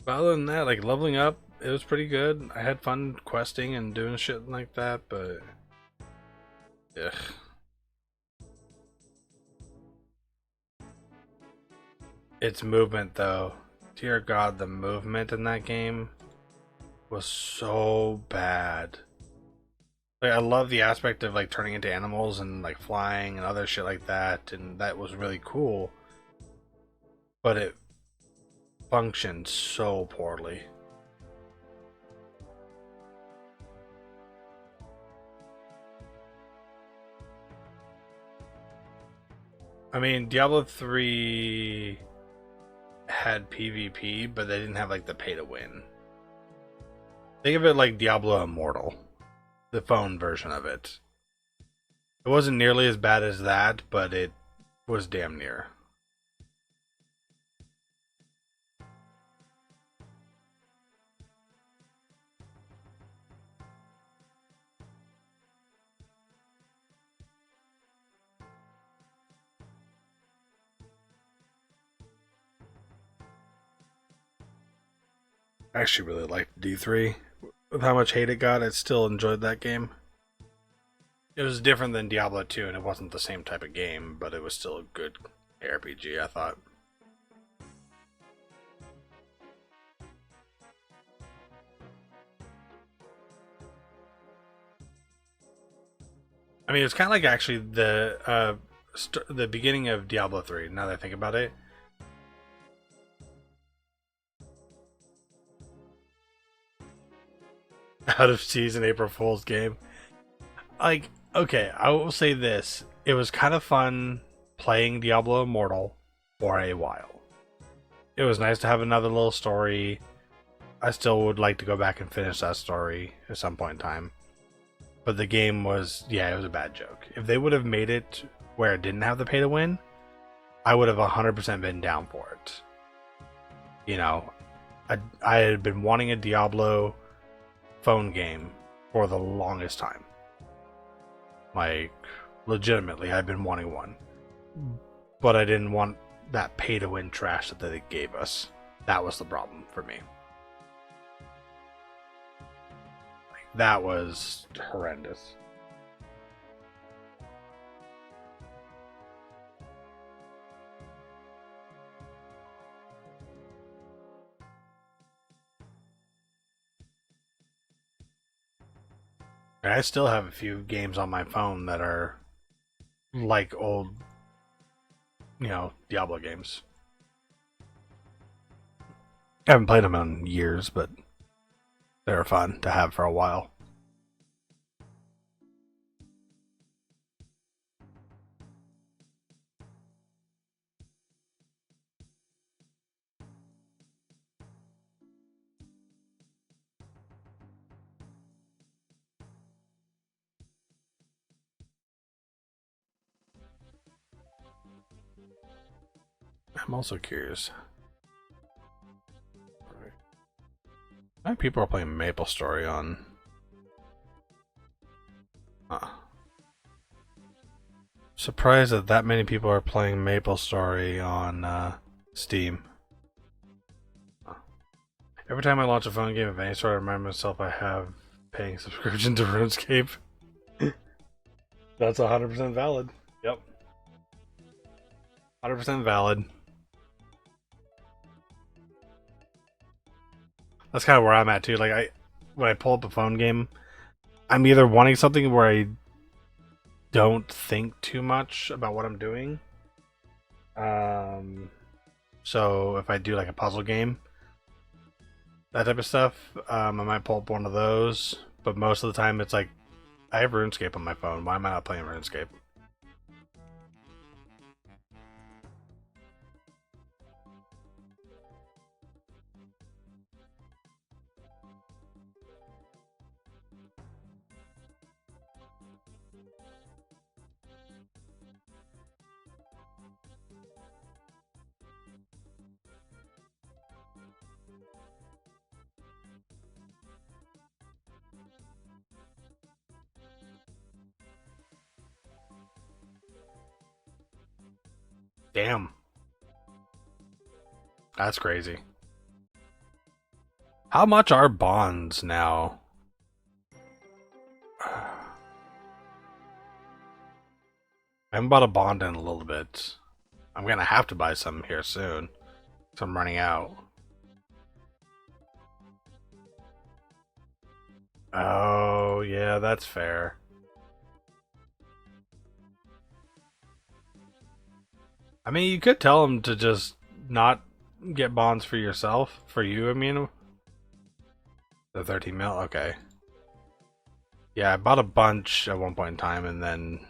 But other than that, like leveling up, it was pretty good. I had fun questing and doing shit like that, but ugh. Its movement though. Dear God, the movement in that game was so bad. Like I love the aspect of like turning into animals and like flying and other shit like that, and that was really cool. But it functioned so poorly. I mean, Diablo 3 had PvP, but they didn't have like the pay to win. Think of it like Diablo Immortal, the phone version of it. It wasn't nearly as bad as that, but it was damn near. I actually really liked D3. With how much hate it got, I still enjoyed that game. It was different than Diablo 2, and it wasn't the same type of game, but it was still a good RPG, I thought. I mean, it's kind of like actually the beginning of Diablo 3, now that I think about it. Out of season April Fool's game. Like, okay, I will say this. It was kind of fun playing Diablo Immortal for a while. It was nice to have another little story. I still would like to go back and finish that story at some point in time. But the game was, yeah, it was a bad joke. If they would have made it where it didn't have the pay to win, I would have 100% been down for it. You know, I had been wanting a Diablo phone game for the longest time. Like, legitimately, I've been wanting one. But I didn't want that pay to win trash that they gave us. That was the problem for me. That was horrendous. I still have a few games on my phone that are like old, Diablo games. I haven't played them in years, but they were fun to have for a while. I'm also curious. How many people are playing Maple Story on? Surprised that many people are playing Maple Story on Steam. Every time I launch a phone game of any sort, I remind myself I have paying subscription to RuneScape. That's 100% valid. Yep. 100% valid. That's kind of where I'm at too. Like when I pull up a phone game, I'm either wanting something where I don't think too much about what I'm doing. Um, so if I do like a puzzle game, that type of stuff, I might pull up one of those. But most of the time, it's like I have RuneScape on my phone. Why am I not playing RuneScape? Damn, that's crazy. How much are bonds now? I haven't bought a bond in a little bit. I'm gonna have to buy some here soon, because I'm running out. Oh, yeah, that's fair. I mean, you could tell them to just not get bonds for yourself. For you, I mean. The 13 mil? Okay. Yeah, I bought a bunch at one point in time and then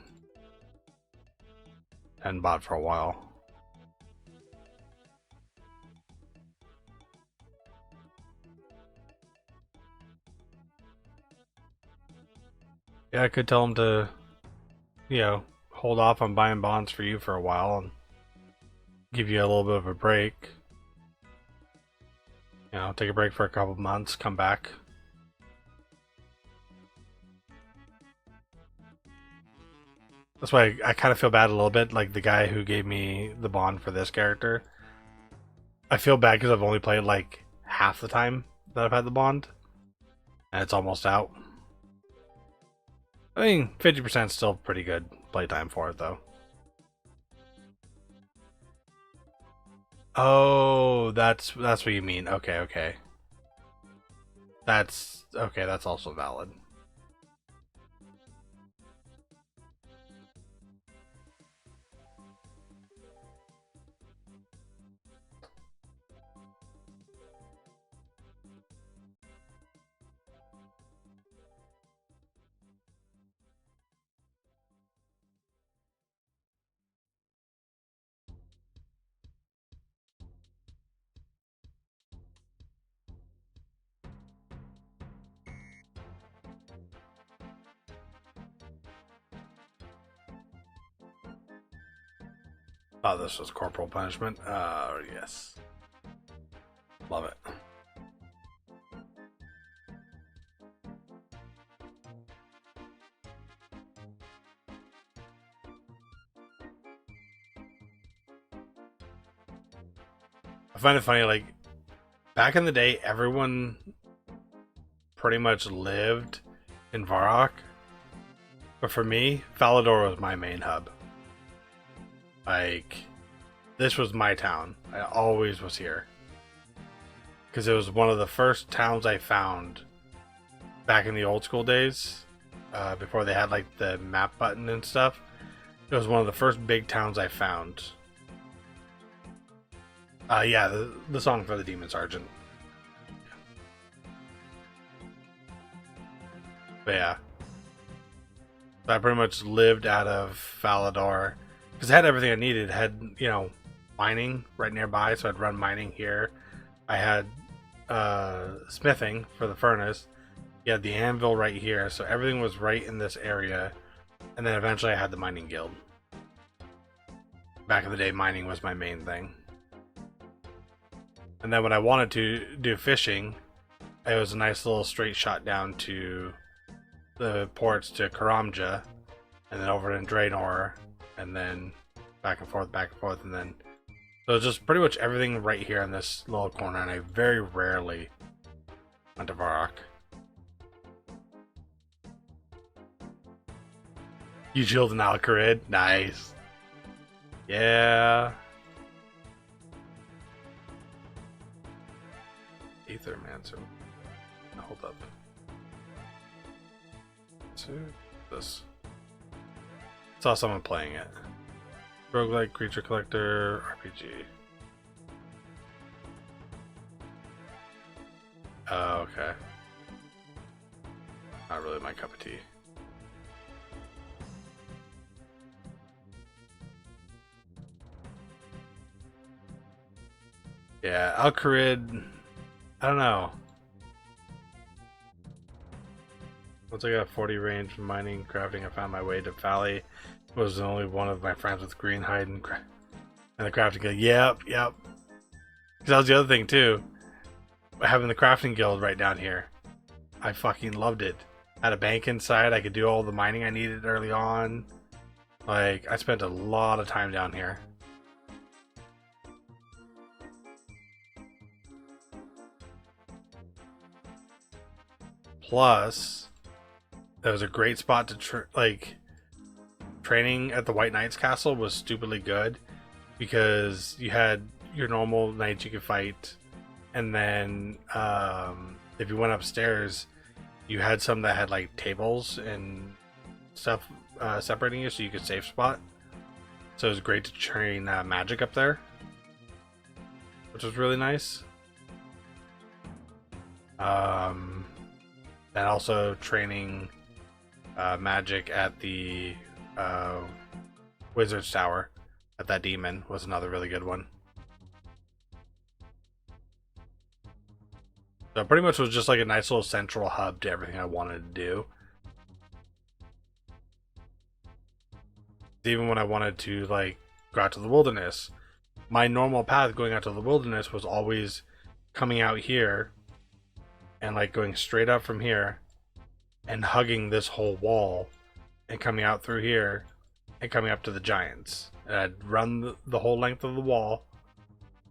hadn't bought for a while. Yeah, I could tell them to, hold off on buying bonds for you for a while and give you a little bit of a break. Take a break for a couple months, come back. That's why I kind of feel bad a little bit, like the guy who gave me the bond for this character. I feel bad because I've only played like half the time that I've had the bond, and it's almost out. I mean, 50% is still pretty good playtime for it, though. Oh, that's what you mean. Okay, okay. That's okay, that's also valid. Oh, this was corporal punishment. Yes. Love it. I find it funny, like, back in the day, everyone pretty much lived in Varrock. But for me, Falador was my main hub. Like, this was my town. I always was here. Because it was one of the first towns I found back in the old school days, before they had, like, the map button and stuff. It was one of the first big towns I found. Yeah, the song for the Demon Sergeant. But yeah. I pretty much lived out of Falador because I had everything I needed. I had, mining right nearby, so I'd run mining here. I had smithing for the furnace. You had the anvil right here, so everything was right in this area. And then eventually I had the mining guild. Back in the day, mining was my main thing. And then when I wanted to do fishing, it was a nice little straight shot down to the ports to Karamja, and then over in Draenor, and then back and forth, and then so it's just pretty much everything right here in this little corner, and I very rarely went to Varrock. You killed an Alcarid? Nice. Yeah. Aethermancer. Hold up. This. Saw someone playing it. Roguelike creature collector RPG. Oh, okay. Not really my cup of tea. Yeah, Alcarid. I don't know. Once I got 40 range from mining, crafting, I found my way to Valley. Was only one of my friends with green hide and the crafting guild. Yep. Because that was the other thing too. Having the crafting guild right down here. I fucking loved it. Had a bank inside. I could do all the mining I needed early on. Like, I spent a lot of time down here. Plus, that was a great spot to training at the White Knight's Castle was stupidly good because you had your normal knights you could fight, and then if you went upstairs, you had some that had like tables and stuff separating you, so you could safe spot. So it was great to train magic up there, which was really nice. And also training magic at the Wizard's Tower at that demon was another really good one. So pretty much was just like a nice little central hub to everything I wanted to do. Even when I wanted to like go out to the wilderness, my normal path going out to the wilderness was always coming out here and like going straight up from here and hugging this whole wall and coming out through here and coming up to the giants. And I'd run the whole length of the wall,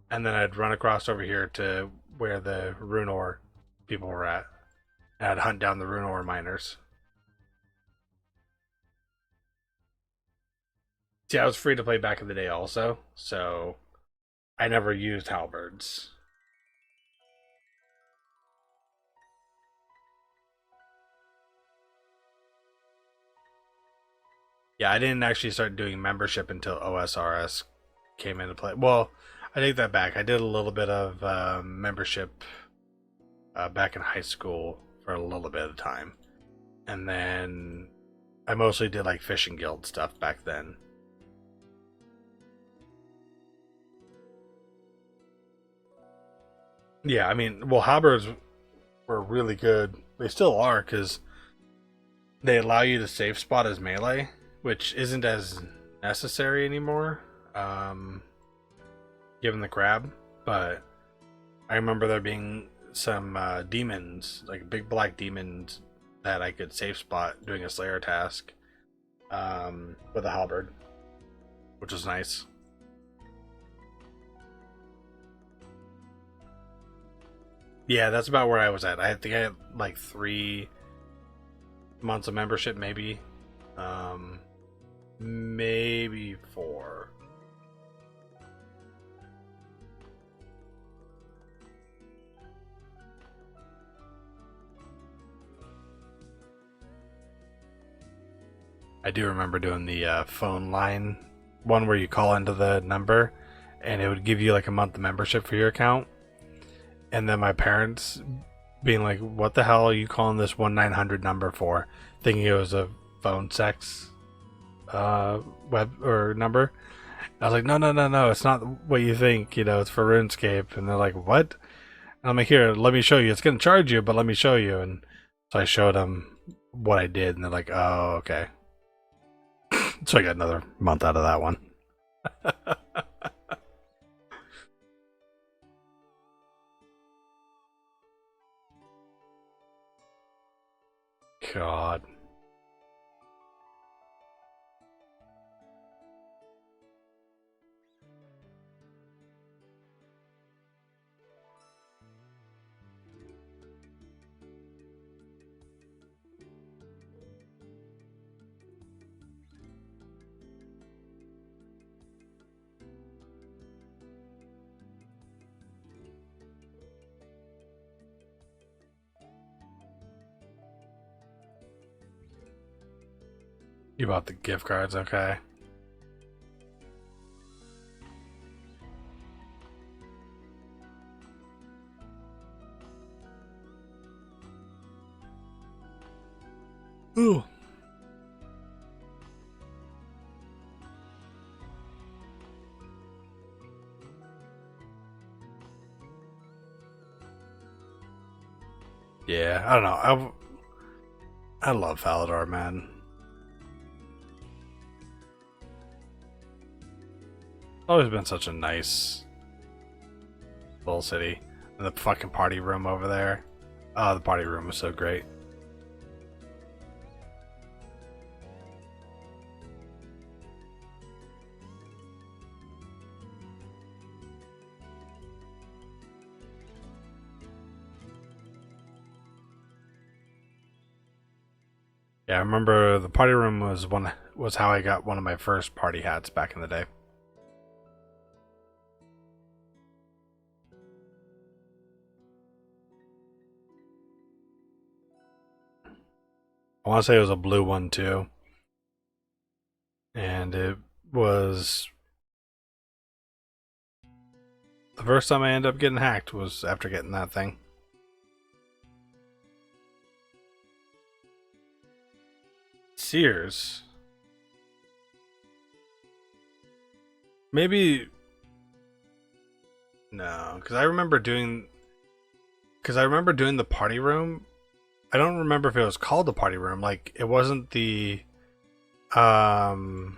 and then I'd run across over here to where the rune ore people were at, and I'd hunt down the rune ore miners. See, I was free to play back in the day also, so I never used halberds. Yeah, I didn't actually start doing membership until OSRS came into play. Well, I take that back. I did a little bit of membership back in high school for a little bit of time, and then I mostly did like fishing guild stuff back then. Yeah, I mean, well, halberds were really good. They still are because they allow you to save spot as melee, which isn't as necessary anymore, given the crab. But I remember there being some demons, like big black demons, that I could save spot doing a Slayer task with a halberd, which was nice. Yeah, that's about where I was at. I think I had like 3 months of membership, maybe, maybe 4. I do remember doing the phone line one where you call into the number, and it would give you like a month of membership for your account. And then my parents being like, "What the hell are you calling this 1-900 number for?" Thinking it was a phone sex web or number. I was like, "No, no, no, no! It's not what you think. You know, it's for RuneScape." And they're like, "What?" And I'm like, "Here, let me show you. It's gonna charge you, but let me show you." And so I showed them what I did, and they're like, "Oh, okay." So I got another month out of that one. God. You bought the gift cards, okay. Ooh. Yeah, I don't know. I love Falador, man. Always been such a nice little city. And the fucking party room over there. Oh, the party room was so great. Yeah, I remember the party room was how I got one of my first party hats back in the day. I want to say it was a blue one too, and it was the first time I ended up getting hacked was after getting that thing. Sears. Maybe no, because I remember doing the party room. I don't remember if it was called the party room. Like it wasn't the um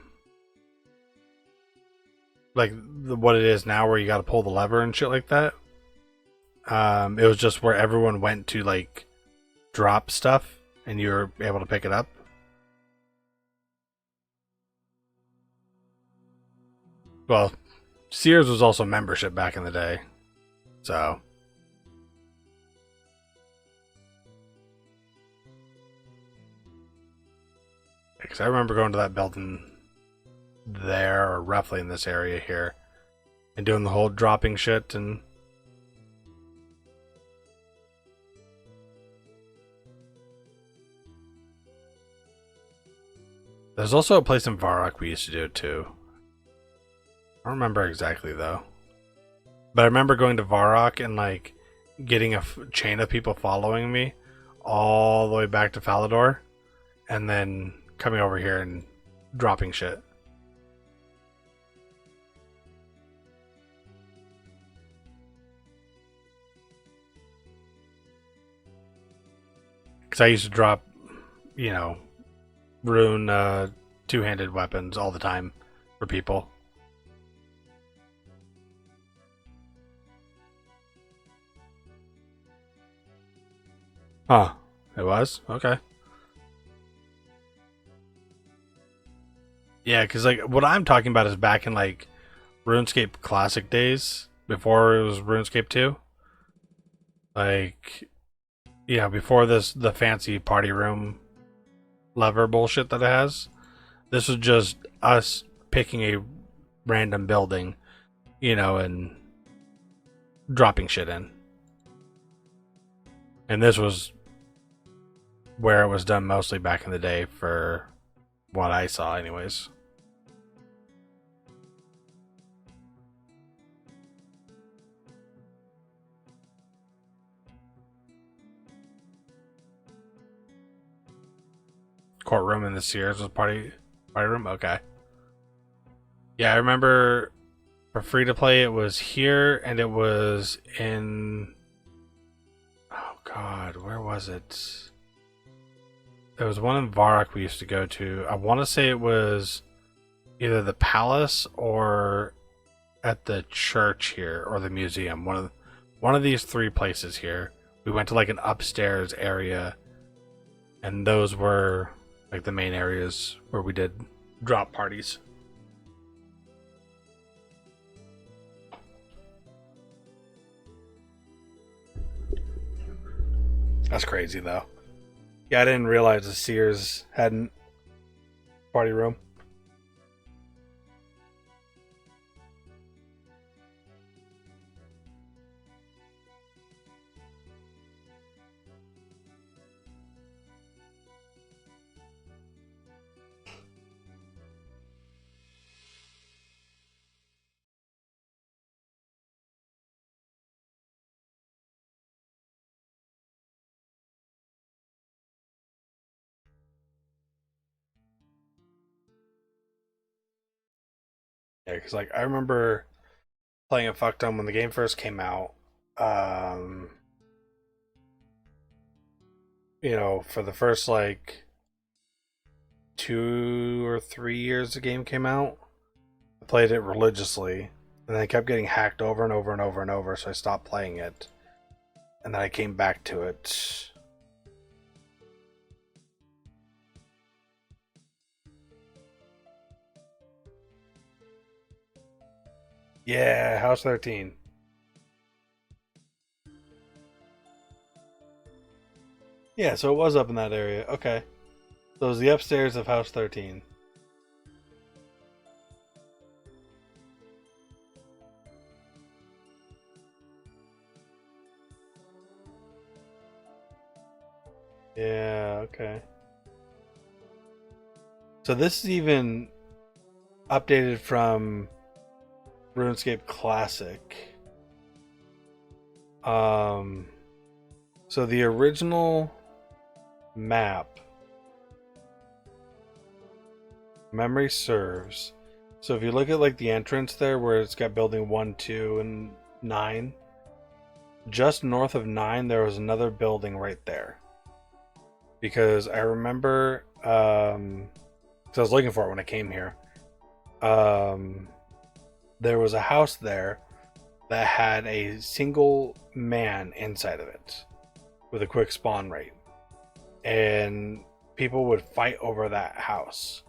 what it is now where you got to pull the lever and shit like that. It was just where everyone went to like drop stuff and you were able to pick it up. Well, Sears was also membership back in the day, so because I remember going to that building there, or roughly in this area here, and doing the whole dropping shit. And there's also a place in Varrock we used to do it too. I don't remember exactly though, but I remember going to Varrock and like getting a chain of people following me all the way back to Falador, and then coming over here and dropping shit. Because I used to drop, you know, rune two-handed weapons all the time for people. Huh. It was? Okay. Yeah, because like what I'm talking about is back in like RuneScape Classic days, before it was RuneScape 2. Like, yeah, before the fancy party room lever bullshit that it has. This was just us picking a random building, and dropping shit in. And this was where it was done mostly back in the day for what I saw, anyways. Courtroom in the Sears was party room. Okay. Yeah, I remember for free to play it was here, and it was in. Oh God, where was it? There was one in Varrock we used to go to. I want to say it was either the palace or at the church here or the museum. One of these three places here. We went to like an upstairs area, and those were like the main areas where we did drop parties. That's crazy though. Yeah, I didn't realize the Sears hadn't party room. Yeah, because like I remember playing it fucked on when the game first came out. Um, for the first like 2 or 3 years the game came out, I played it religiously, and then I kept getting hacked over and over and over and over, so I stopped playing it, and then I came back to it. Yeah, House 13. Yeah, so it was up in that area. Okay. So it was the upstairs of House 13. Yeah, okay. So this is even updated from RuneScape Classic. So the original map, memory serves. So if you look at like the entrance there where it's got building 1, 2, and 9, just north of 9 there was another building right there. Because I remember, because I was looking for it when I came here. There was a house there that had a single man inside of it with a quick spawn rate, and people would fight over that house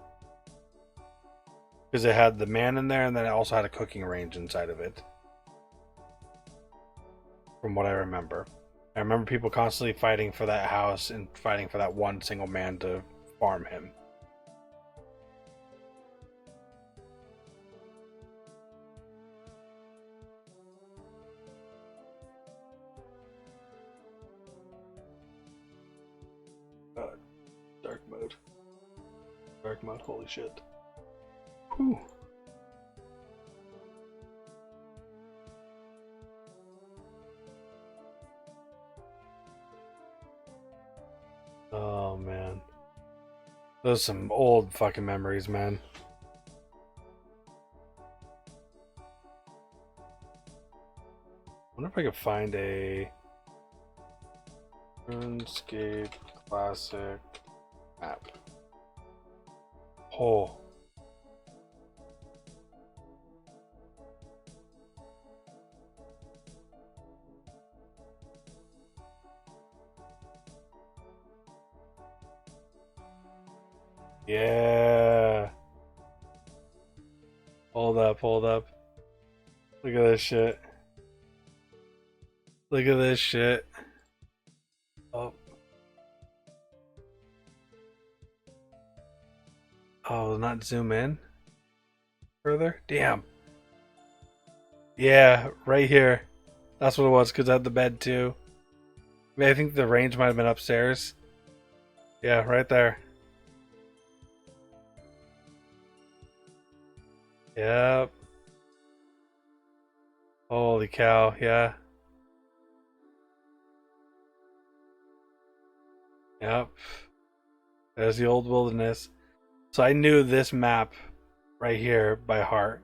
because it had the man in there, and then it also had a cooking range inside of it. From what I remember people constantly fighting for that house and fighting for that one single man to farm him. Dark mode. Dark mode, holy shit. Whew. Oh man. Those are some old fucking memories, man. I wonder if I could find a RuneScape Classic map. Oh. Yeah. Hold up, hold up. Look at this shit. Look at this shit. Oh. Oh, not zoom in further? Damn. Yeah, right here. That's what it was, because I had the bed too. I mean, I think the range might have been upstairs. Yeah, right there. Yep. Holy cow, yeah. Yep. There's the old wilderness. So I knew this map right here by heart.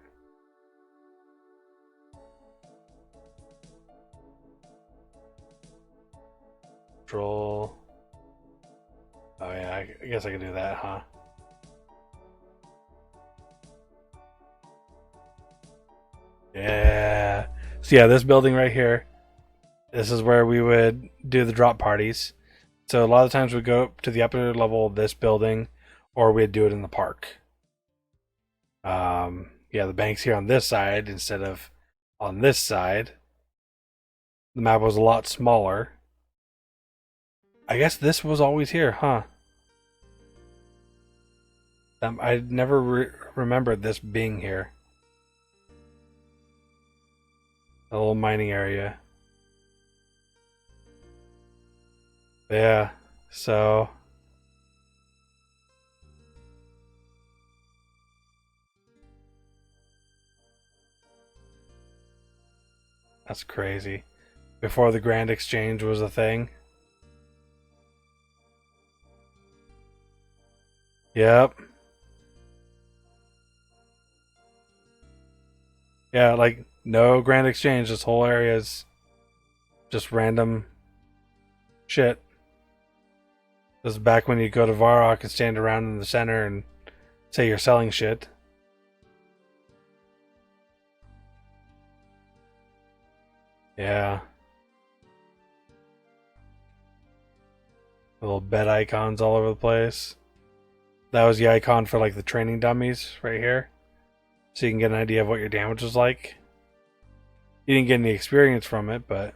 Control. Oh yeah, I guess I can do that, huh? Yeah. So yeah, this building right here. This is where we would do the drop parties. So a lot of times we'd go up to the upper level of this building, or we'd do it in the park. Yeah, the bank's here on this side instead of on this side. The map was a lot smaller. I guess this was always here, huh? I never remembered this being here. A little mining area. Yeah, so that's crazy. Before the Grand Exchange was a thing. Yep. Yeah, like no Grand Exchange. This whole area is just random shit. This is back when you go to Varrock and stand around in the center and say you're selling shit. Yeah. Little bed icons all over the place. That was the icon for like the training dummies right here. So you can get an idea of what your damage was like. You didn't get any experience from it, but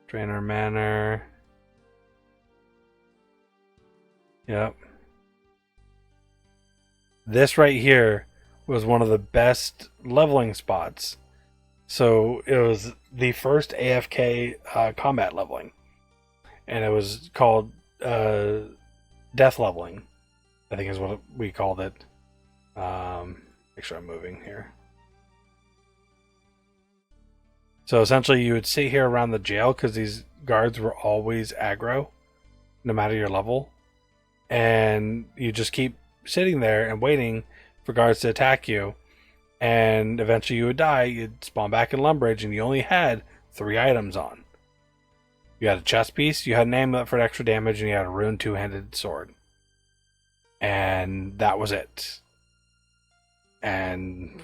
Trainer Manor. Yep. This right here was one of the best leveling spots. So it was the first AFK combat leveling. And it was called death leveling, I think is what we called it. Make sure I'm moving here. So essentially you would sit here around the jail because these guards were always aggro, no matter your level. And you just keep sitting there and waiting for guards to attack you. And eventually you would die, you'd spawn back in Lumbridge, and you only had 3 items on. You had a chest piece, you had an amulet for extra damage, and you had a ruined 2-handed sword. And that was it. And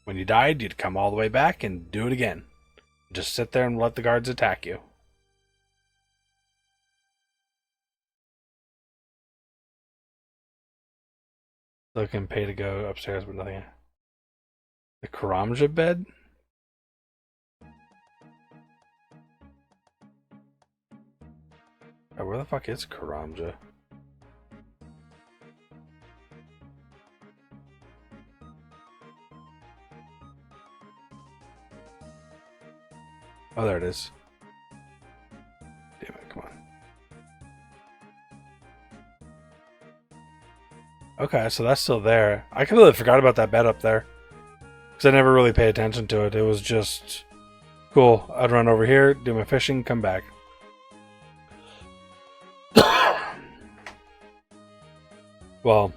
when you died, you'd come all the way back and do it again. Just sit there and let the guards attack you. So I can pay to go upstairs, but nothing. The Karamja bed? Oh, where the fuck is Karamja? Oh, there it is. Damn it, come on. Okay, so that's still there. I completely forgot about that bed up there. Because I never really paid attention to it. It was just cool. I'd run over here, do my fishing, come back. Well,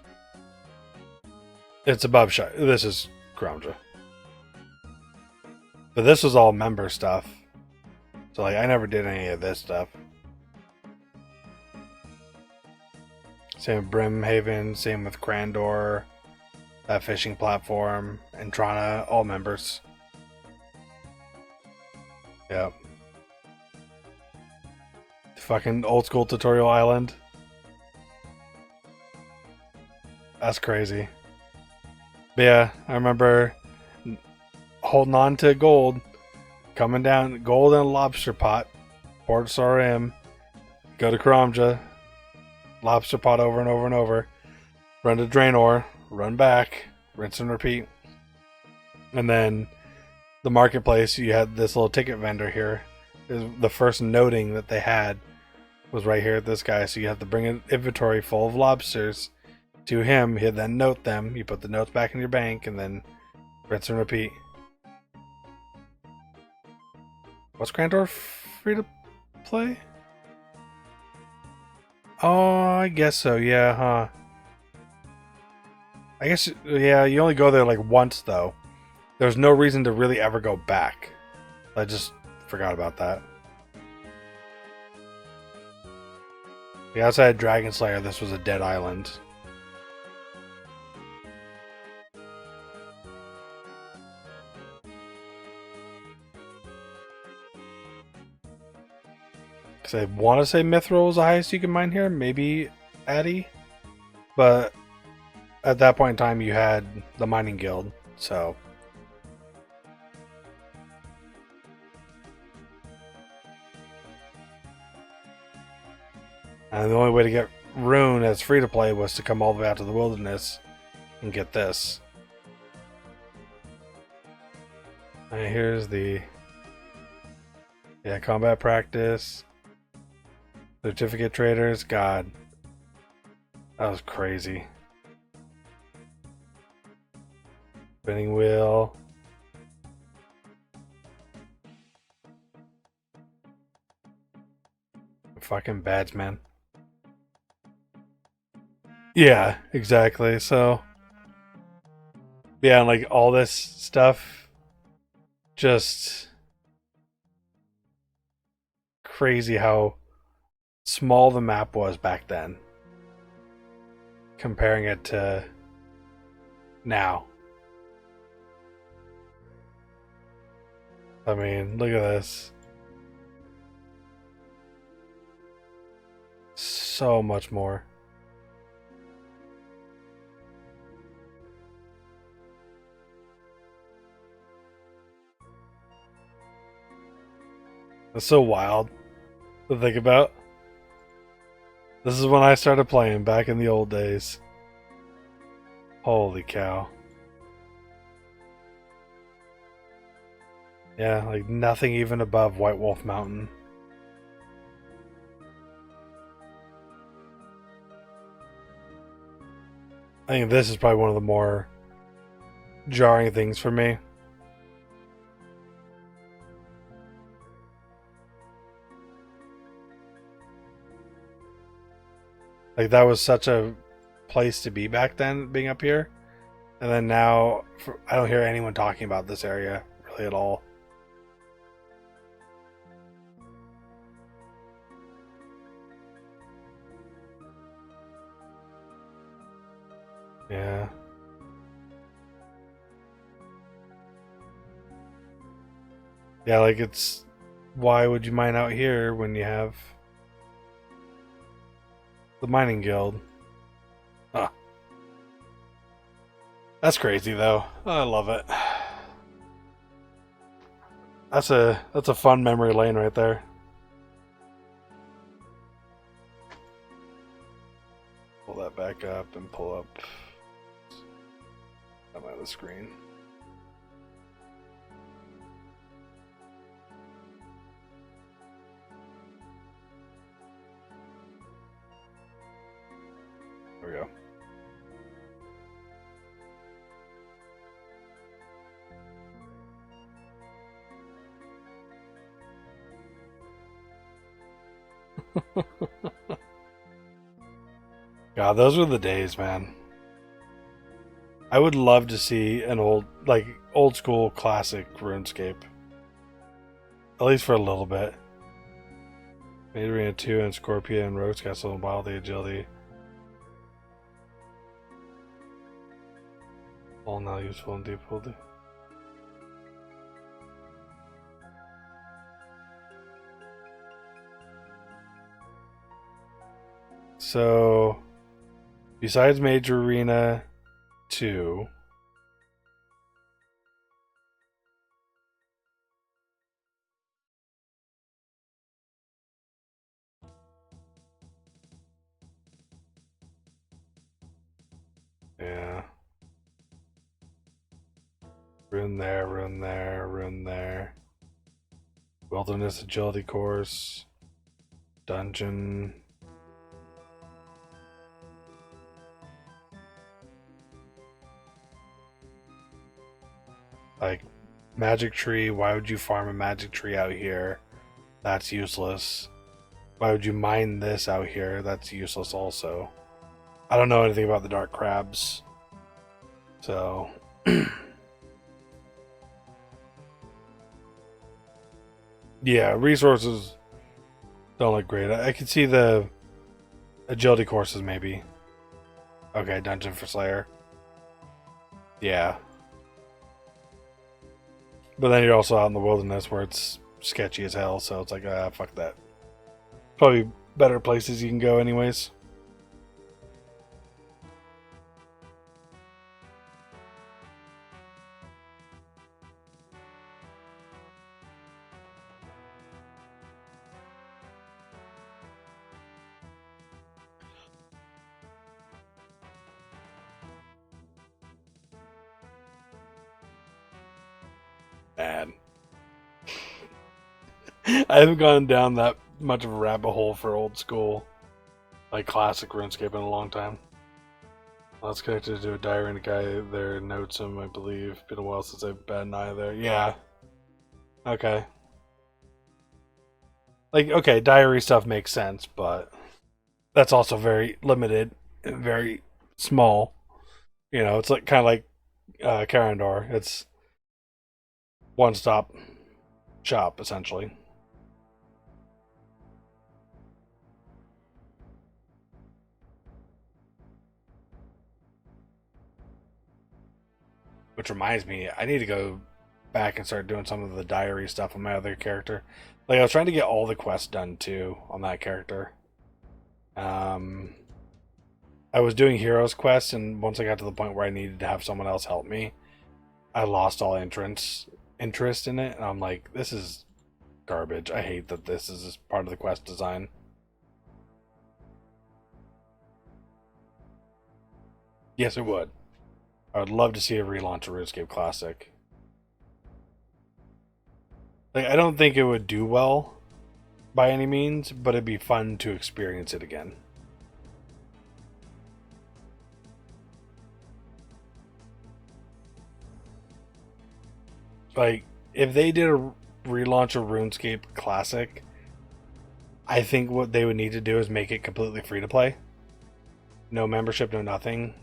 it's above shot. This is Karamja. But this was all member stuff. So, like, I never did any of this stuff. Same with Brimhaven, same with Crandor, that fishing platform, and Trana, all members. Yep. Fucking old school tutorial island. That's crazy. But yeah, I remember holding on to gold, coming down, gold in a lobster pot, Port Sarim, go to Karamja, lobster pot over and over and over, run to Draenor, run back, rinse and repeat. And then the marketplace, you had this little ticket vendor here. The first noting that they had was right here at this guy. So you have to bring an inventory full of lobsters to him. He'd then note them. You put the notes back in your bank and then rinse and repeat. Was Crandor free to play? Oh, I guess so. Yeah, huh? I guess, yeah, you only go there like once, though. There's no reason to really ever go back. I just forgot about that. The outside Dragon Slayer, this was a dead island. Because I want to say Mithril was the highest you can mine here. Maybe Addy. But at that point in time, you had the mining guild. So... and the only way to get Rune as free to play was to come all the way out to the wilderness and get this. And here's the combat practice. Certificate traders. God. That was crazy. Spinning wheel. Fucking badge, man. Yeah, exactly. So, yeah, and like all this stuff, just crazy how small the map was back then, comparing it to now. I mean, look at this. So much more. That's so wild. to think about. This is when I started playing back in the old days. Holy cow. Yeah, like nothing even above White Wolf Mountain. I think this is probably one of the more jarring things for me. Like that was such a place to be back then, being up here, and then now I don't hear anyone talking about this area really at all. Yeah. Yeah, like it's why would you mine out here when you have the mining guild? Huh. That's crazy though. I love it. That's a fun memory lane right there. Pull that back up and pull up. I'm out of the screen. There we go. God, those were the days, man. I would love to see an old school classic RuneScape. At least for a little bit. Made Arena 2 and Scorpia and Rogue's Castle and Wild the Agility. All now useful and difficulty. So, besides Major Arena 2, yeah. Rune there, rune there, rune there. Wilderness Agility Course. Dungeon. Like, Magic Tree. Why would you farm a Magic Tree out here? That's useless. Why would you mine this out here? That's useless also. I don't know anything about the Dark Crabs. So. Yeah, resources don't look great. I could see the agility courses maybe. Okay, Dungeon for Slayer. Yeah. But then you're also out in the wilderness where it's sketchy as hell, so it's like, fuck that. Probably better places you can go anyways. Bad. I haven't gone down that much of a rabbit hole for old school, like classic RuneScape in a long time. Well, it's connected to a diary and a guy there notes him, I believe. Been a while since I've been an eye there. Yeah. Okay. Like, okay, diary stuff makes sense, but that's also very limited and very small. You know, it's like kind of like Karandor. It's one stop shop essentially. Which reminds me, I need to go back and start doing some of the diary stuff on my other character. Like I was trying to get all the quests done too on that character. Um, I was doing heroes quests, and once I got to the point where I needed to have someone else help me, I lost all interest in it, and I'm like, this is garbage. I hate that this is part of the quest design. Yes, it would. I would love to see a relaunch of RuneScape Classic. Like, I don't think it would do well by any means, but it'd be fun to experience it again. Like, if they did a relaunch of RuneScape Classic, I think what they would need to do is make it completely free to play. No membership, no nothing.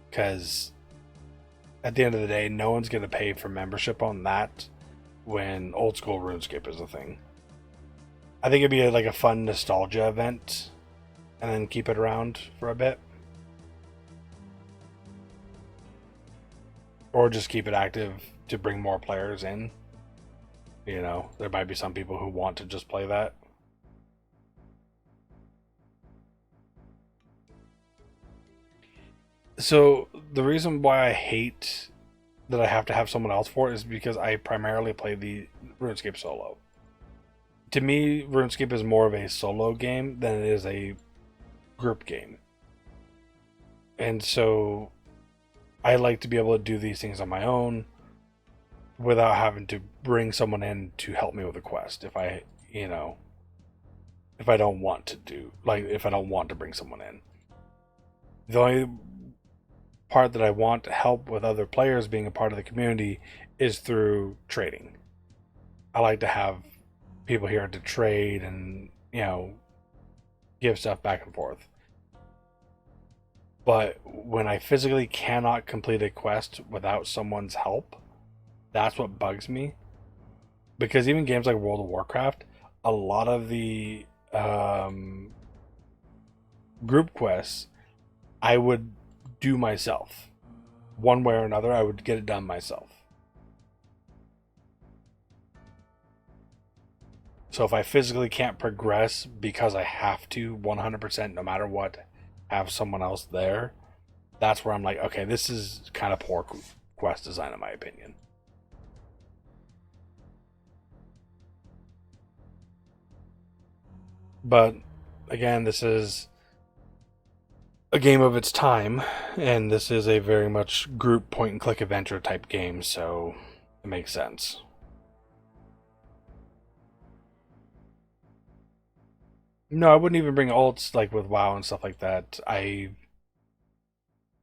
Because at the end of the day, no one's going to pay for membership on that when old school RuneScape is a thing. I think it'd be like a fun nostalgia event and then keep it around for a bit. Or just keep it active to bring more players in. You know, there might be some people who want to just play that. So the reason why I hate that I have to have someone else for it is because I primarily play the RuneScape solo. To me, RuneScape is more of a solo game than it is a group game. And so I like to be able to do these things on my own without having to bring someone in to help me with a quest if I, if I don't want to if I don't want to bring someone in. The only part that I want to help with other players being a part of the community is through trading. I like to have people here to trade and, give stuff back and forth. But when I physically cannot complete a quest without someone's help, that's what bugs me. Because even games like World of Warcraft, a lot of the group quests I would do myself. One way or another, I would get it done myself. So if I physically can't progress because I have to 100% no matter what have someone else there, that's where I'm like, okay, this is kind of poor quest design in my opinion. But again, this is a game of its time, and this is a very much group point and click adventure type game, so it makes sense. No, I wouldn't even bring alts like with WoW and stuff like that. I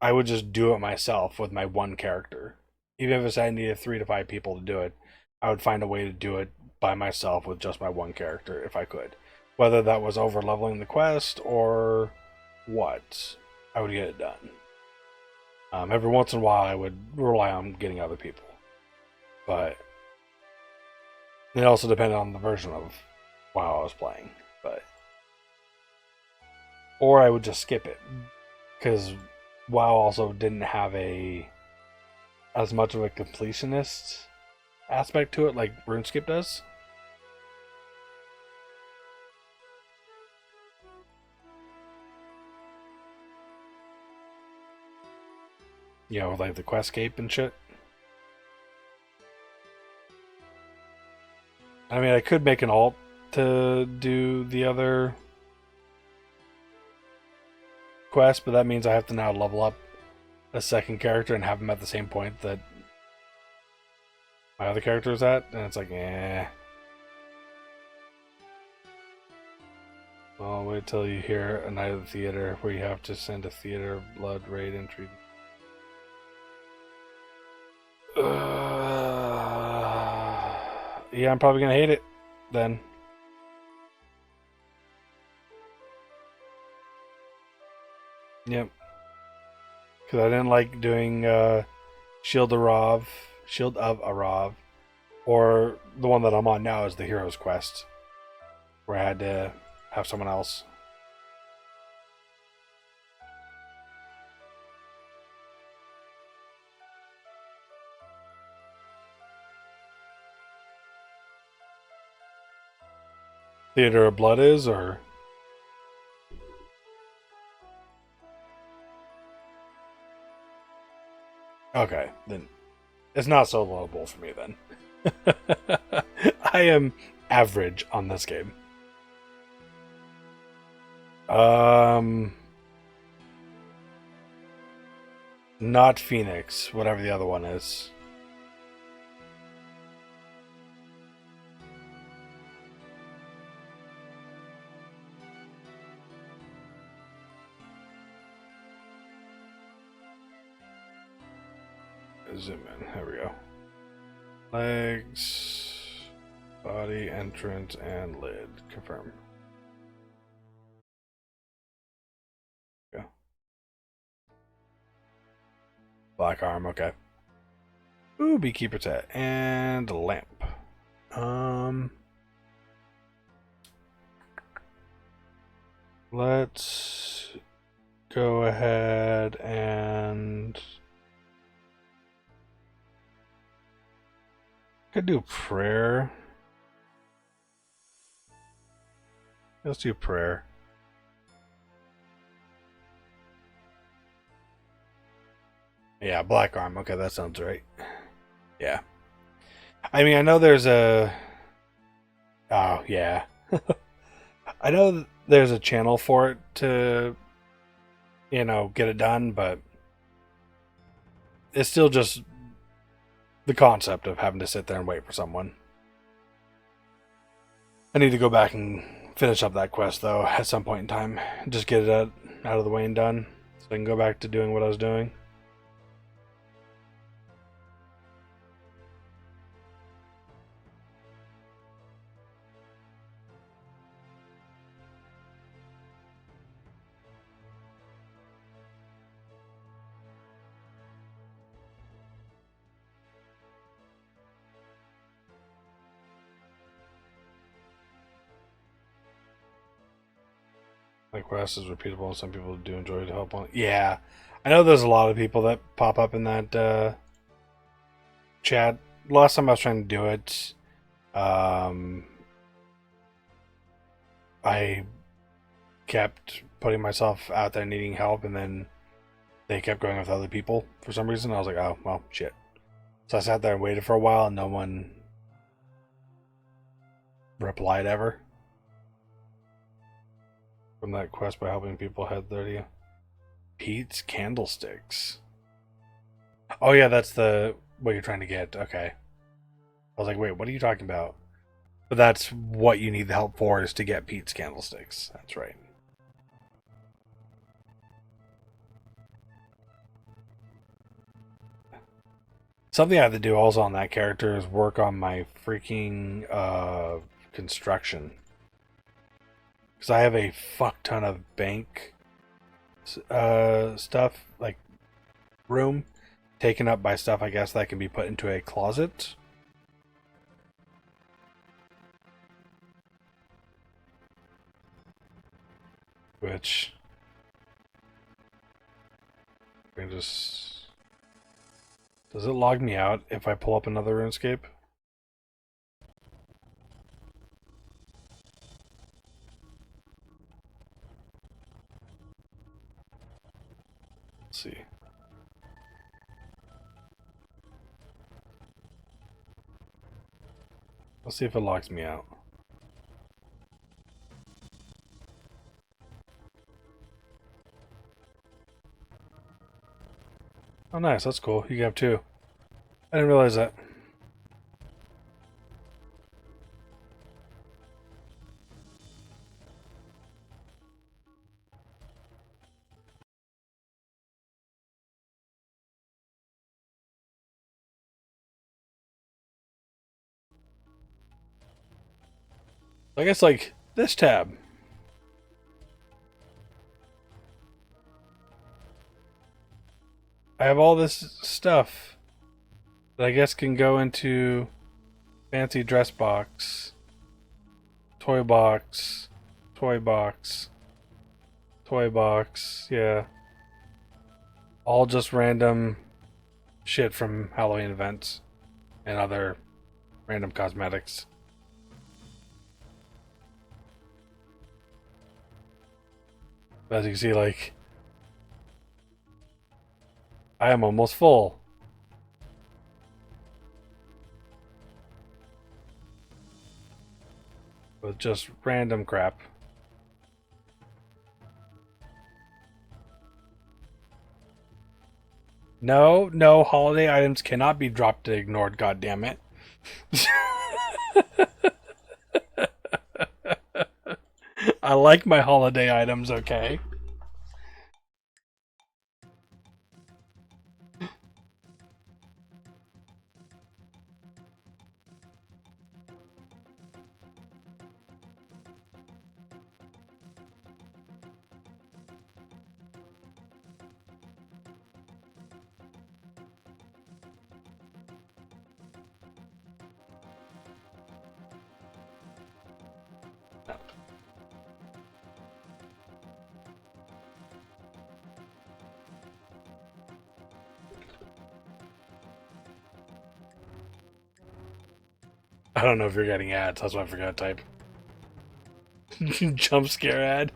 would just do it myself with my one character. Even if I needed 3 to 5 people to do it, I would find a way to do it by myself with just my one character if I could. Whether that was over leveling the quest or what, I would get it done. Every once in a while, I would rely on getting other people, but it also depended on the version of WoW I was playing. But or I would just skip it because WoW also didn't have as much of a completionist aspect to it like RuneScape does. With like the Questscape and shit. I mean, I could make an alt to do the other quest, but that means I have to now level up a second character and have him at the same point that my other character is at, and it's like, eh. Well, wait till you hear A Night of the Theater, where you have to send a theater blood raid entry. Yeah, I'm probably gonna hate it then. Yep. Because I didn't like doing Shield of Arav, or the one that I'm on now is the Hero's Quest, where I had to have someone else. Theater of Blood is, or okay, then it's not so lovable for me then. I am average on this game. Not Phoenix, whatever the other one is. Zoom in. There we go. Legs, body, entrance, and lid. Confirm. Yeah. Black arm. Okay. Ooh, beekeeper set and lamp. Let's go ahead and could do prayer. Let's do prayer. Yeah, black arm. Okay, that sounds right. Yeah. I mean, I know there's a. Oh, yeah. I know there's a channel for it to, get it done, but it's still just the concept of having to sit there and wait for someone. I need to go back and finish up that quest, though, at some point in time. Just get it out of the way and done, so I can go back to doing what I was doing. My quest is repeatable, and some people do enjoy to help on. Yeah, I know there's a lot of people that pop up in that chat. Last time I was trying to do it, I kept putting myself out there needing help, and then they kept going with other people for some reason. I was like, oh, well, shit. So I sat there and waited for a while, and no one replied ever from that quest by helping people head 30. Pete's Candlesticks. Oh, yeah, that's what you're trying to get. Okay. I was like, wait, what are you talking about? But that's what you need the help for, is to get Pete's Candlesticks. That's right. Something I have to do also on that character is work on my freaking construction. Because I have a fuck ton of bank stuff, like room, taken up by stuff, I guess, that can be put into a closet. Which I can just. Does it log me out if I pull up another RuneScape? Let's see. Let's see if it logs me out. Oh, nice. That's cool. You have two. I didn't realize that. I guess, like, this tab. I have all this stuff that I guess can go into fancy dress box, toy box, toy box, toy box, yeah. All just random shit from Halloween events and other random cosmetics. As you can see, like, I am almost full. just random crap. No, no, holiday items cannot be dropped and ignored, goddammit. I like my holiday items, okay? I don't know if you're getting ads, that's why I forgot to type. Jump scare ad.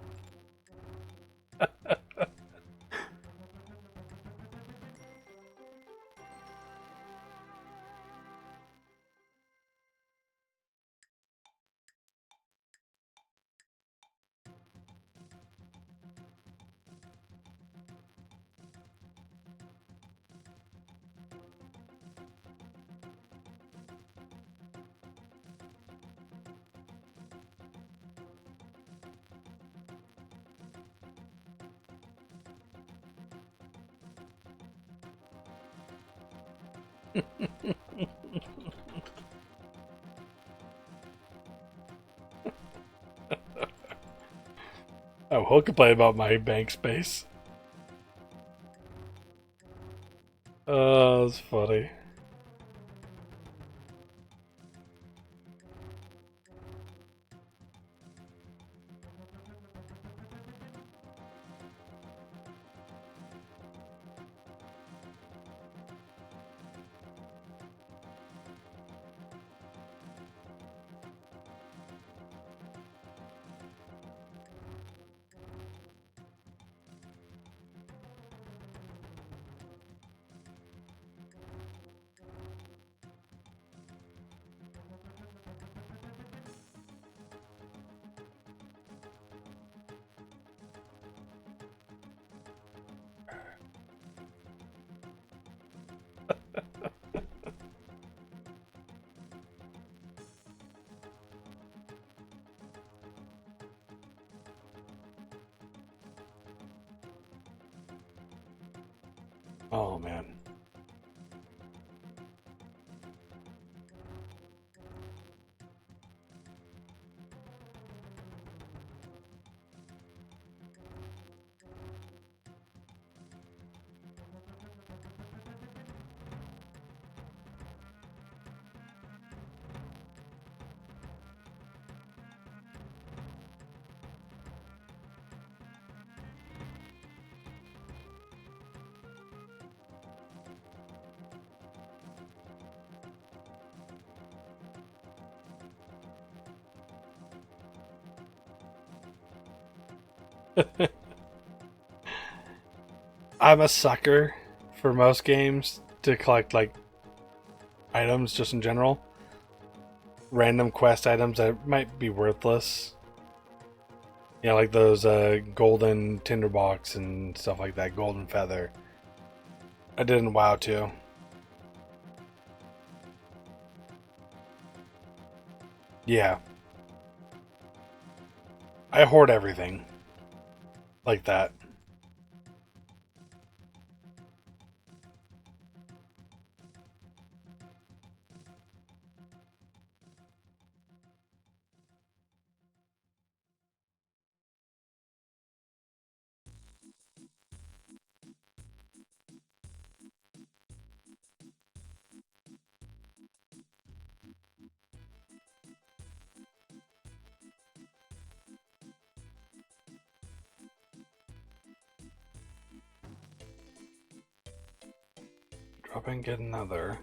Oh, he'll complain about my bank space. Oh, that's funny. Oh, man. I'm a sucker for most games to collect, like, items just in general. Random quest items that might be worthless. You know, like those golden tinderbox and stuff like that, golden feather. I did in WoW too. Yeah. I hoard everything like that. Drop and get another.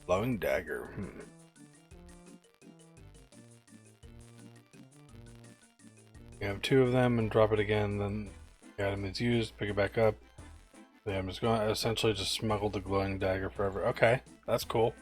Glowing dagger. You have two of them and drop it again, then the item is used, pick it back up. The item is gone. Essentially just smuggled the glowing dagger forever. Okay, that's cool.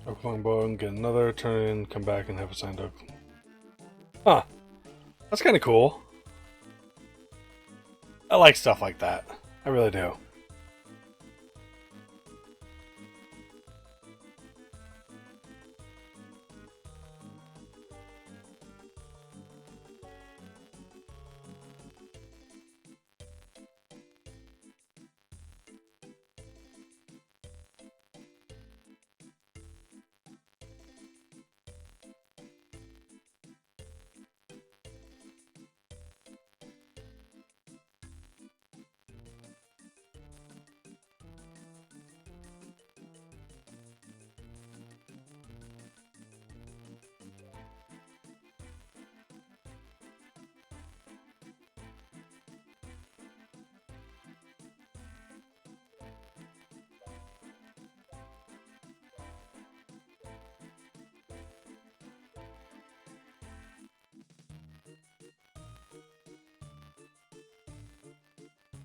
Oak longbow and get another, turn it in, come back and have a signed oak. Huh. That's kind of cool. I like stuff like that. I really do.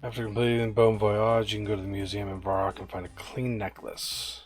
After completing Bon Voyage, you can go to the museum in Varrock and find a clean necklace.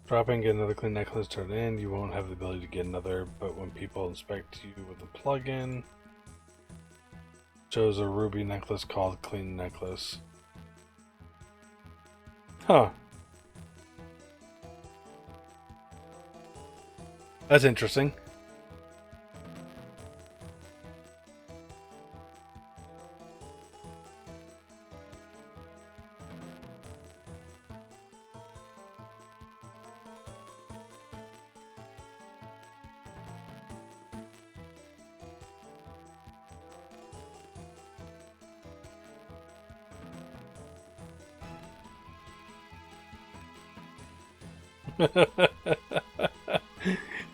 Drop in, get another clean necklace, turn it in. You won't have the ability to get another, but when people inspect you with a plug-in, shows a ruby necklace called Clean Necklace. Huh. That's interesting.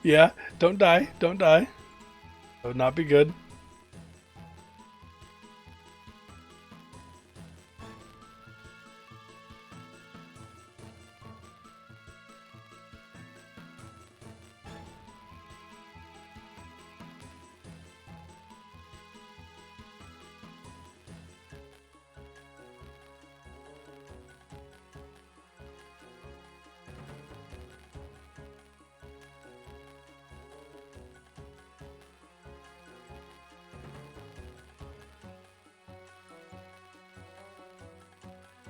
Yeah, don't die. Don't die. That would not be good.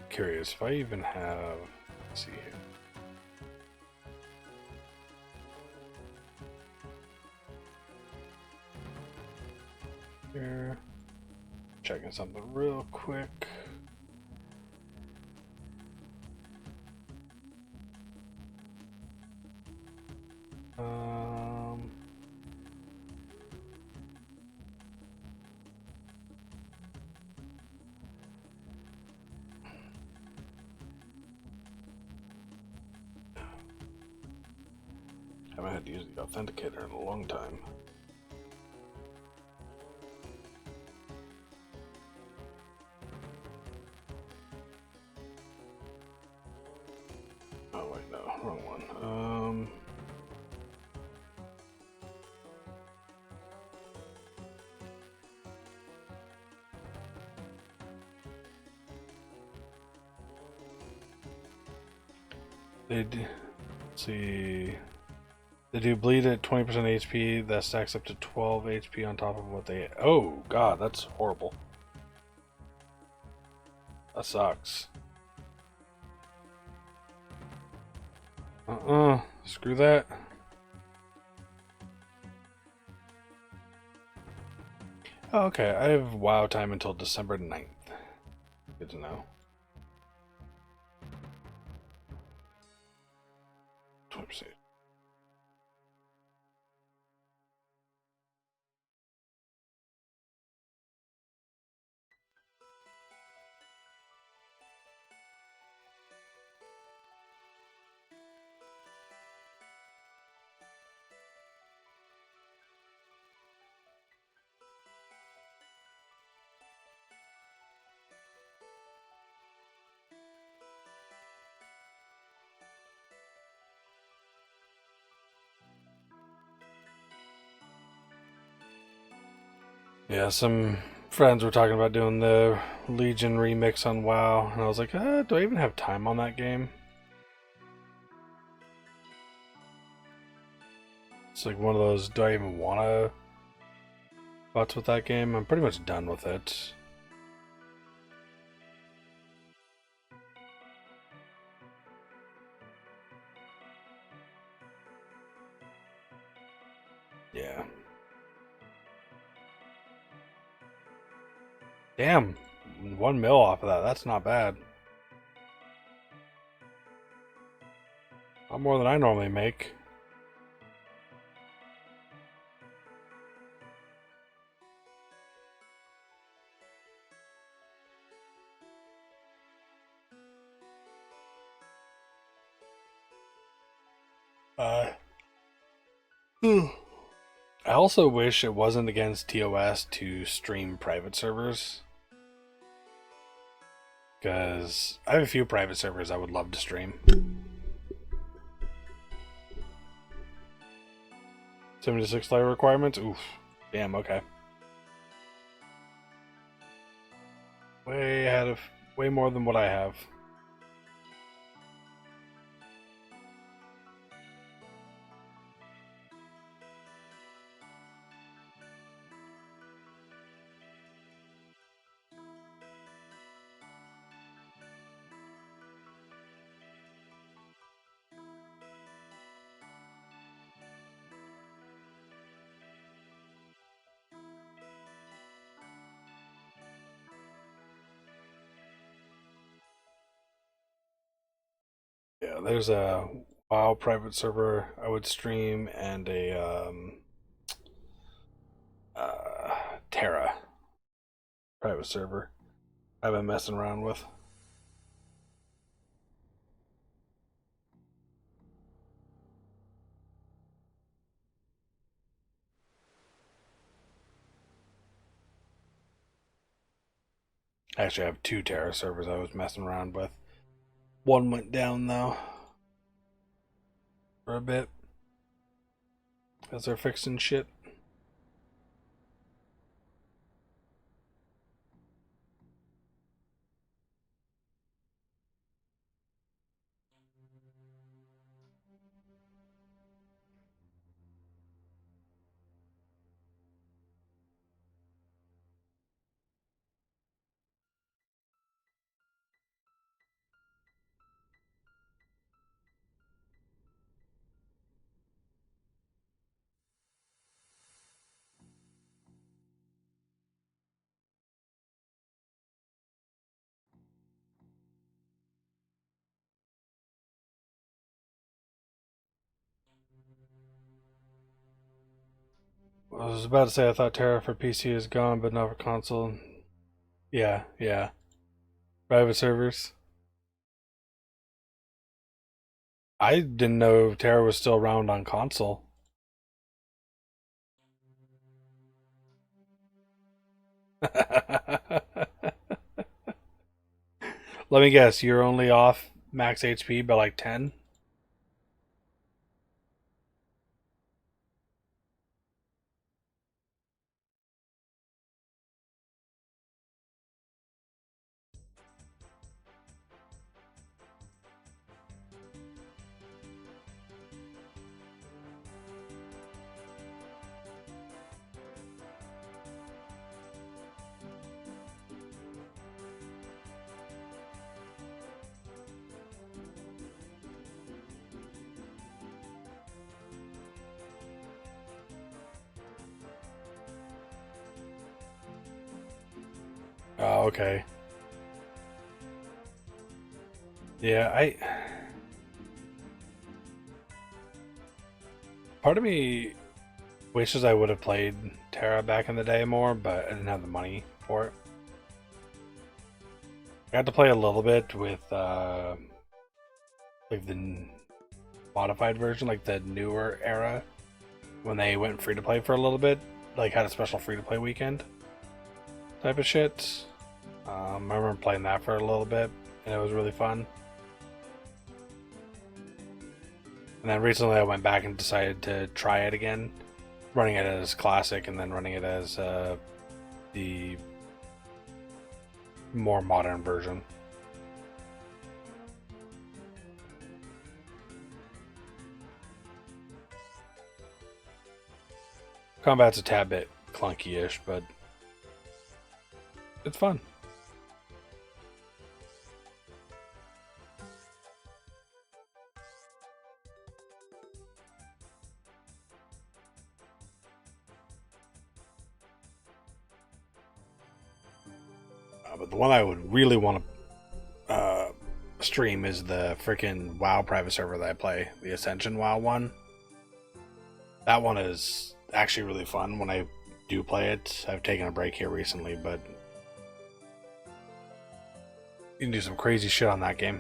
Curious if I even have. Let's see here. Here. Checking something real quick. Um. Haven't had to use the authenticator in a long time. Oh wait, no, wrong one. Let's see. They do bleed at 20% HP. That stacks up to 12 HP on top of what they. Oh god, that's horrible. That sucks. Screw that. Oh, okay, I have WoW time until December 9th. Good to know. 20%. Yeah, some friends were talking about doing the Legion remix on WoW, and I was like, do I even have time on that game? It's like one of those, do I even want to butts with that game? I'm pretty much done with it. Yeah. Damn, 1 mil off of that. That's not bad. A lot more than I normally make. Uh, I also wish it wasn't against TOS to stream private servers. Because I have a few private servers I would love to stream. 76 layer requirements? Oof. Damn, okay. Way ahead of, way more than what I have. Yeah, there's a WoW private server I would stream and a Terra private server I've been messing around with. Actually, I have two Terra servers I was messing around with. One went down though for a bit as they're fixing shit. I was about to say I thought Terra for PC is gone, but not for console. Yeah, yeah. Private servers. I didn't know Terra was still around on console. Let me guess, you're only off max HP by like 10? Oh, okay. Yeah, I. Part of me wishes I would have played Terra back in the day more, but I didn't have the money for it. I got to play a little bit with like the modified version, like the newer era, when they went free to play for a little bit, like had a special free to play weekend type of shit. I remember playing that for a little bit, and it was really fun. And then recently I went back and decided to try it again, running it as classic and then running it as the more modern version. Combat's a tad bit clunky-ish, but it's fun. But the one I would really want to stream is the freaking WoW private server that I play, the Ascension WoW one. That one is actually really fun when I do play it. I've taken a break here recently, but you can do some crazy shit on that game.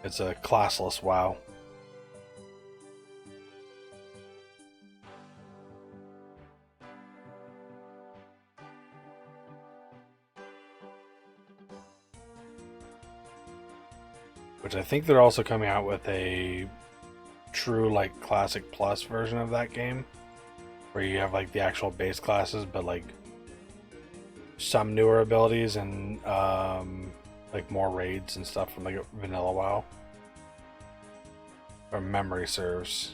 It's a classless WoW. Which I think they're also coming out with a true like classic plus version of that game, where you have like the actual base classes, but like some newer abilities and like more raids and stuff from like vanilla WoW. Or memory serves.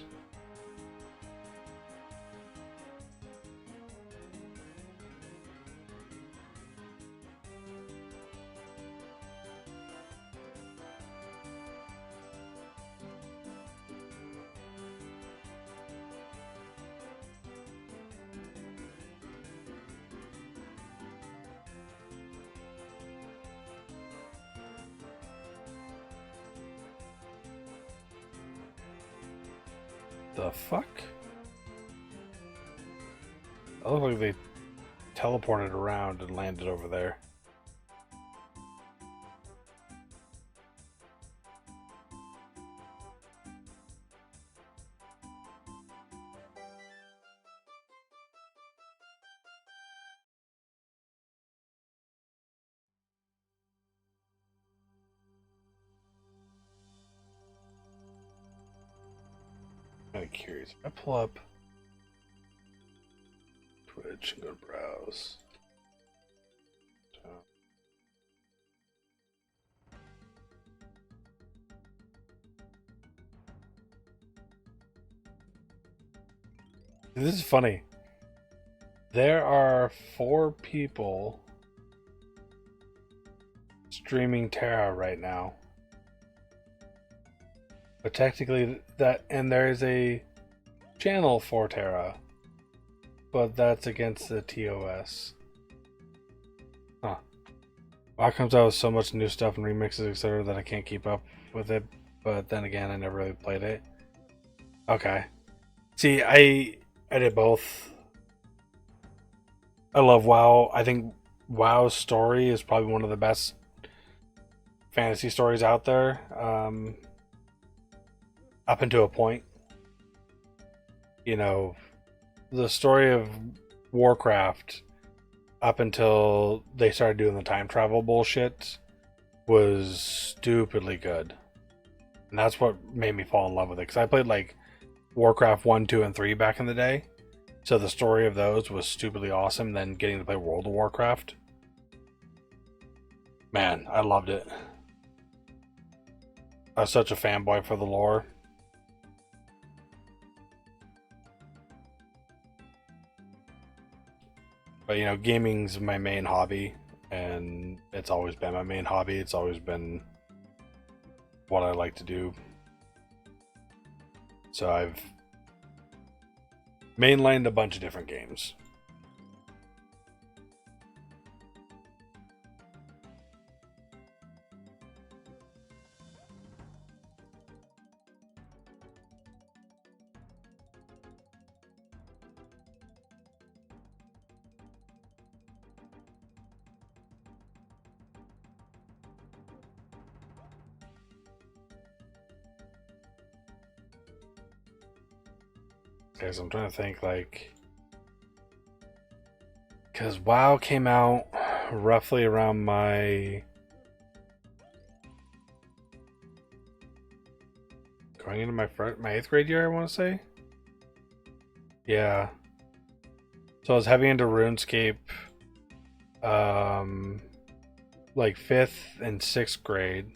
The fuck? I look like they teleported around and landed over there. I'm kind of curious. If I pull up Twitch and go to browse. This is funny. There are 4 people streaming Terra right now. But technically that, and there is a channel for Terra, but that's against the TOS. Huh. Wow comes out with so much new stuff and remixes, etc., that I can't keep up with it. But then again, I never really played it. Okay. See, I did both. I love WoW. I think WoW's story is probably one of the best fantasy stories out there, up until a point. You know, the story of Warcraft up until they started doing the time travel bullshit was stupidly good. And that's what made me fall in love with it. Because I played like Warcraft 1, 2, and 3 back in the day. So the story of those was stupidly awesome. Then getting to play World of Warcraft. Man, I loved it. I was such a fanboy for the lore. But you know, gaming's my main hobby, and it's always been my main hobby. It's always been what I like to do. So I've mainlined a bunch of different games. Okay, so I'm trying to think, like, because WoW came out roughly around my going into my 8th grade year, I want to say. Yeah. So I was heavy into RuneScape, like 5th and 6th grade.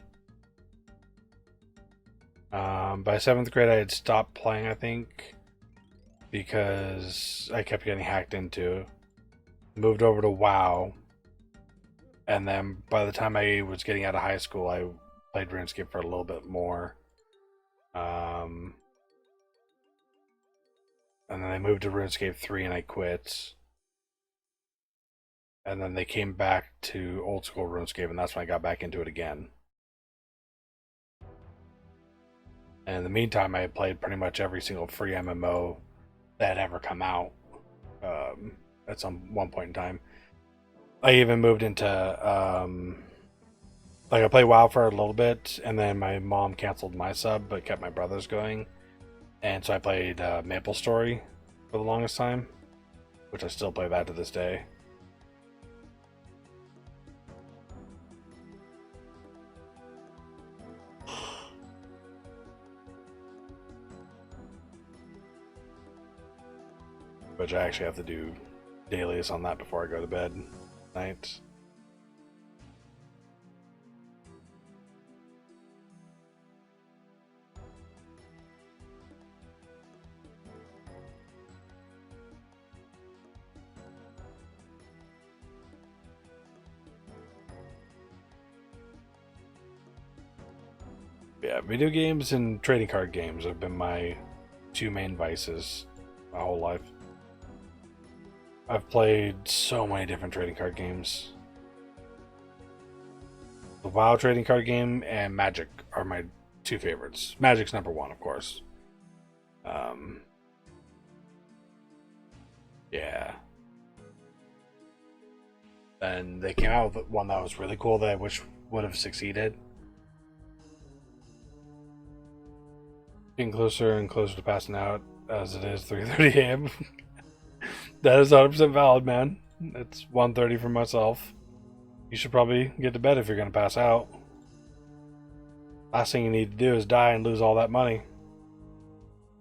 By 7th grade, I had stopped playing, I think, because I kept getting hacked into. Moved over to WoW, and then by the time I was getting out of high school, I played RuneScape for a little bit more. And then I moved to RuneScape 3 and I quit. And then they came back to old school RuneScape, and that's when I got back into it again. And in the meantime, I had played pretty much every single free MMO that had ever come out at some one point in time. I even moved into like I played WoW for a little bit, and then my mom canceled my sub but kept my brother's going, and so I played MapleStory for the longest time, which I still play that to this day. Which I actually have to do dailies on that before I go to bed night. Yeah, video games and trading card games have been my two main vices my whole life. I've played so many different trading card games. The WoW trading card game and Magic are my two favorites. Magic's number one, of course. Yeah. And they came out with one that was really cool that I wish would have succeeded. Getting closer and closer to passing out as it is 3:30 a.m. That is 100% valid, man. It's 1:30 for myself. You should probably get to bed if you're going to pass out. Last thing you need to do is die and lose all that money.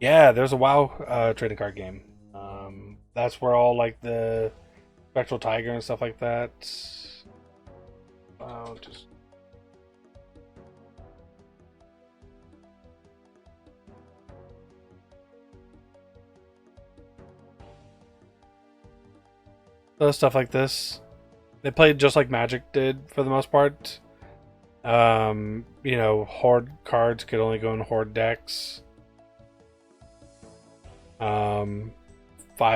Yeah, there's a WoW trading card game. That's where all like the Spectral Tiger and stuff like that. Just stuff like this. They played just like Magic did for the most part. You know, Horde cards could only go in Horde decks. 5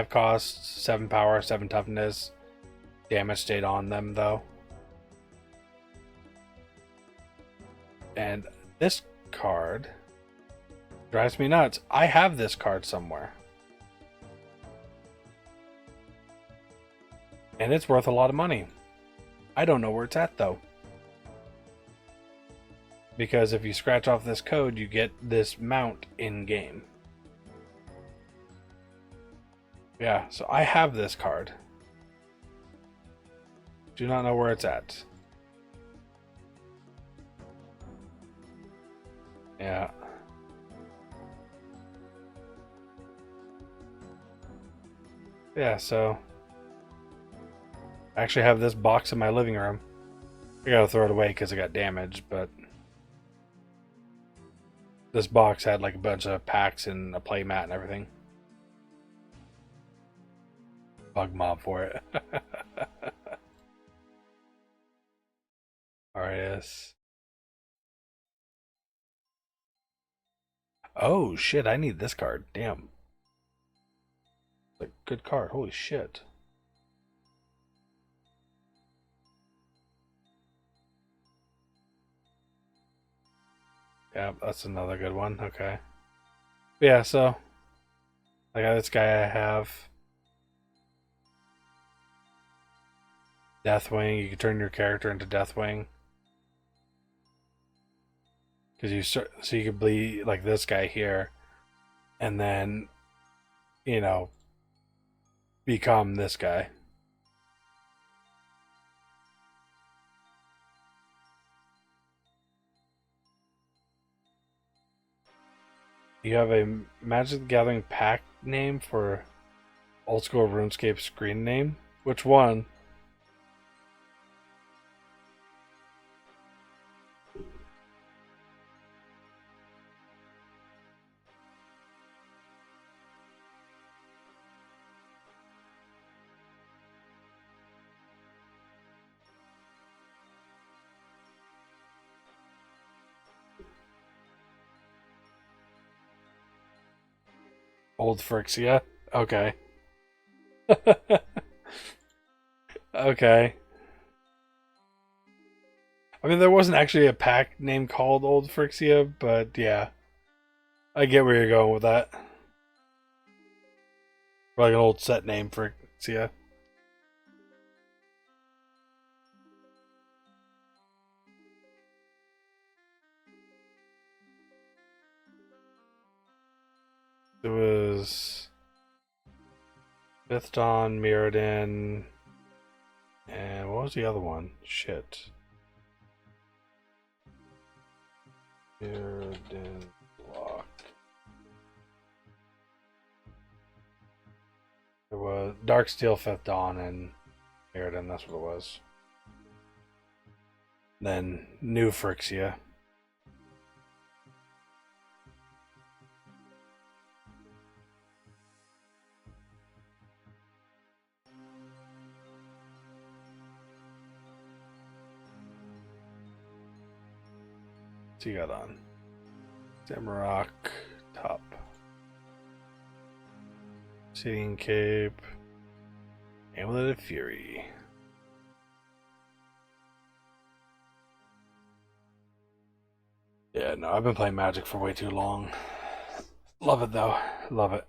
cost, 7 power, 7 toughness. Damage stayed on them though. And this card drives me nuts. I have this card somewhere. And it's worth a lot of money. I don't know where it's at though. because if you scratch off this code, you get this mount in game. Yeah, so I have this card. Do not know where it's at. Yeah. Yeah, so I actually have this box in my living room. I gotta throw it away because it got damaged, but this box had like a bunch of packs and a play mat and everything. Bug mob for it. RS. Oh shit, I need this card. Damn. It's a good card. Holy shit. Yeah, that's another good one. Okay. Yeah, so I got this guy I have. Deathwing. You can turn your character into Deathwing. Because you start, so you could be like this guy here, and then, you know, become this guy. You have a Magic the Gathering pack name for old school RuneScape screen name? Which one? Old Phyrexian? Okay. Okay. I mean, there wasn't actually a pack name called Old Phyrexian, but yeah. I get where you're going with that. Or like an old set name for Phyrexian. It was Fifth Dawn, Mirrodin, and what was the other one? Shit. Mirrodin block. It was Darksteel, Fifth Dawn, and Mirrodin. That's what it was. Then New Phyrexian. What's he got on? Samrock top. Seating Cape. Amulet of Fury. Yeah, no, I've been playing Magic for way too long. Love it though. Love it.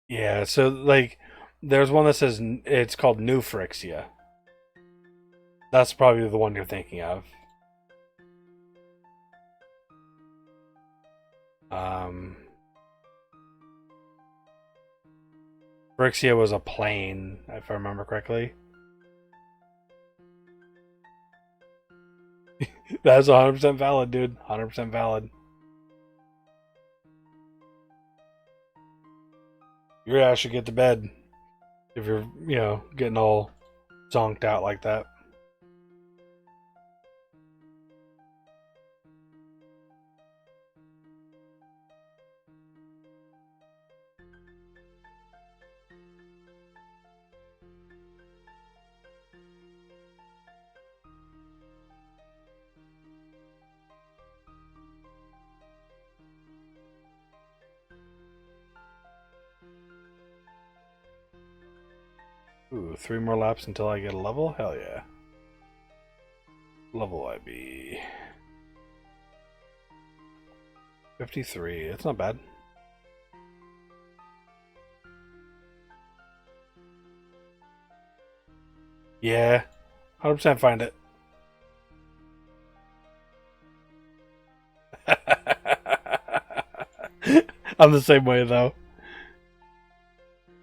Yeah, so like there's one that says it's called New Phyrexian. That's probably the one you're thinking of. Um Phyrexian was a plane, if I remember correctly. That's 100% valid, dude. 100% valid. Your ass should get to bed if you're, getting all zonked out like that. Ooh, 3 more laps until I get a level? Hell yeah. Level I be. 53. It's not bad. Yeah. 100% find it. I'm the same way though.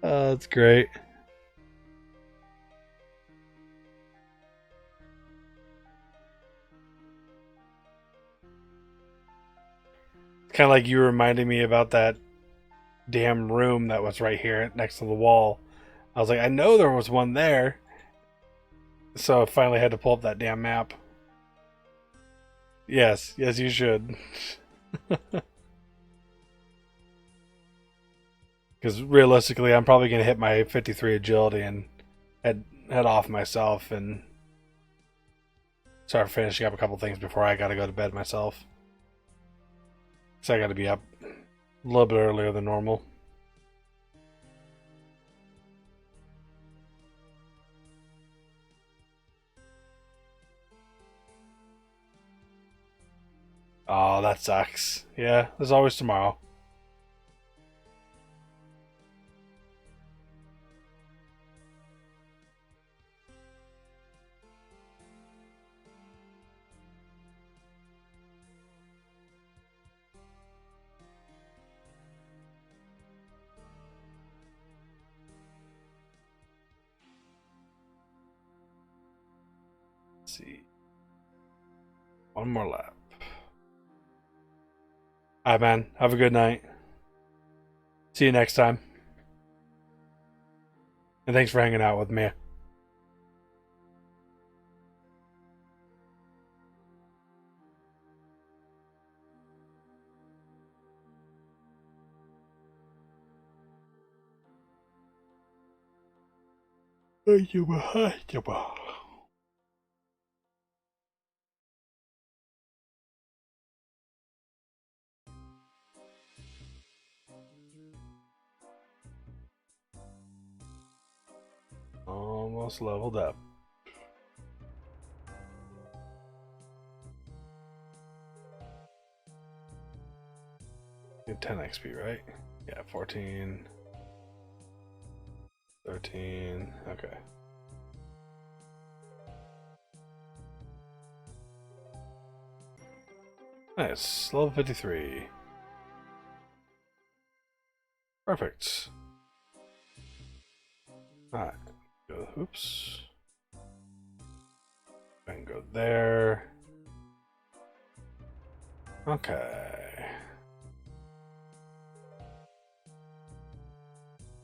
That's great. It's kind of like you reminding me about that damn room that was right here next to the wall. I was like, I know there was one there. So I finally had to pull up that damn map. Yes, you should. Because realistically, I'm probably going to hit my 53 agility and head off myself and start finishing up a couple things before I got to go to bed myself. So I got to be up a little bit earlier than normal. Oh, that sucks. Yeah, there's always tomorrow. Let's see. One more lap. Alright, man. Have a good night. See you next time. And thanks for hanging out with me. Almost leveled up. Get 10 XP, right? Yeah, 14. 13. Okay. Nice. Level 53. Perfect. Alright. Go. Oops. I can go there. Okay.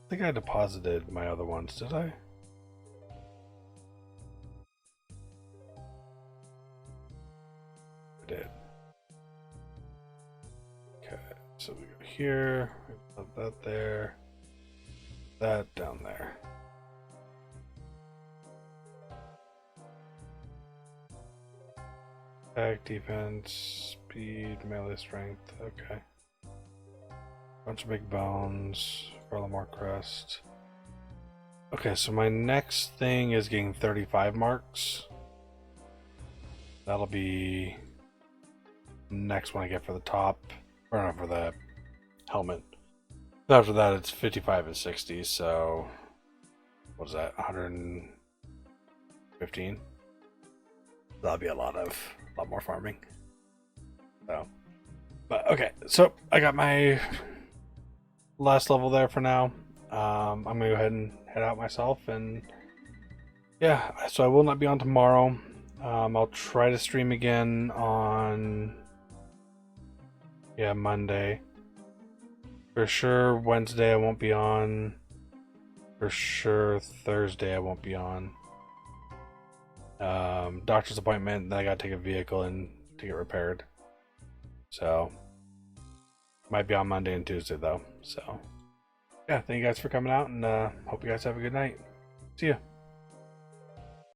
I think I deposited my other ones, did I? I did. Okay, so we go here, we put that there, that down there. Attack, defense, speed, melee strength, okay. Bunch of big bones, Furlongmore crest. Okay, so my next thing is getting 35 marks. That'll be next one I get for the top, or not for the helmet. After that, it's 55 and 60, so what is that, 115? That'll be a lot more farming. So, but okay, so I got my last level there for now. I'm gonna go ahead and head out myself, and yeah, so I will not be on tomorrow. I'll try to stream again on Monday. For sure Wednesday I won't be on. For sure Thursday I won't be on. Doctor's appointment, then I gotta take a vehicle in to get repaired. So might be on Monday and Tuesday though. So yeah, thank you guys for coming out, and hope you guys have a good night. See ya.